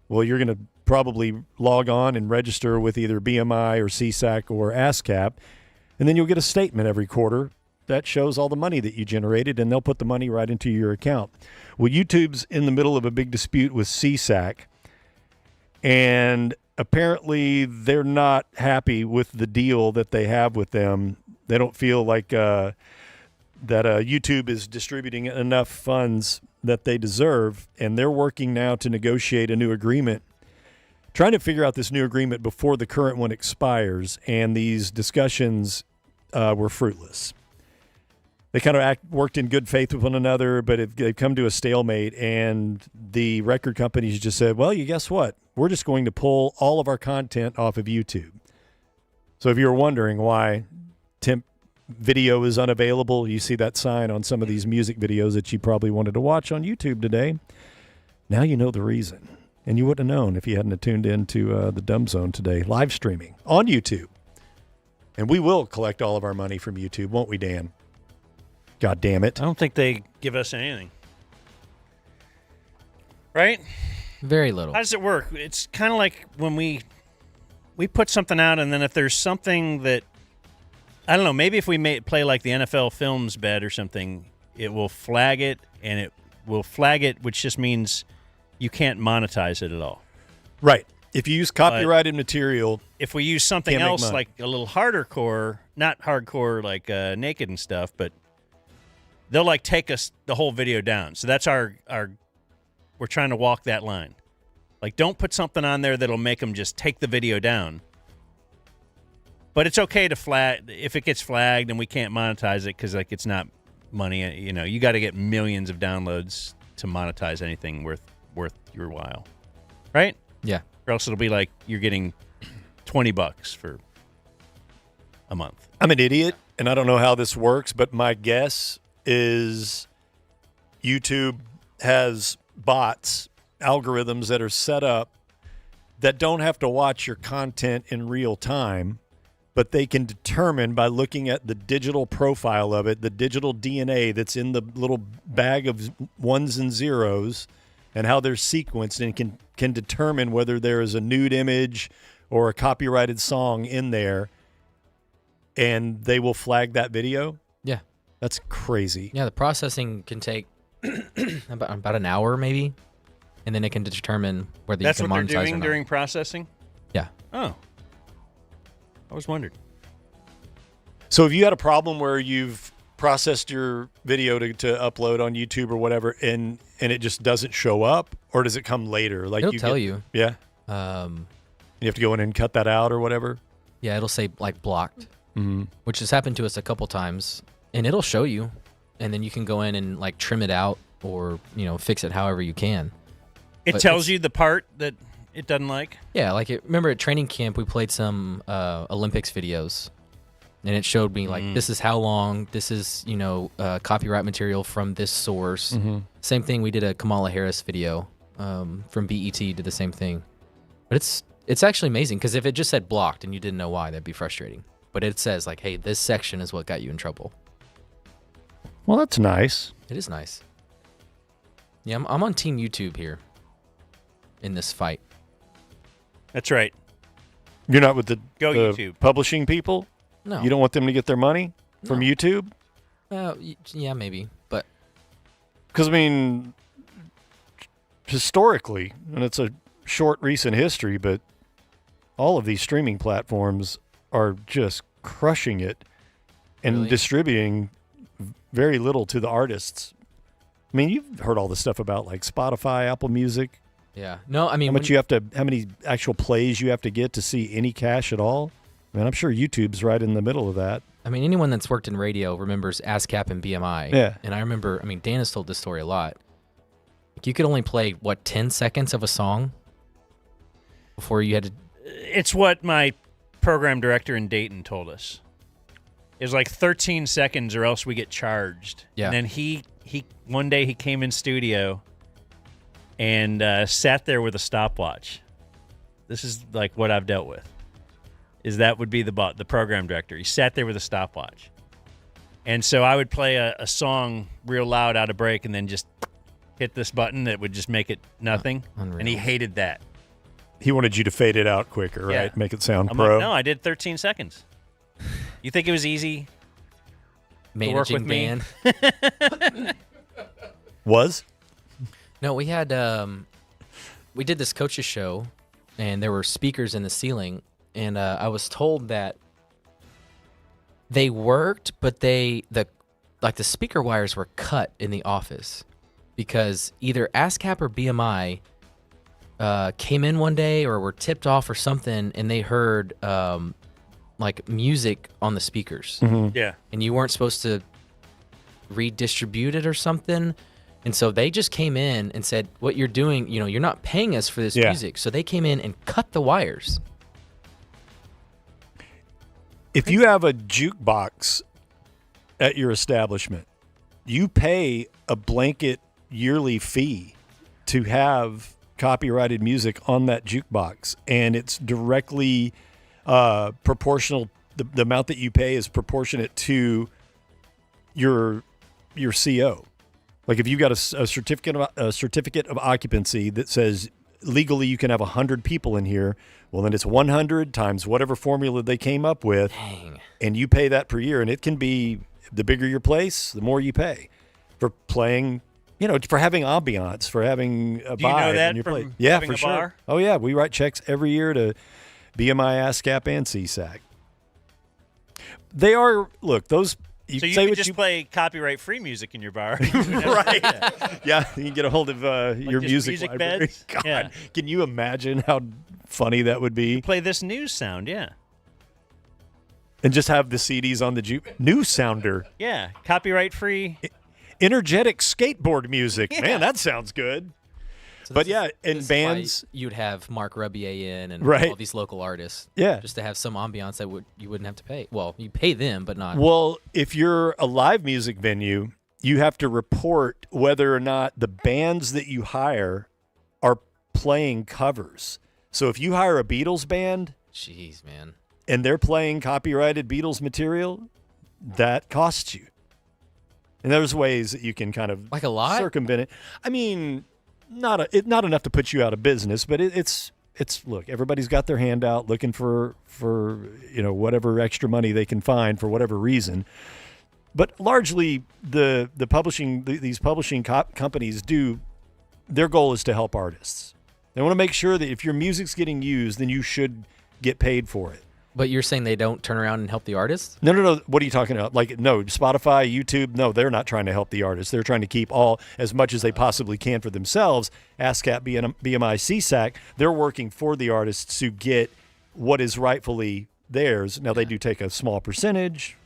well, you're going to probably log on and register with either BMI or CSAC or ASCAP, and then you'll get a statement every quarter that shows all the money that you generated, and they'll put the money right into your account. Well, YouTube's in the middle of a big dispute with CSAC, and apparently they're not happy with the deal that they have with them. They don't feel like that YouTube is distributing enough funds that they deserve, and they're working now to negotiate a new agreement, trying to figure out this new agreement before the current one expires, and these discussions were fruitless. They kind of worked in good faith with one another, but they've come to a stalemate, and the record companies just said, well, you guess what? We're just going to pull all of our content off of YouTube. So if you're wondering why temp video is unavailable, you see that sign on some of these music videos that you probably wanted to watch on YouTube today. Now you know the reason. And you wouldn't have known if you hadn't tuned in to the Dumb Zone today, live streaming on YouTube. And we will collect all of our money from YouTube, won't we, Dan? God damn it. I don't think they give us anything. Right? Very little. How does it work? It's kind of like when we put something out, and then if there's something that, I don't know, maybe if we play like the NFL Films bet or something, it will flag it, and it will flag it, which just means you can't monetize it at all. Right. If you use copyrighted material, if we use something else like a little harder core, not hardcore like naked and stuff, but they'll like take us the whole video down. So that's our we're trying to walk that line. Like, don't put something on there that'll make them just take the video down. But it's okay to flag if it gets flagged and we can't monetize it because like it's not money. You know, you got to get millions of downloads to monetize anything worth your while, right? Yeah. Or else it'll be like you're getting $20 for a month. I'm an idiot, and I don't know how this works, but my guess is YouTube has bots, algorithms that are set up that don't have to watch your content in real time, but they can determine by looking at the digital profile of it, the digital DNA that's in the little bag of ones and zeros, and how they're sequenced, and can determine whether there is a nude image or a copyrighted song in there, and they will flag that video. Yeah. That's crazy. Yeah, the processing can take about an hour maybe, and then it can determine whether That's you can what monetize they're or doing not. during processing? Yeah. Oh. I was wondering. So have you had a problem where you've processed your video to upload on YouTube or whatever, and it just doesn't show up, or does it come later? Like It'll tell you. Yeah. You have to go in and cut that out or whatever. Yeah, it'll say like blocked, Mhm. which has happened to us a couple times, and it'll show you, and then you can go in and like trim it out or fix it however you can. It But tells you the part that it doesn't like? Yeah, like remember at training camp we played some Olympics videos, and it showed me like this is how long, this is copyright material from this source. Mhm. Same thing, we did a Kamala Harris video from BET, did the same thing. But it's actually amazing because if it just said blocked and you didn't know why, that'd be frustrating. But it says like, hey, this section is what got you in trouble. Well, that's nice. It is nice. Yeah, I'm on Team YouTube here in this fight. That's right. You're not with the YouTube. publishing people? No. You don't want them to get their money from YouTube? Yeah, maybe. But because, I mean, historically, and it's a short recent history, but all of these streaming platforms are just crushing it and Really? distributing very little to the artists. I mean, you've heard all the stuff about like Spotify, Apple Music. Yeah. No, I mean, how many actual plays you have to get to see any cash at all? I mean, I'm sure YouTube's right in the middle of that. I mean, anyone that's worked in radio remembers ASCAP and BMI. Yeah. And I remember, Dan has told this story a lot. Like, you could only play, 10 seconds of a song before you had to... It's what my program director in Dayton told us. It was like 13 seconds or else we get charged. Yeah. And then he one day he came in studio and sat there with a stopwatch. This is like what I've dealt with. Is that would be the program director. He sat there with a stopwatch. And so I would play a song real loud out of break and then just hit this button that would just make it nothing. Unreal. And he hated that. He wanted you to fade it out quicker, Yeah. right? Make it sound I'm pro. like, no, I did 13 seconds. You think it was easy to work with Managing me? Was? No, we had we did this coaches show, and there were speakers in the ceiling, and I was told that they worked, but the speaker wires were cut in the office because either ASCAP or BMI came in one day or were tipped off or something, and they heard like music on the speakers. Mhm. Yeah. And you weren't supposed to redistribute it or something. And so they just came in and said, what you're doing, you're not paying us for this Yeah. music. So they came in and cut the wires. If you have a jukebox at your establishment, you pay a blanket yearly fee to have copyrighted music on that jukebox, and it's directly proportional. The amount that you pay is proportionate to your CO. Like if you got a certificate of occupancy that says legally you can have 100 people in here, well then it's 100 times whatever formula they came up with. Dang. And you pay that per year, and it can be the bigger your place, the more you pay for playing. For having ambiance, for having a Do you know vibe that in your from place. Yeah, having for a sure. bar? Oh yeah, we write checks every year to BMI, ASCAP, and CSAC. They are So those. you say can what just you play copyright-free music in your bar. right. Yeah, you can get a hold of your just music library. beds? God, Yeah. can you imagine how funny that would be? Play this news sound, yeah. And just have the CDs on the news sounder. Yeah, copyright-free. Energetic skateboard music. Yeah. Man, that sounds good. So But this yeah, is- and this is why bands. you'd have Mark Rebier in and Right. all these local artists. Yeah. Just to have some ambiance that you wouldn't have to pay. Well, you pay them, but not. Well, if you're a live music venue, you have to report whether or not the bands that you hire are playing covers. So if you hire a Beatles band, Jeez, man. and they're playing copyrighted Beatles material, that costs you. And there's ways that you can kind of Like a lot? circumvent it. I mean, not enough to put you out of business, but it's look, everybody's got their hand out looking for whatever extra money they can find for whatever reason. But largely these publishing companies their goal is to help artists. They want to make sure that if your music's getting used, then you should get paid for it. But you're saying they don't turn around and help the artists? No. What are you talking about? Like, no, Spotify, YouTube, no, they're not trying to help the artists. They're trying to keep as much as they possibly can for themselves. ASCAP, BMI, CSAC, they're working for the artists to get what is rightfully theirs. Now, they do take a small percentage,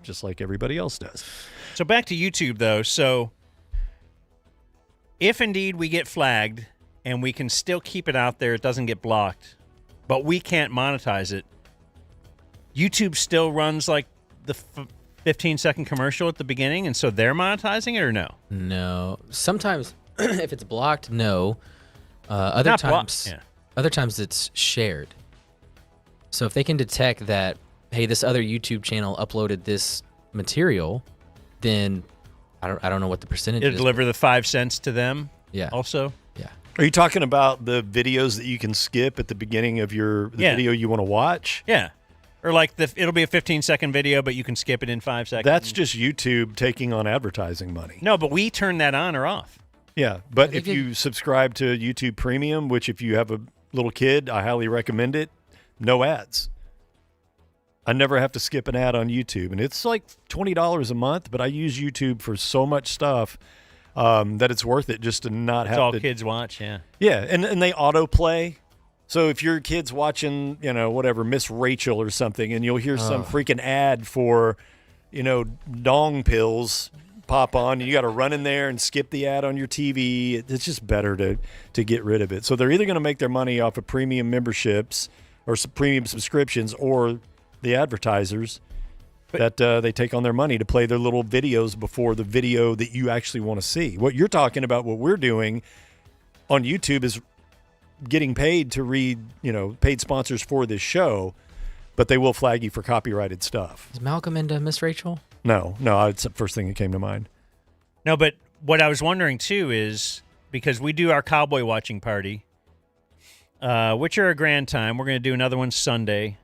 just like everybody else does. So back to YouTube, though. So if indeed we get flagged and we can still keep it out there, it doesn't get blocked, but we can't monetize it, YouTube still runs like the 15-second commercial at the beginning, and so they're monetizing it, or no? No. Sometimes, if it's blocked, no. Other Not times, blocked, yeah. other times it's shared. So if they can detect that, hey, this other YouTube channel uploaded this material, then I don't know what the percentage It'll is. deliver the 5 cents to them. Yeah. Also. Yeah. Are you talking about the videos that you can skip at the beginning of the video you want to watch? Yeah. Or like it'll be a 15-second video, but you can skip it in 5 seconds. That's just YouTube taking on advertising money. No, but we turn that on or off. Yeah, but if you subscribe to YouTube Premium, which if you have a little kid, I highly recommend it, no ads. I never have to skip an ad on YouTube, and it's like $20 a month, but I use YouTube for so much stuff that it's worth it just to not have It's all to. kids watch, yeah. Yeah, and they autoplay. So if your kid's watching, whatever, Miss Rachel or something, and you'll hear some freaking ad for, dong pills pop on, and you got to run in there and skip the ad on your TV. It's just better to get rid of it. So they're either going to make their money off of premium memberships or premium subscriptions, or the advertisers that they take on their money to play their little videos before the video that you actually want to see. What you're talking about, what we're doing on YouTube is getting paid to read, paid sponsors for this show, but they will flag you for copyrighted stuff. Is Malcolm into Miss Rachel? No, it's the first thing that came to mind. No, but what I was wondering too is because we do our cowboy watching party, which are a grand time. We're going to do another one Sunday,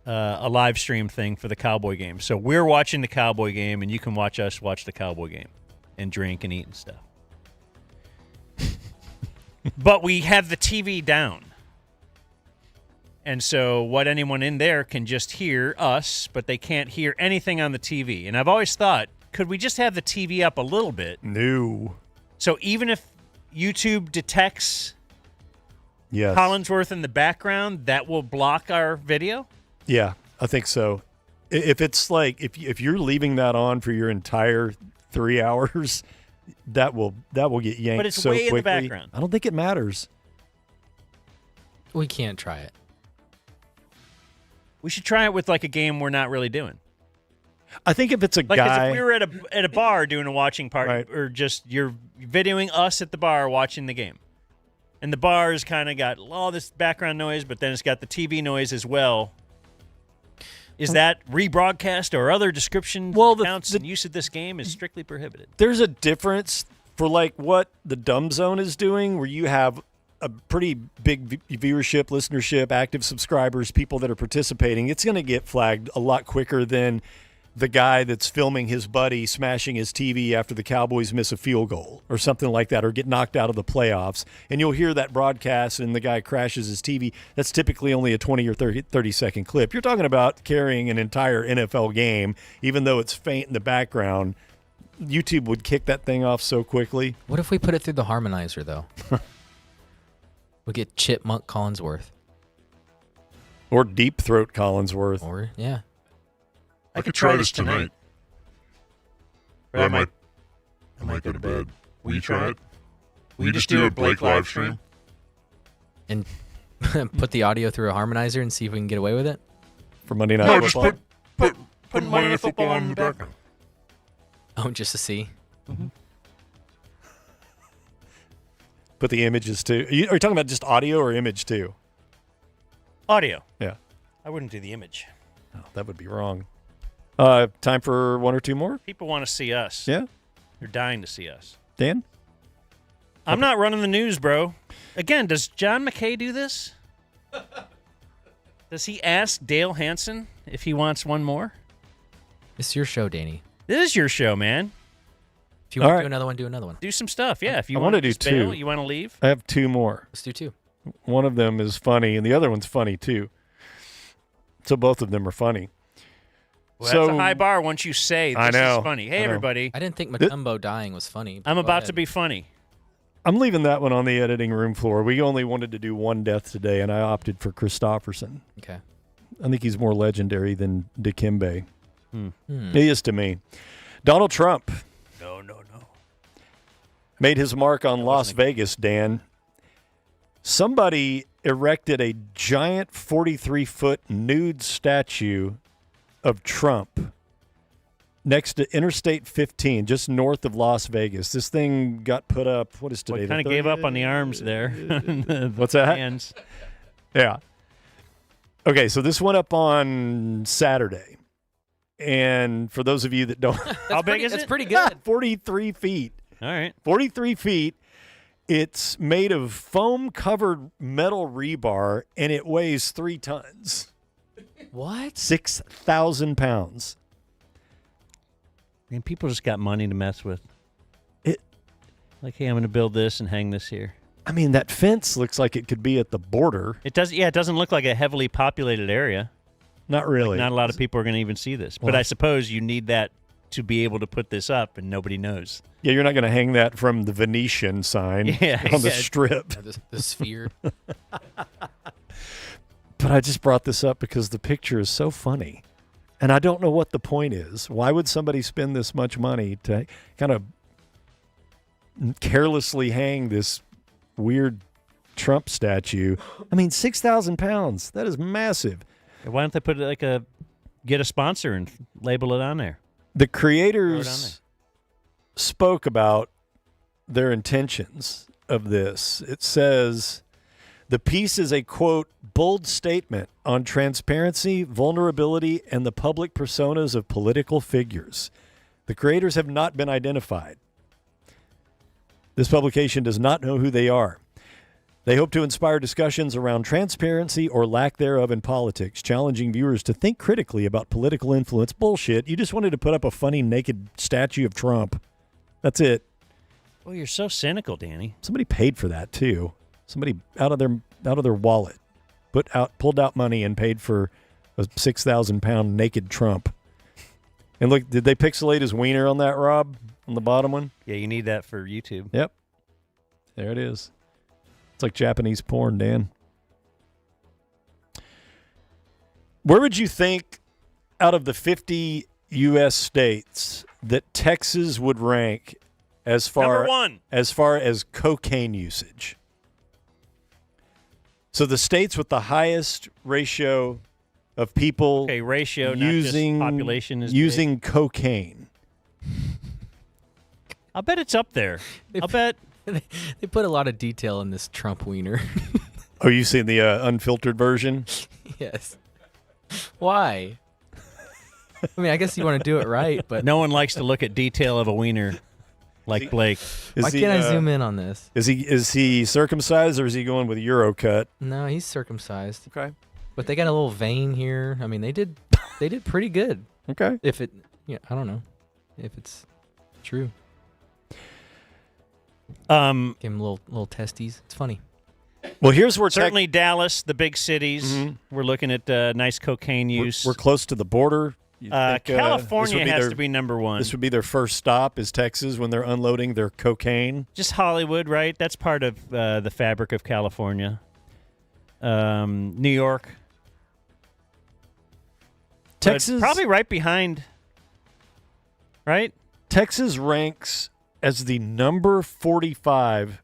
a live stream thing for the Cowboy game. So we're watching the Cowboy game, and you can watch us watch the Cowboy game and drink and eat and stuff. But we have the TV down. And so what anyone in there can just hear us, but they can't hear anything on the TV. And I've always thought, could we just have the TV up a little bit? No. So even if YouTube detects Yes. Collinsworth in the background, that will block our video? Yeah, I think so. If it's like if you're leaving that on for your entire 3 hours, that will get yanked But it's so way in quickly. the background. I don't think it matters. We can't try it. We should try it with like a game we're not really doing. I think if it's a Like, 'cause guy, if we were at a bar doing a watching party, or just you're videoing us at the bar watching the game, and the bar's kind of got all this background noise, but then it's got the TV noise as well. Is that rebroadcast or other description accounts and use of this game is strictly prohibited? there's a difference for like what the Dumb Zone is doing, where you have a pretty big viewership, listenership, active subscribers, people that are participating. It's going to get flagged a lot quicker than the guy that's filming his buddy smashing his TV after the Cowboys miss a field goal or something like that, or get knocked out of the playoffs. And you'll hear that broadcast and the guy crashes his TV. That's typically only a 20 or 30-second clip. You're talking about carrying an entire NFL game, even though it's faint in the background. YouTube would kick that thing off so quickly. What if we put it through the harmonizer, though? We'll get Chipmunk Collinsworth. Or Deep Throat Collinsworth. Or, yeah. I could try this tonight. But I might go to bed. Will you try it? Will you just do a Blake live stream? And put the audio through a harmonizer and see if we can get away with it? For Monday Night No, just Football? put Monday Night Football on in the background. Oh, just to see? Mm-hmm. Put the images too. Are you talking about just audio or image too? Audio. Yeah. I wouldn't do the image. Oh, that would be wrong. Time for one or two more? People want to see us. Yeah. They're dying to see us. Dan? I'm not running the news, bro. Again, does John McKay do this? Does he ask Dale Hansen if he wants one more? It's your show, Danny. This is your show, man. If you want to do another one, do another one. Do some stuff, yeah. If you I want wanna to do bail, two. you want to leave? I have two more. Let's do two. One of them is funny, and the other one's funny too. So both of them are funny. Well, that's a high bar once you say this I know. is funny. Hey, I know. everybody. I didn't think Matumbo dying was funny. I'm Go about ahead. to be funny. I'm leaving that one on the editing room floor. We only wanted to do one death today, and I opted for Christopherson. Okay. I think he's more legendary than Dikembe. Hmm. He is to me. Donald Trump. No. Made his mark on Las Vegas, Dan. Somebody erected a giant 43-foot nude statue of Trump next to Interstate 15, just north of Las Vegas. This thing got put up, what is today? Well, kind of gave up on the arms there. What's that? Hands. Yeah. Okay, so this went up on Saturday. And for those of you that don't... How big is it? That's pretty good. 43 feet. All right. 43 feet. It's made of foam-covered metal rebar, and it weighs 3 tons. What? 6,000 pounds. Man, people just got money to mess with. It, like, hey, I'm going to build this and hang this here. I mean, that fence looks like it could be at the border. It does. Yeah, it doesn't look like a heavily populated area. Not really. Like, not a lot of people are going to even see this. Well, but I suppose you need that to be able to put this up, and nobody knows. Yeah, you're not going to hang that from the Venetian sign on the strip. The sphere. But I just brought this up because the picture is so funny. And I don't know what the point is. Why would somebody spend this much money to kind of carelessly hang this weird Trump statue? I mean, 6,000 pounds. That is massive. Why don't they put it get a sponsor and label it on there? The creators spoke about their intentions of this. It says, the piece is a, quote, bold statement on transparency, vulnerability, and the public personas of political figures. The creators have not been identified. This publication does not know who they are. They hope to inspire discussions around transparency or lack thereof in politics, challenging viewers to think critically about political influence. Bullshit. You just wanted to put up a funny naked statue of Trump. That's it. Well, you're so cynical, Danny. Somebody paid for that too. Somebody out of their wallet pulled out money and paid for a 6,000-pound naked Trump. And look, did they pixelate his wiener on that, Rob? On the bottom one? Yeah, you need that for YouTube. Yep. There it is. It's like Japanese porn, Dan. Where would you think, out of the 50 U.S. states, that Texas would rank as far as cocaine usage? So the states with the highest ratio of people ratio, using not just population is using cocaine. I'll bet it's up there. I'll bet. They put a lot of detail in this Trump wiener. Oh, you seen the unfiltered version? Yes. Why? I mean, I guess you want to do it right, but no one likes to look at detail of a wiener like Blake. Why can't I zoom in on this? Is he circumcised or is he going with Euro cut? No, he's circumcised. Okay. But they got a little vein here. I mean, they did pretty good. Okay. If it, I don't know if it's true. Give him little testes. It's funny. Well, here's where certainly Dallas, the big cities. We're looking at nice cocaine use. We're close to the border. California has to be number one. This would be their first stop, is Texas, when they're unloading their cocaine. Just Hollywood, right? That's part of the fabric of California. New York. Texas. Probably right behind, right? Texas ranks as the number 45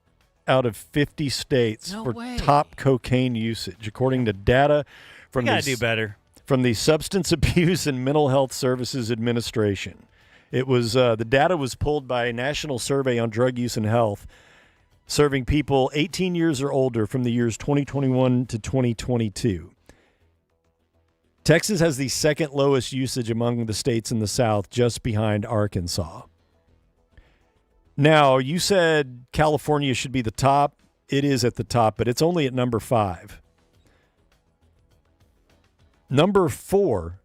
out of 50 states for top cocaine usage, according to data from do better. From the Substance Abuse and Mental Health Services Administration. It was the data was pulled by a national survey on drug use and health, serving people 18 years or older from the years 2021 to 2022. Texas has the second lowest usage among the states in the South, just behind Arkansas. Now, you said California should be the top. It is at the top, but it's only at number 5. Number 4,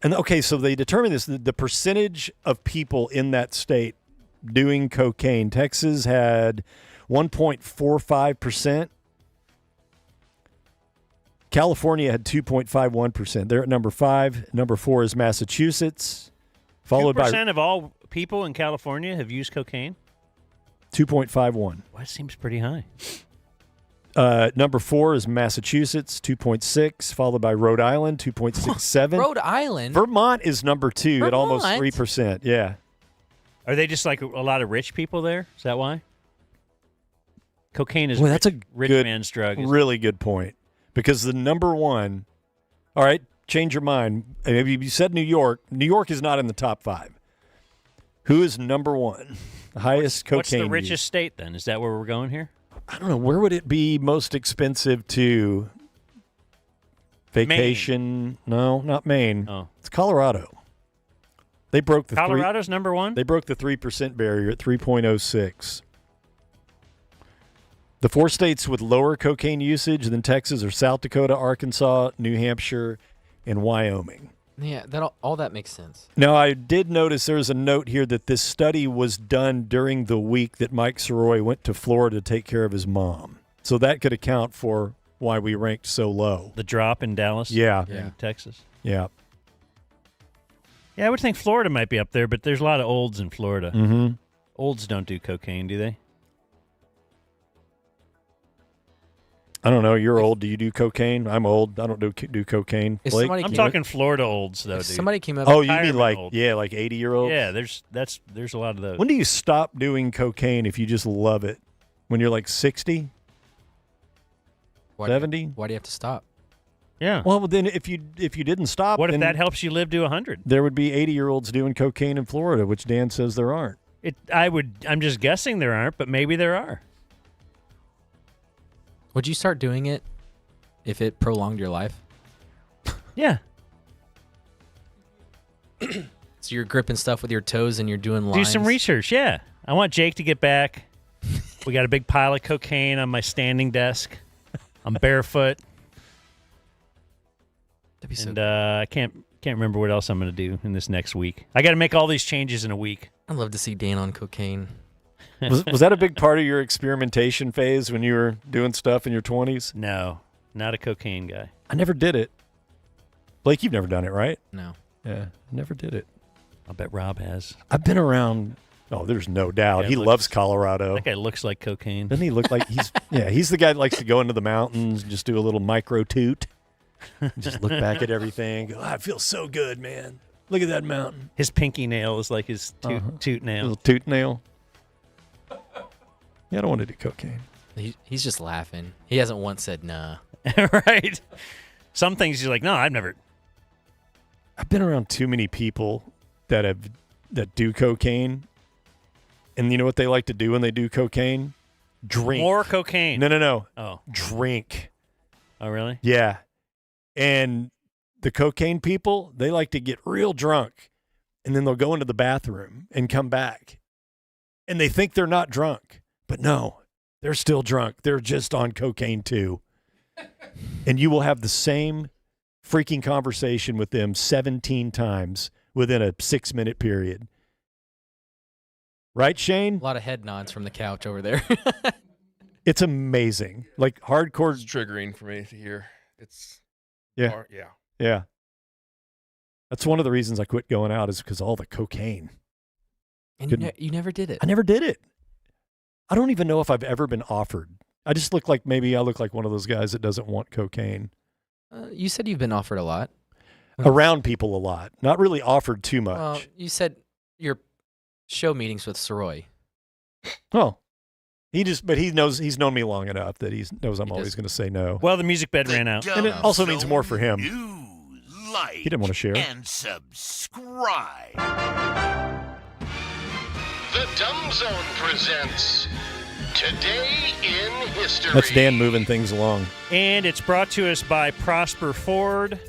and okay, so they determined this, the percentage of people in that state doing cocaine. Texas had 1.45%. California had 2.51%. They're at number 5. Number 4 is Massachusetts, followed 2% by of all people in California have used cocaine. 2.51. Well, that seems pretty high. Number 4 is Massachusetts, 2.6, followed by Rhode Island, 2.67. Rhode Island? Vermont is number 2 at almost Vermont? 3%. Yeah. Are they just like a lot of rich people there? Is that why? Cocaine is Well, that's a rich good, man's drug. isn't it? really good point. Because the number 1, all right, change your mind. Maybe you said New York. New York is not in the top 5. Who is number 1? The highest cocaine What's the use? richest state then? Is that where we're going here? I don't know. Where would it be most expensive to vacation? No, not Maine. Oh. It's Colorado. They broke the Colorado's number 1? They broke the 3% barrier at 3.06. The 4 states with lower cocaine usage than Texas are South Dakota, Arkansas, New Hampshire, and Wyoming. Yeah, all that makes sense. Now, I did notice there's a note here that this study was done during the week that Mike Soroy went to Florida to take care of his mom. So that could account for why we ranked so low. The drop in Dallas? Yeah. In Texas? Yeah. Yeah, I would think Florida might be up there, but there's a lot of olds in Florida. Mm-hmm. Olds don't do cocaine, do they? I don't know. You're old. Do you do cocaine? I'm old. I don't do cocaine. If Blake? somebody I'm came talking Florida olds, though, If dude. somebody came up, Oh, you mean retirement like, old. yeah, like 80-year-olds? Yeah, there's a lot of those. When do you stop doing cocaine if you just love it? When you're like 60? 70? Why do you have to stop? Yeah. Well, then if you didn't stop, What if then that helps you live to 100? there would be 80-year-olds doing cocaine in Florida, which Dan says there aren't. I'm just guessing there aren't, but maybe there are. Would you start doing it if it prolonged your life? Yeah. So you're gripping stuff with your toes and you're doing lines. Do some research, yeah. I want Jake to get back. We got a big pile of cocaine on my standing desk. I'm barefoot. That'd be so And I can't remember what else I'm going to do in this next week. I got to make all these changes in a week. I'd love to see Dan on cocaine. Was that a big part of your experimentation phase when you were doing stuff in your 20s? No, not a cocaine guy. I never did it. Blake, you've never done it, right? No. Yeah, never did it. I'll bet Rob has. I've been around. Oh, there's no doubt. Yeah, He loves Colorado. That guy looks like cocaine. Doesn't he look like he's the guy that likes to go into the mountains and just do a little micro toot. Just look back at everything. Go, I feel so good, man. Look at that mountain. His pinky nail is like his toot nail. Little toot nail. Yeah, I don't want to do cocaine. He's just laughing. He hasn't once said nah. Right. Some things he's like, no, I've never. I've been around too many people that do cocaine. And you know what they like to do when they do cocaine? Drink. More cocaine. No. Oh. Drink. Oh, really? Yeah. And the cocaine people, they like to get real drunk. And then they'll go into the bathroom and come back. And they think they're not drunk. But no, they're still drunk. They're just on cocaine too. And you will have the same freaking conversation with them 17 times within a 6-minute period. Right, Shane? A lot of head nods from the couch over there. It's amazing. Like hardcore. It's triggering for me to hear. It's yeah. hard, yeah. Yeah. That's one of the reasons I quit going out is because all the cocaine. And you never did it. I never did it. I don't even know if I've ever been offered. I just look like one of those guys that doesn't want cocaine. You said you've been offered a lot. Around people a lot. Not really offered too much. Well, you said your show meetings with Soroy. Oh. But he knows he's known me long enough that he knows I'm always going to say no. Well, the music bed ran out. And it also means more for him. Like He didn't want to share. and subscribe. The Dumb Zone presents Today in History. That's Dan moving things along. And it's brought to us by Prosper Ford.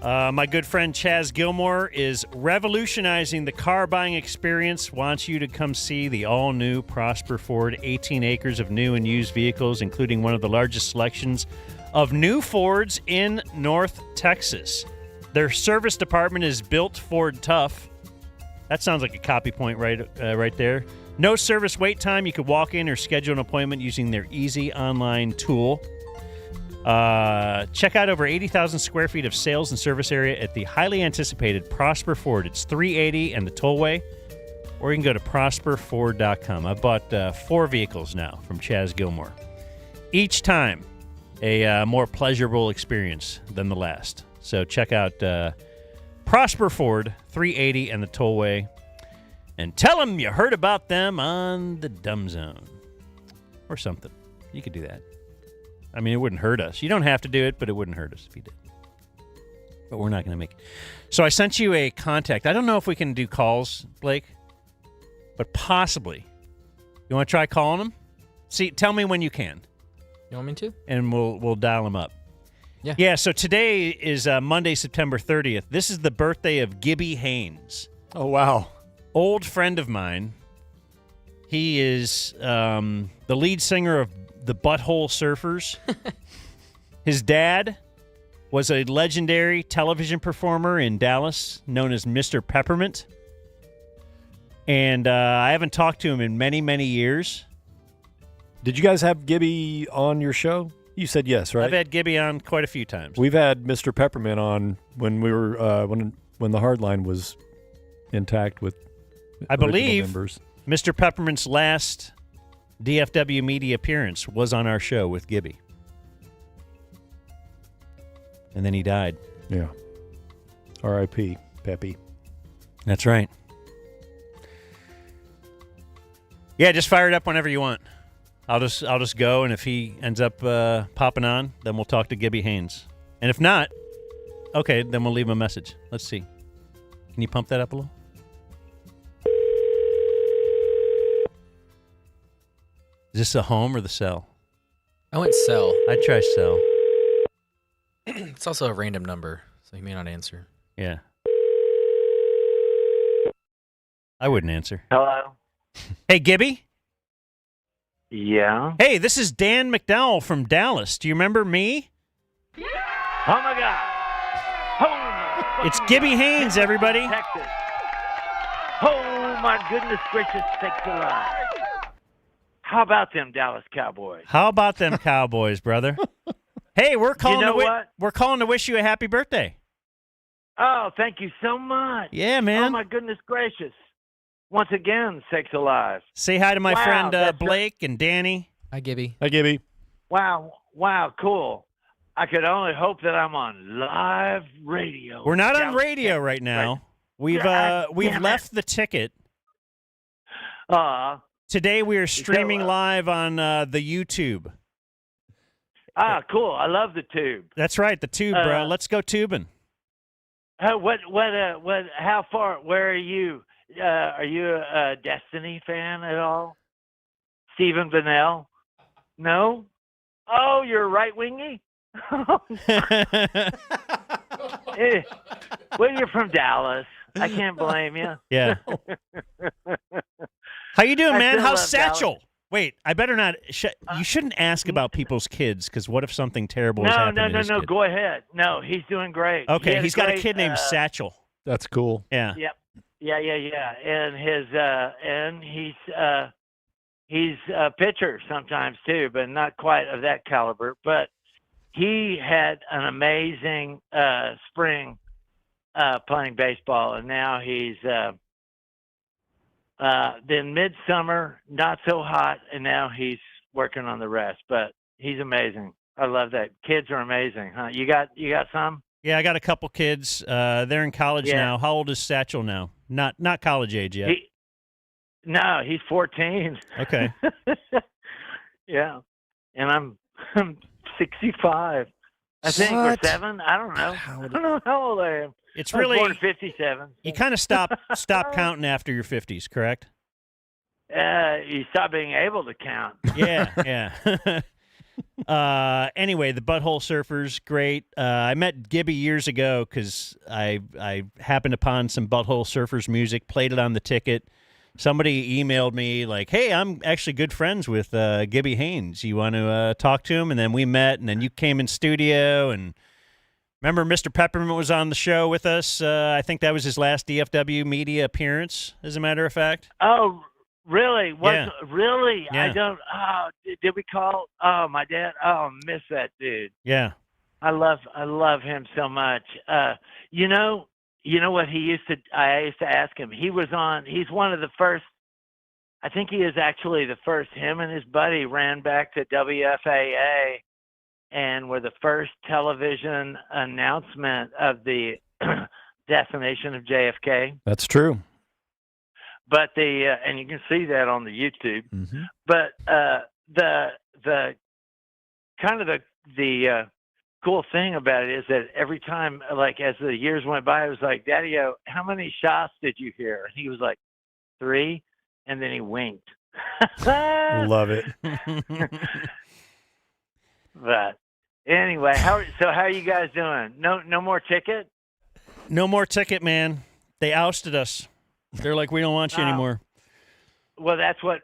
My good friend Chaz Gilmore is revolutionizing the car buying experience. Wants you to come see the all-new Prosper Ford. 18 acres of new and used vehicles, including one of the largest selections of new Fords in North Texas. Their service department is built Ford tough. That sounds like a copy point right there. No service wait time. You could walk in or schedule an appointment using their easy online tool. Check out over 80,000 square feet of sales and service area at the highly anticipated Prosper Ford. It's 380 and the tollway, or you can go to prosperford.com. I bought 4 vehicles now from Chaz Gilmore. Each time a more pleasurable experience than the last. So check out Prosper Ford, 380 and the tollway, and tell them you heard about them on the Dumb Zone or something. You could do that. I mean, it wouldn't hurt us. You don't have to do it, but it wouldn't hurt us if you did. But we're not going to make it. So I sent you a contact. I don't know if we can do calls, Blake, but possibly. You want to try calling them? See, tell me when you can. You want me to? And we'll dial them up. Yeah. Yeah, so today is Monday, September 30th. This is the birthday of Gibby Haynes. Oh, wow. Old friend of mine. He is the lead singer of the Butthole Surfers. His dad was a legendary television performer in Dallas known as Mr. Peppermint. And I haven't talked to him in many, many years. Did you guys have Gibby on your show? You said yes, right? I've had Gibby on quite a few times. We've had Mr. Peppermint on when we were when the hardline was intact with I believe members. Mr. Peppermint's last DFW media appearance was on our show with Gibby. And then he died. Yeah. R.I.P. Peppy. That's right. Yeah, just fire it up whenever you want. I'll just go, and if he ends up popping on, then we'll talk to Gibby Haynes. And if not, okay, then we'll leave him a message. Let's see. Can you pump that up a little? Is this the home or the cell? I went cell. I'd try cell. It's also a random number, so he may not answer. Yeah. I wouldn't answer. Hello? Hey, Gibby? Yeah. Hey, this is Dan McDowell from Dallas. Do you remember me? Oh my God. Oh, It's Gibby Haynes, everybody. Texas. Oh my goodness gracious sakes alive. How about them Dallas Cowboys? How about them Cowboys, brother? Hey, we're calling You know to what? we're calling to wish you a happy birthday. Oh, thank you so much. Yeah, man. Oh my goodness gracious. Once again, sakes alive. Say hi to my Wow, friend that's Blake and Danny. Hi, Gibby. Hi, Gibby. Wow, cool. I could only hope that I'm on live radio. We're not on Dallas radio right now. We've God we've damn it. left the ticket. Today we are streaming live on the YouTube. Cool. I love the tube. That's right, the tube, bro. Let's go tubing. How far, where are you? Are you a Destiny fan at all? Stephen Bennell? No? Oh, you're right-wingy? Well, you're from Dallas. I can't blame you. Yeah. How you doing, I man? still How's love Satchel? Dallas. Wait, I better not. You shouldn't ask about people's kids, because what if something terrible has happened to his kid? Go ahed. No, he's doing great. Okay, He he's had got a great, kid named Satchel. That's cool. Yeah. Yep. Yeah. And he's a pitcher sometimes too, but not quite of that caliber. But he had an amazing spring playing baseball, and now he's then midsummer not so hot, and now he's working on the rest. But he's amazing. I love that. Kids are amazing, huh? You got some? Yeah, I got a couple kids. They're in college Yeah. now. How old is Satchel now? Not college age yet. No, he's 14. Okay. Yeah, and I'm 65. I think, or What? 7. I don't know. I don't know how old I am. It's I was really born in 57. you kind of stop counting after your 50s, correct? You stop being able to count. Yeah. Anyway, the Butthole Surfers, great. I met Gibby years ago because I happened upon some Butthole Surfers music, played it on the ticket. Somebody emailed me like, "Hey, I'm actually good friends with Gibby Haynes. You want to talk to him?" And then we met, and then you came in studio. And remember, Mr. Peppermint was on the show with us. I think that was his last DFW media appearance, as a matter of fact. Oh, really? Yeah. Really? Yeah. I don't. Oh, did we call? Oh, my dad. Oh, miss that dude. Yeah. I love him so much. You know what I used to ask him. He's one of the first. I think he is actually the first. Him and his buddy ran back to WFAA and were the first television announcement of the assassination of JFK. That's true. But and you can see that on the YouTube. Mm-hmm. But the kind of the cool thing about it is that every time, like as the years went by, I was like, "Daddy-o, how many shots did you hear?" And he was like, 3, and then he winked. Love it. But anyway, how are you guys doing? No more ticket? No more ticket, man. They ousted us. They're like, "We don't want you anymore." Well, that's what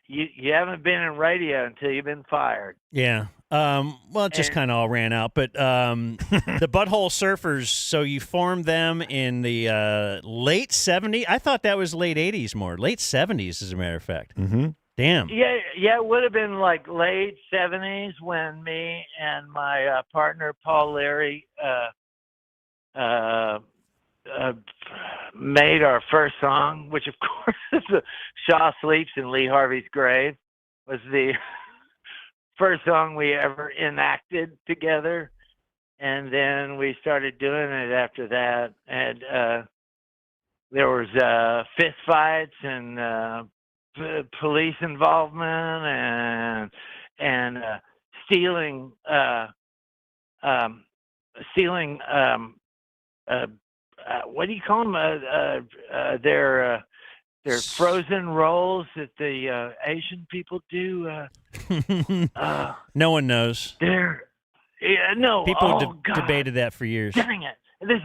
you haven't been in radio until you've been fired. Yeah. Well, it just kind of all ran out. But the Butthole Surfers, so you formed them in the late 70s. I thought that was late 80s more. Late 70s, as a matter of fact. Mm-hmm. Damn. Yeah, it would have been like late 70s when me and my partner, Paul Leary, made our first song, which of course is Shaw Sleeps in Lee Harvey's Grave, was the first song we ever enacted together. And then we started doing it after that. And there was fist fights and police involvement and stealing what do you call them? They're frozen rolls that the Asian people do. No one knows. No. People God. debated that for years. Dang it! This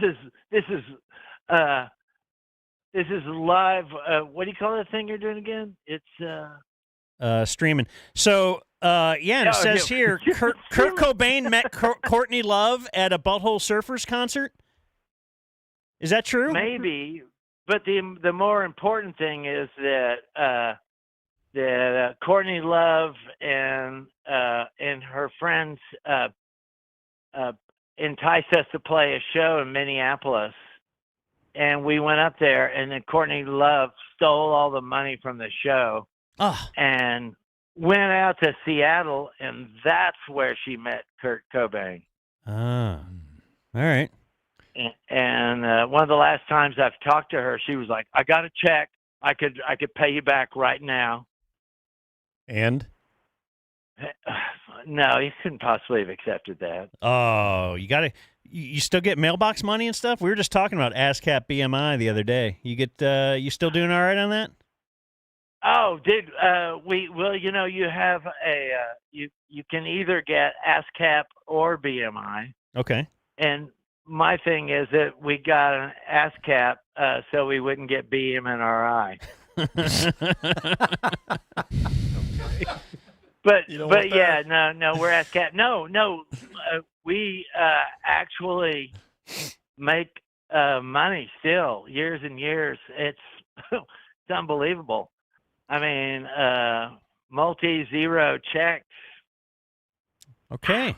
is live. What do you call that thing you're doing again? It's streaming. So, and it says here, Kurt Cobain met Courtney Love at a Butthole Surfers concert. Is that true? Maybe, but the more important thing is that Courtney Love and her friends enticed us to play a show in Minneapolis, and we went up there, and then Courtney Love stole all the money from the show and went out to Seattle, and that's where she met Kurt Cobain. Ah, all right. And one of the last times I've talked to her, she was like, "I got a check. I could pay you back right now." And? No, he couldn't possibly have accepted that. Oh, you still get mailbox money and stuff? We were just talking about ASCAP BMI the other day. You still doing all right on that? Oh, you have you can either get ASCAP or BMI. Okay. And my thing is that we got an ASCAP so we wouldn't get BM in our eye. But yeah, no, we're ASCAP. No, we actually make money still, years and years. It's unbelievable. I mean, multi-zero checks. Okay.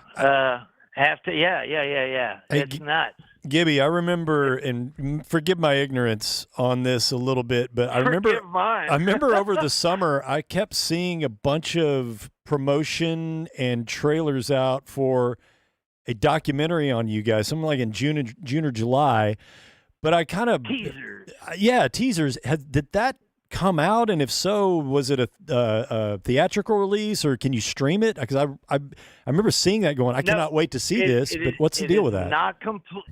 Have to, yeah. Hey, It's nuts. Gibby, I remember, and forgive my ignorance on this a little bit, but I remember over the summer, I kept seeing a bunch of promotion and trailers out for a documentary on you guys, something like in June or July. But I kind of teasers. Did that come out? And if so, was it a theatrical release, or can you stream it? Because I remember seeing that going, I cannot wait to see this. But what's the deal with that?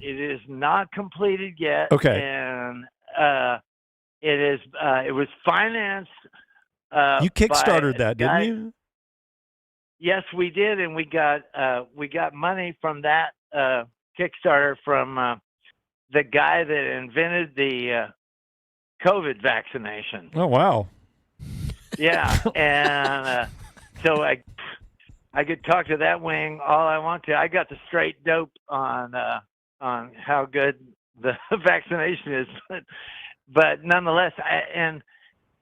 It is not completed yet. Okay. And it was financed. You kickstarted that, didn't you? Yes, we did, and we got money from that Kickstarter from the guy that invented the COVID vaccination. Oh, wow. Yeah, and so I could talk to that wing all I want to. I got the straight dope on how good the vaccination is, but nonetheless,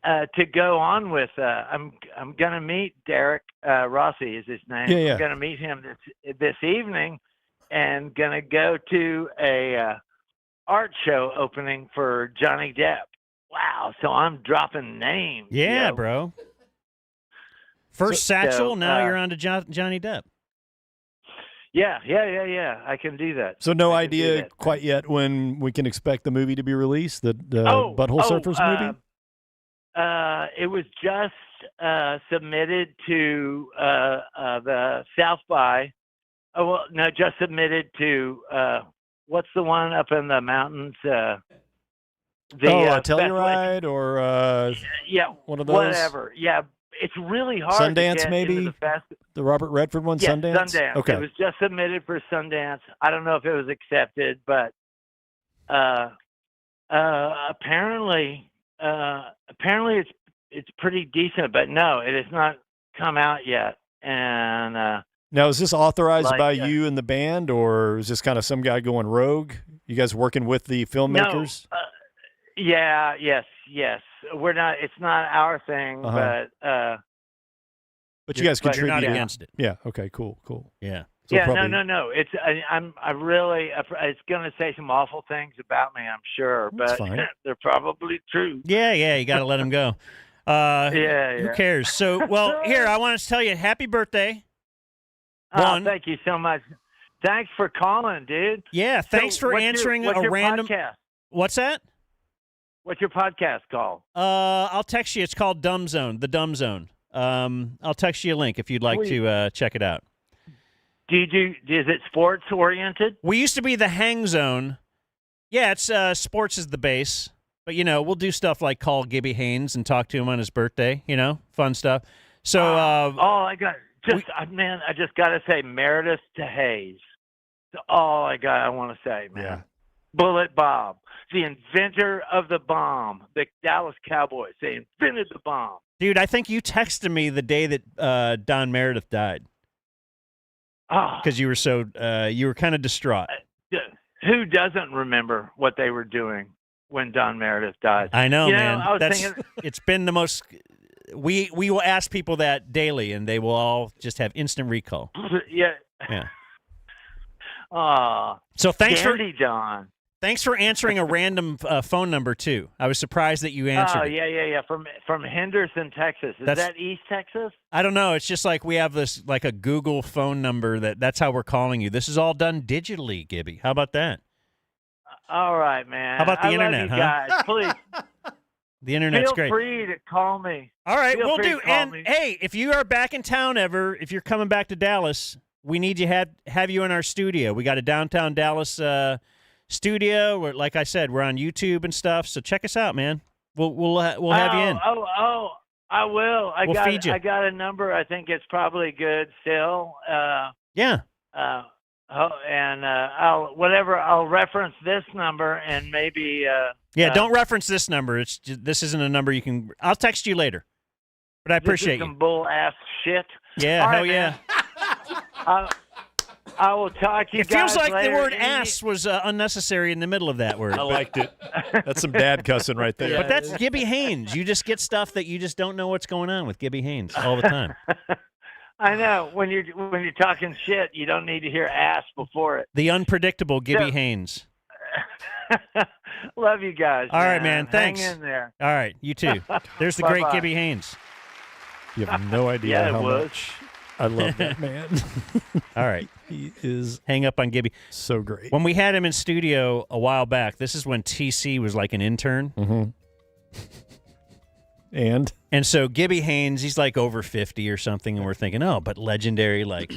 to go on with, I'm gonna meet Derek Rossi is his name. Yeah. I'm gonna meet him this evening, and gonna go to a art show opening for Johnny Depp. Wow, so I'm dropping names. Yeah, bro. First Satchel, now you're on to Johnny Depp. Yeah. I can do that. So no idea quite yet when we can expect the movie to be released, the Butthole Surfers movie? It was just submitted to the South by. Oh, well, no, just submitted to what's the one up in the mountains? Telluride or one of those? Whatever. Yeah, it's really hard. Sundance, to get maybe into the Robert Redford one. Yeah, Sundance. Sundance. Okay. It was just submitted for Sundance. I don't know if it was accepted, but apparently it's pretty decent. But no, it has not come out yet. And now, is this authorized by you and the band, or is this kind of some guy going rogue? You guys working with the filmmakers? No, yes. We're not. It's not our thing, but you guys contribute. You're not against it. Yeah. Okay. Cool. Yeah. So No. It's it's going to say some awful things about me, I'm sure, but they're probably true. Yeah. You got to let them go. Who cares? So, well, here I want to tell you, happy birthday. Thank you so much. Thanks for calling, dude. Yeah, thanks for answering a random podcast? What's that? What's your podcast called? I'll text you. It's called Dumb Zone, the Dumb Zone. I'll text you a link if you'd like to check it out. Is it sports oriented? We used to be the Hang Zone. Yeah, it's sports is the base, but we'll do stuff like call Gibby Haynes and talk to him on his birthday. Fun stuff. So I just got to say Meredith to Hayes. That's all I want to say, man. Yeah. Bullet Bob, the inventor of the bomb, the Dallas Cowboys. They invented the bomb. Dude, I think you texted me the day that Don Meredith died. Oh, Because you were kind of distraught. who doesn't remember what they were doing when Don Meredith died? I know, You know, man. I was thinking, It's been the most. We will ask people that daily, and they will all just have instant recall. yeah. Yeah. So thanks for Don. Thanks for answering a random phone number too. I was surprised that you answered. Oh it. yeah. From Henderson, Texas. Is that East Texas? I don't know. It's just like we have this like a Google phone number that's how we're calling you. This is all done digitally, Gibby. How about that? All right, man. How about the I internet, love you huh? guys, please. The internet's Feel great. free to call me. All right, Feel we'll free do. to call And me. hey, if you are back in town ever, if you're coming back to Dallas, we need you have you in our studio. We got a downtown Dallas studio. Where, like I said, we're on YouTube and stuff. So check us out, man. We'll have you in. Oh, I will. We'll feed you. I got a number. I think it's probably good still. Yeah. I'll reference this number and maybe. Don't reference this number. This isn't a number you can. I'll text you later. But I appreciate this is you. some bull ass shit. Yeah, All hell right, yeah. I will talk to you It guys feels like later. the word ass was unnecessary in the middle of that word. I liked it. That's some dad cussing right there. But that's Gibby Haynes. You just get stuff that you just don't know what's going on with Gibby Haynes all the time. I know when you're talking shit, you don't need to hear ass before it. The unpredictable Gibby Haynes. Love you guys. All right, man. Thanks. Hang in there. All right, you too. There's the great Bye-bye. Gibby Haynes. You have no idea Yeah, it how was. much I love that man. All right. He is hang up on Gibby. So great. When we had him in studio a while back, this is when TC was like an intern. Mm-hmm. And so Gibby Haynes, he's like over 50 or something, and we're thinking, oh, but legendary, like,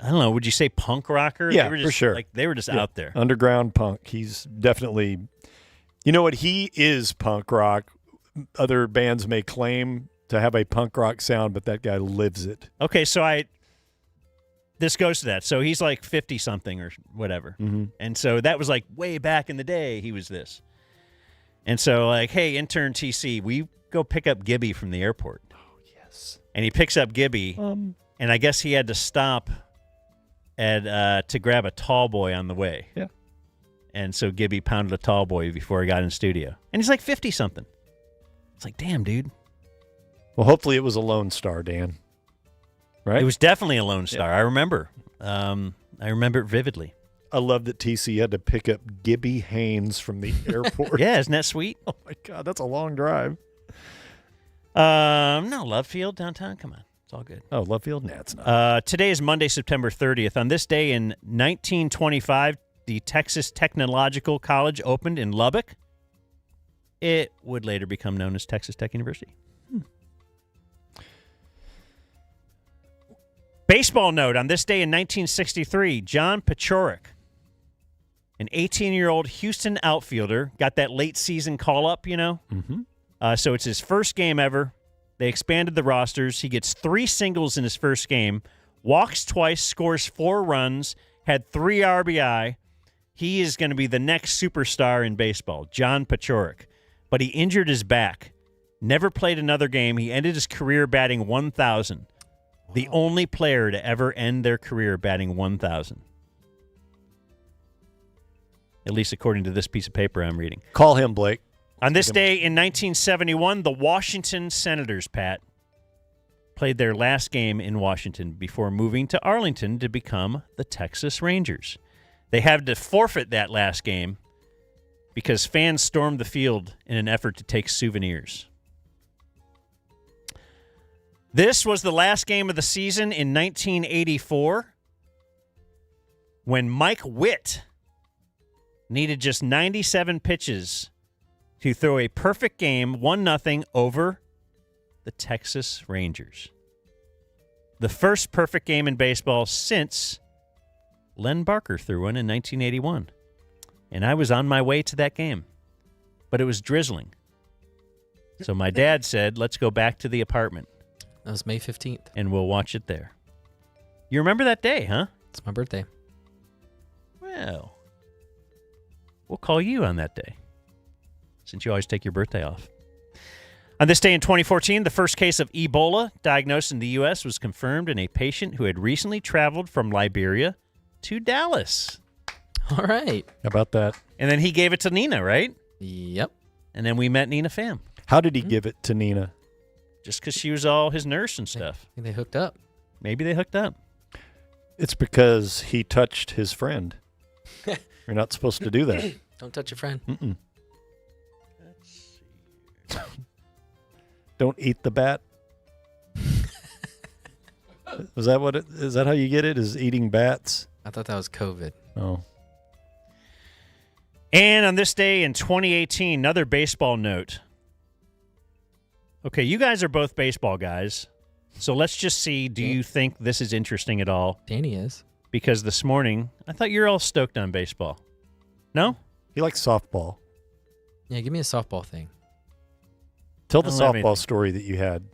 I don't know, would you say punk rocker? Yeah, they were just, for sure. Like, they were just Yeah. out there. Underground punk. He's definitely, you know what? He is punk rock. Other bands may claim to have a punk rock sound, but that guy lives it. Okay, so this goes to that. So he's like 50-something or whatever. Mm-hmm. And so that was like way back in the day he was this. And so like, hey, intern TC, we go pick up Gibby from the airport. Oh, yes. And he picks up Gibby, and I guess he had to stop to grab a tall boy on the way. Yeah. And so Gibby pounded a tall boy before he got in studio. And he's like 50-something. It's like, damn, dude. Well, hopefully it was a Lone Star, Dan. Right? It was definitely a Lone Star. I remember. I remember it vividly. I love that TC had to pick up Gibby Haynes from the airport. Yeah, isn't that sweet? Oh, my God. That's a long drive. No, Love Field, downtown. Come on. It's all good. Oh, Love Field? Nah, it's not. Today is Monday, September 30th. On this day in 1925, the Texas Technological College opened in Lubbock. It would later become known as Texas Tech University. Baseball note, on this day in 1963, John Paciorek, an 18-year-old Houston outfielder, got that late season call-up, you know? Mm-hmm. So it's his first game ever. They expanded the rosters. He gets 3 singles in his first game, walks twice, scores 4 runs, had 3 RBI. He is going to be the next superstar in baseball, John Paciorek. But he injured his back, never played another game. He ended his career batting 1,000. The only player to ever end their career batting 1,000. At least according to this piece of paper I'm reading. Call him, Blake. On this day in 1971, the Washington Senators, Pat, played their last game in Washington before moving to Arlington to become the Texas Rangers. They had to forfeit that last game because fans stormed the field in an effort to take souvenirs. This was the last game of the season in 1984 when Mike Witt needed just 97 pitches to throw a perfect game, 1-0 over the Texas Rangers. The first perfect game in baseball since Len Barker threw one in 1981. And I was on my way to that game, but it was drizzling. So my dad said, let's go back to the apartment. That was May 15th. And we'll watch it there. You remember that day, huh? It's my birthday. Well, we'll call you on that day, since you always take your birthday off. On this day in 2014, the first case of Ebola diagnosed in the U.S. was confirmed in a patient who had recently traveled from Liberia to Dallas. All right. How about that? And then he gave it to Nina, right? Yep. And then we met Nina Pham. How did he give it to Nina? Just because she was all his nurse and stuff. I think they hooked up. Maybe they hooked up. It's because he touched his friend. You're not supposed to do that. Don't touch your friend. Mm-mm. Don't eat the bat. Is that how you get it? Is eating bats? I thought that was COVID. Oh. And on this day in 2018, another baseball note. Okay, you guys are both baseball guys. So let's just see, do you think this is interesting at all? Danny is. Because this morning, I thought you were all stoked on baseball. No? He likes softball. Yeah, give me a softball thing. Tell the I don't have softball anything. story that you had.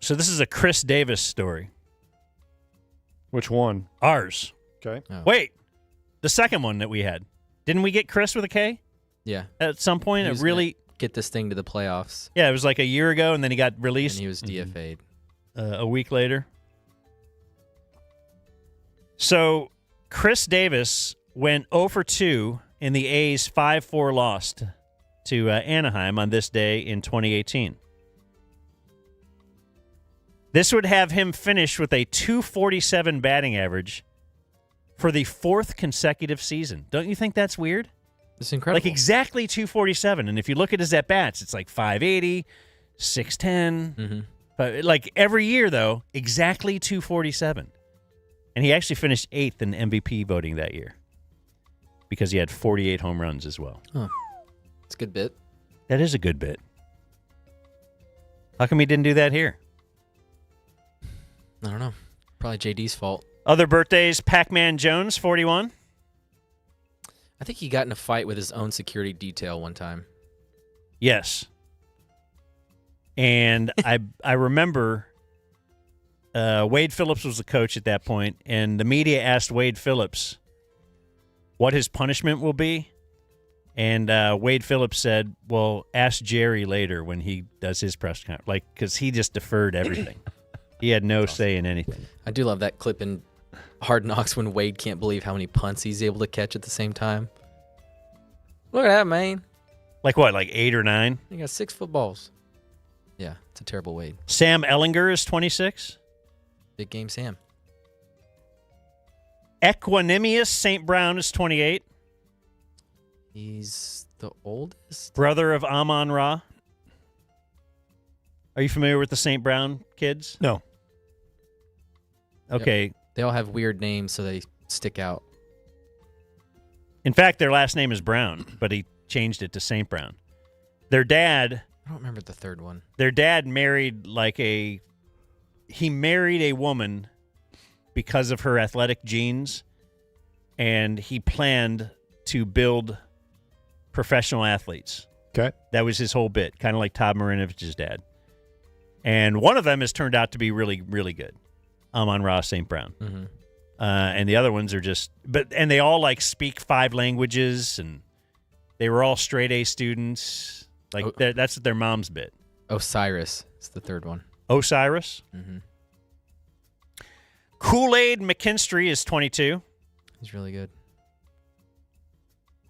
So this is a Chris Davis story. Which one? Ours. Okay. Oh. Wait, the second one that we had. Didn't we get Chris with a K Yeah. at some point? He It was really... gonna get this thing to the playoffs. Yeah, it was like a year ago, and then he got released. And he was DFA'd. A week later. So Chris Davis went 0 for 2 in the A's 5-4 loss to Anaheim on this day in 2018. This would have him finish with a .247 batting average for the 4th consecutive season. Don't you think that's weird? It's incredible. Like exactly .247. And if you look at his at-bats, it's like .580, .610. Mm-hmm. But like every year, though, exactly .247. And he actually finished 8th in MVP voting that year because he had 48 home runs as well. Oh, it's a good bit. That is a good bit. How come he didn't do that here? I don't know. Probably JD's fault. Other birthdays, Pac-Man Jones, 41. I think he got in a fight with his own security detail one time. Yes. And I remember Wade Phillips was the coach at that point, and the media asked Wade Phillips what his punishment will be. And Wade Phillips said, well, ask Jerry later when he does his press conference. Like, because he just deferred everything. He had no say in anything. I do love that clip in Hard Knocks when Wade can't believe how many punts he's able to catch at the same time. Look at that, man. Like what, like 8 or 9? He got 6 footballs. Yeah, it's a terrible Wade. Sam Ellinger is 26. Big game Sam. Equanimous St. Brown is 28. He's the oldest? Brother of Amon-Ra. Are you familiar with the St. Brown kids? No. Okay. Yep. They all have weird names, so they stick out. In fact, their last name is Brown, but he changed it to St. Brown. Their dad... I don't remember the third one. Their dad married he married a woman because of her athletic genes, and he planned to build professional athletes. Okay. That was his whole bit, kind of like Todd Marinovich's dad. And one of them has turned out to be really, really good. Amon-Ra St. Brown. Mm-hmm. And the other ones are just, and they all like speak 5 languages, and they were all straight A students. Like that's their mom's bit. Osiris is the third one. Osiris. Mm-hmm. Kool-Aid McKinstry is 22. He's really good.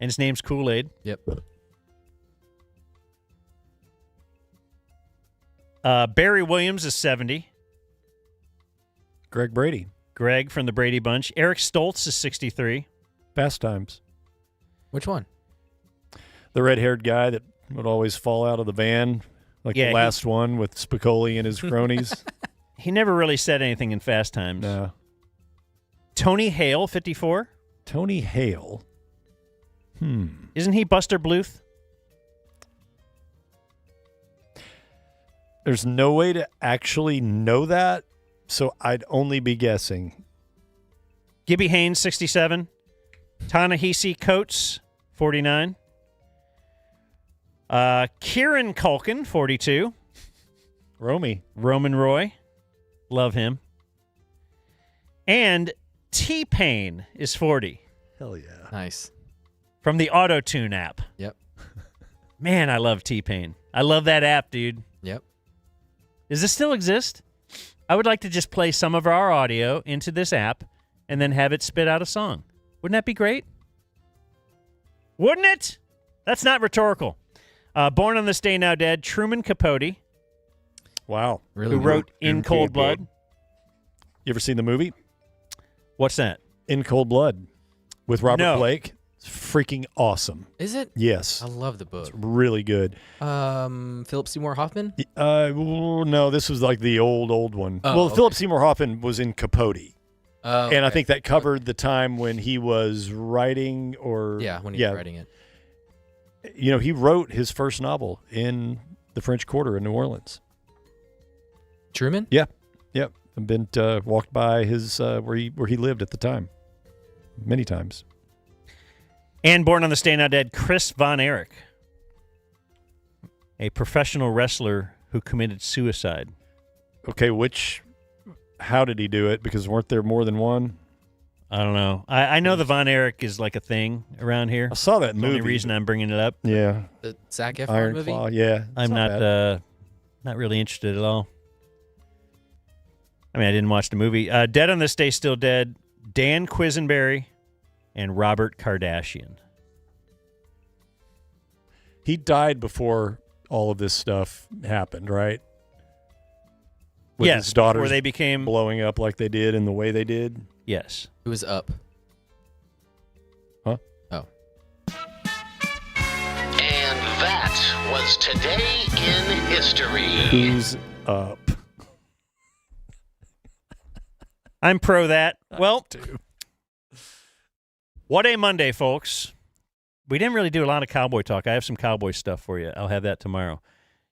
And his name's Kool-Aid. Yep. Barry Williams is 70. Greg Brady. Greg from the Brady Bunch. Eric Stoltz is 63. Fast Times. Which one? The red-haired guy that would always fall out of the van, like the last one with Spicoli and his cronies. He never really said anything in Fast Times. No. Tony Hale, 54. Tony Hale. Isn't he Buster Bluth? There's no way to actually know that, so I'd only be guessing. Gibby Haynes, 67. Ta-Nehisi Coates, 49. Kieran Culkin, 42. Roman Roy. Love him. And T-Pain is 40. Hell yeah. Nice. From the Auto-Tune app. Yep. Man, I love T-Pain. I love that app, dude. Yep. Does this still exist? I would like to just play some of our audio into this app and then have it spit out a song. Wouldn't that be great? Wouldn't it? That's not rhetorical. Born on this day, now dead, Truman Capote. Wow. Who wrote In Cold Blood. You ever seen the movie? What's that? In Cold Blood with Robert No. Blake. It's freaking awesome. Is it? Yes. I love the book. It's really good. Philip Seymour Hoffman? Well, no, this was like the old one. Oh, well, okay. Philip Seymour Hoffman was in Capote. Oh, And I okay. think that covered the time when he was writing or... Yeah, when he was writing it. You know, he wrote his first novel in the French Quarter in New Orleans. Truman? Yeah. Yep. I've been walked by his where he lived at the time. Many times. And born on this day, now dead, Chris Von Erich. A professional wrestler who committed suicide. Okay, how did he do it? Because weren't there more than one? I don't know. I know the Von Erich is like a thing around here. I saw that That's movie. The only reason I'm bringing it up. Yeah. The Zac Efron Iron movie? Claw, yeah. I'm not really interested at all. I mean, I didn't watch the movie. Dead on this day, still dead, Dan Quisenberry and Robert Kardashian. He died before all of this stuff happened, right? With Yes, his daughters before they became blowing up like they did and the way they did. Yes. Who was up? Huh? Oh. And that was Today in History. Who's up? I'm pro that. Well, what a Monday, folks. We didn't really do a lot of cowboy talk. I have some cowboy stuff for you. I'll have that tomorrow.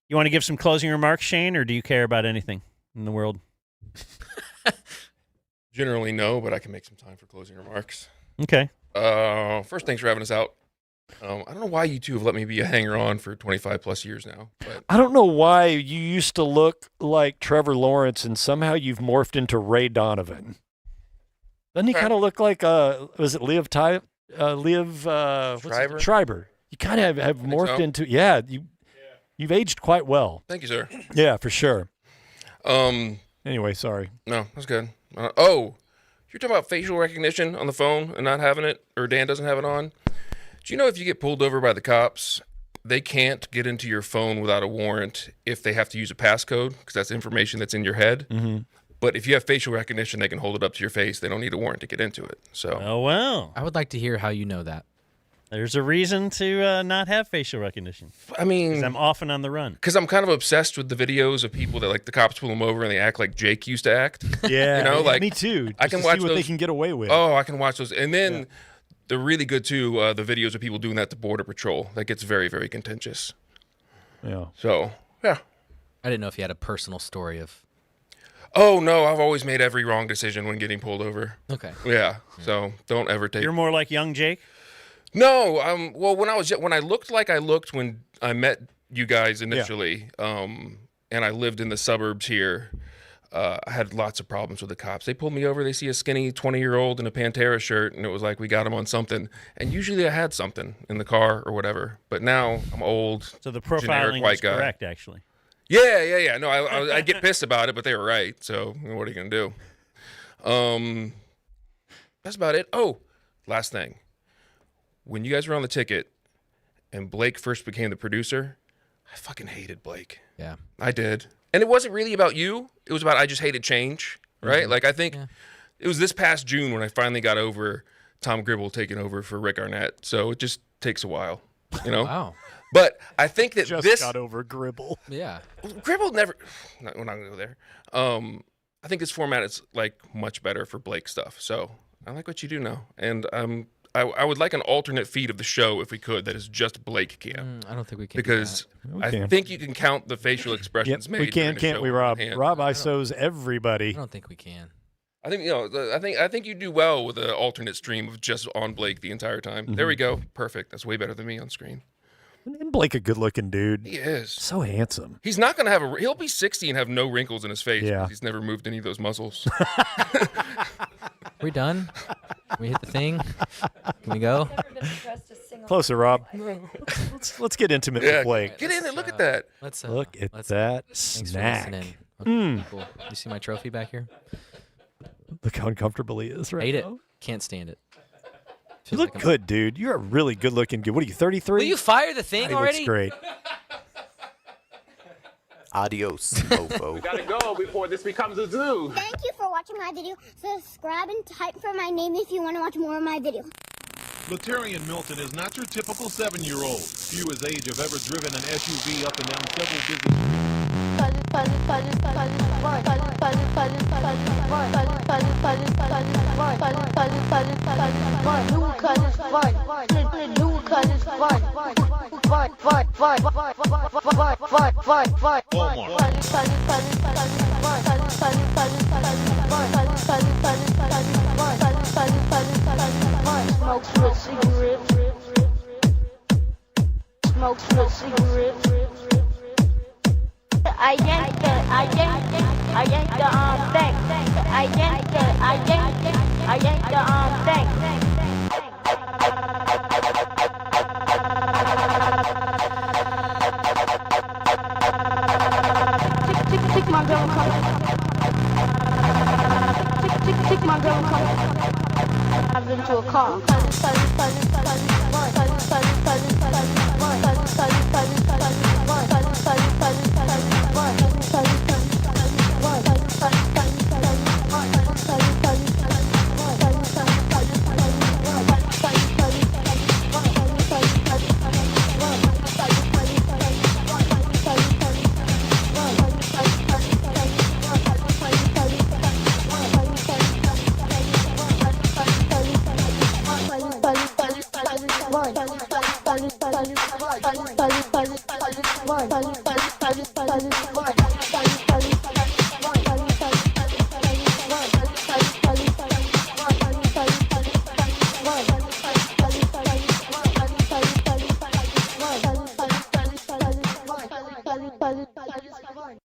You want to give some closing remarks, Shane, or do you care about anything in the world? Generally, no, but I can make some time for closing remarks. Okay. First, thanks for having us out. I don't know why you two have let me be a hanger-on for 25 plus years now. But I don't know why you used to look like Trevor Lawrence and somehow you've morphed into Ray Donovan. Doesn't he kind of look like was it Liv Schreiber? You kind of have morphed so? into you've aged quite well. Thank you, sir. Yeah, for sure. Anyway, sorry. No, that's good. You're talking about facial recognition on the phone and not having it, or Dan doesn't have it on. Do you know if you get pulled over by the cops, they can't get into your phone without a warrant if they have to use a passcode, because that's information that's in your head. Mm-hmm. But if you have facial recognition, they can hold it up to your face. They don't need a warrant to get into it. So. Oh, well. I would like to hear how you know that. There's a reason to not have facial recognition. I mean, 'cause I'm often on the run. Because I'm kind of obsessed with the videos of people that, like, the cops pull them over and they act like Jake used to act. Yeah, you know, like me too. I can to watch see what those. they can get away with. Oh, I can watch those, and then they're really good too. The videos of people doing that to Border Patrol, that gets very, very contentious. Yeah. So yeah, I didn't know if you had a personal story of. Oh no, I've always made every wrong decision when getting pulled over. Okay. Yeah. So don't ever take. You're more like young Jake? No. Well, when I looked like I looked when I met you guys initially, and I lived in the suburbs here, I had lots of problems with the cops. They pulled me over. They see a skinny 20-year-old in a Pantera shirt, and it was like, we got him on something. And usually I had something in the car or whatever. But now I'm old. So the generic profiling white is guy. correct, actually. Yeah. No, I'd get pissed about it, but they were right. So what are you going to do? That's about it. Oh, last thing. When you guys were on the ticket and Blake first became the producer, I fucking hated Blake. Yeah. I did. And it wasn't really about you. It was about I just hated change, right? Mm-hmm. Like, I think it was this past June when I finally got over Tom Gribble taking over for Rick Arnett. So it just takes a while, you know? Wow. But I think that Just this... got over Gribble. Yeah. Gribble never... We're not going to go there. I think this format is, like, much better for Blake stuff. So I like what you do now. And I would like an alternate feed of the show, if we could, that is just Blake Camp. I don't think we can. Because We I can. think you can count the facial expressions made. We can, during the can't show we, with Rob? one hand. Rob ISOs everybody. I don't think we can. I think I think you do well with an alternate stream of just on Blake the entire time. There we go. Perfect. That's way better than me on screen. Isn't Blake a good-looking dude? He is. So handsome. He's not going to have he'll be 60 and have no wrinkles in his face Yeah. because he's never moved any of those muscles. We done? Can we hit the thing? Can we go? Never been pressed a single Closer, Rob. No. Let's get intimate with Blake. Get in there. Look at that. Look at that Thanks snack. for listening. Okay, cool. You see my trophy back here? Look how uncomfortable he is right Ate it. now. Can't stand it. You look good, dude. You're a really good-looking dude. What are you, 33? Will you fire the thing He already? looks great. Adios, mofo. We gotta go before this becomes a zoo. Thank you for watching my video. Subscribe and type for my name if you want to watch more of my videos. Latarian Milton is not your typical 7-year-old. Few his age have ever driven an SUV up and down several busy Smokes with cigarettes. Smokes with cigarettes. I yanked the thing. I yanked the thing. Tick my girl coming. Tick my girl coming. I've been to a car. One.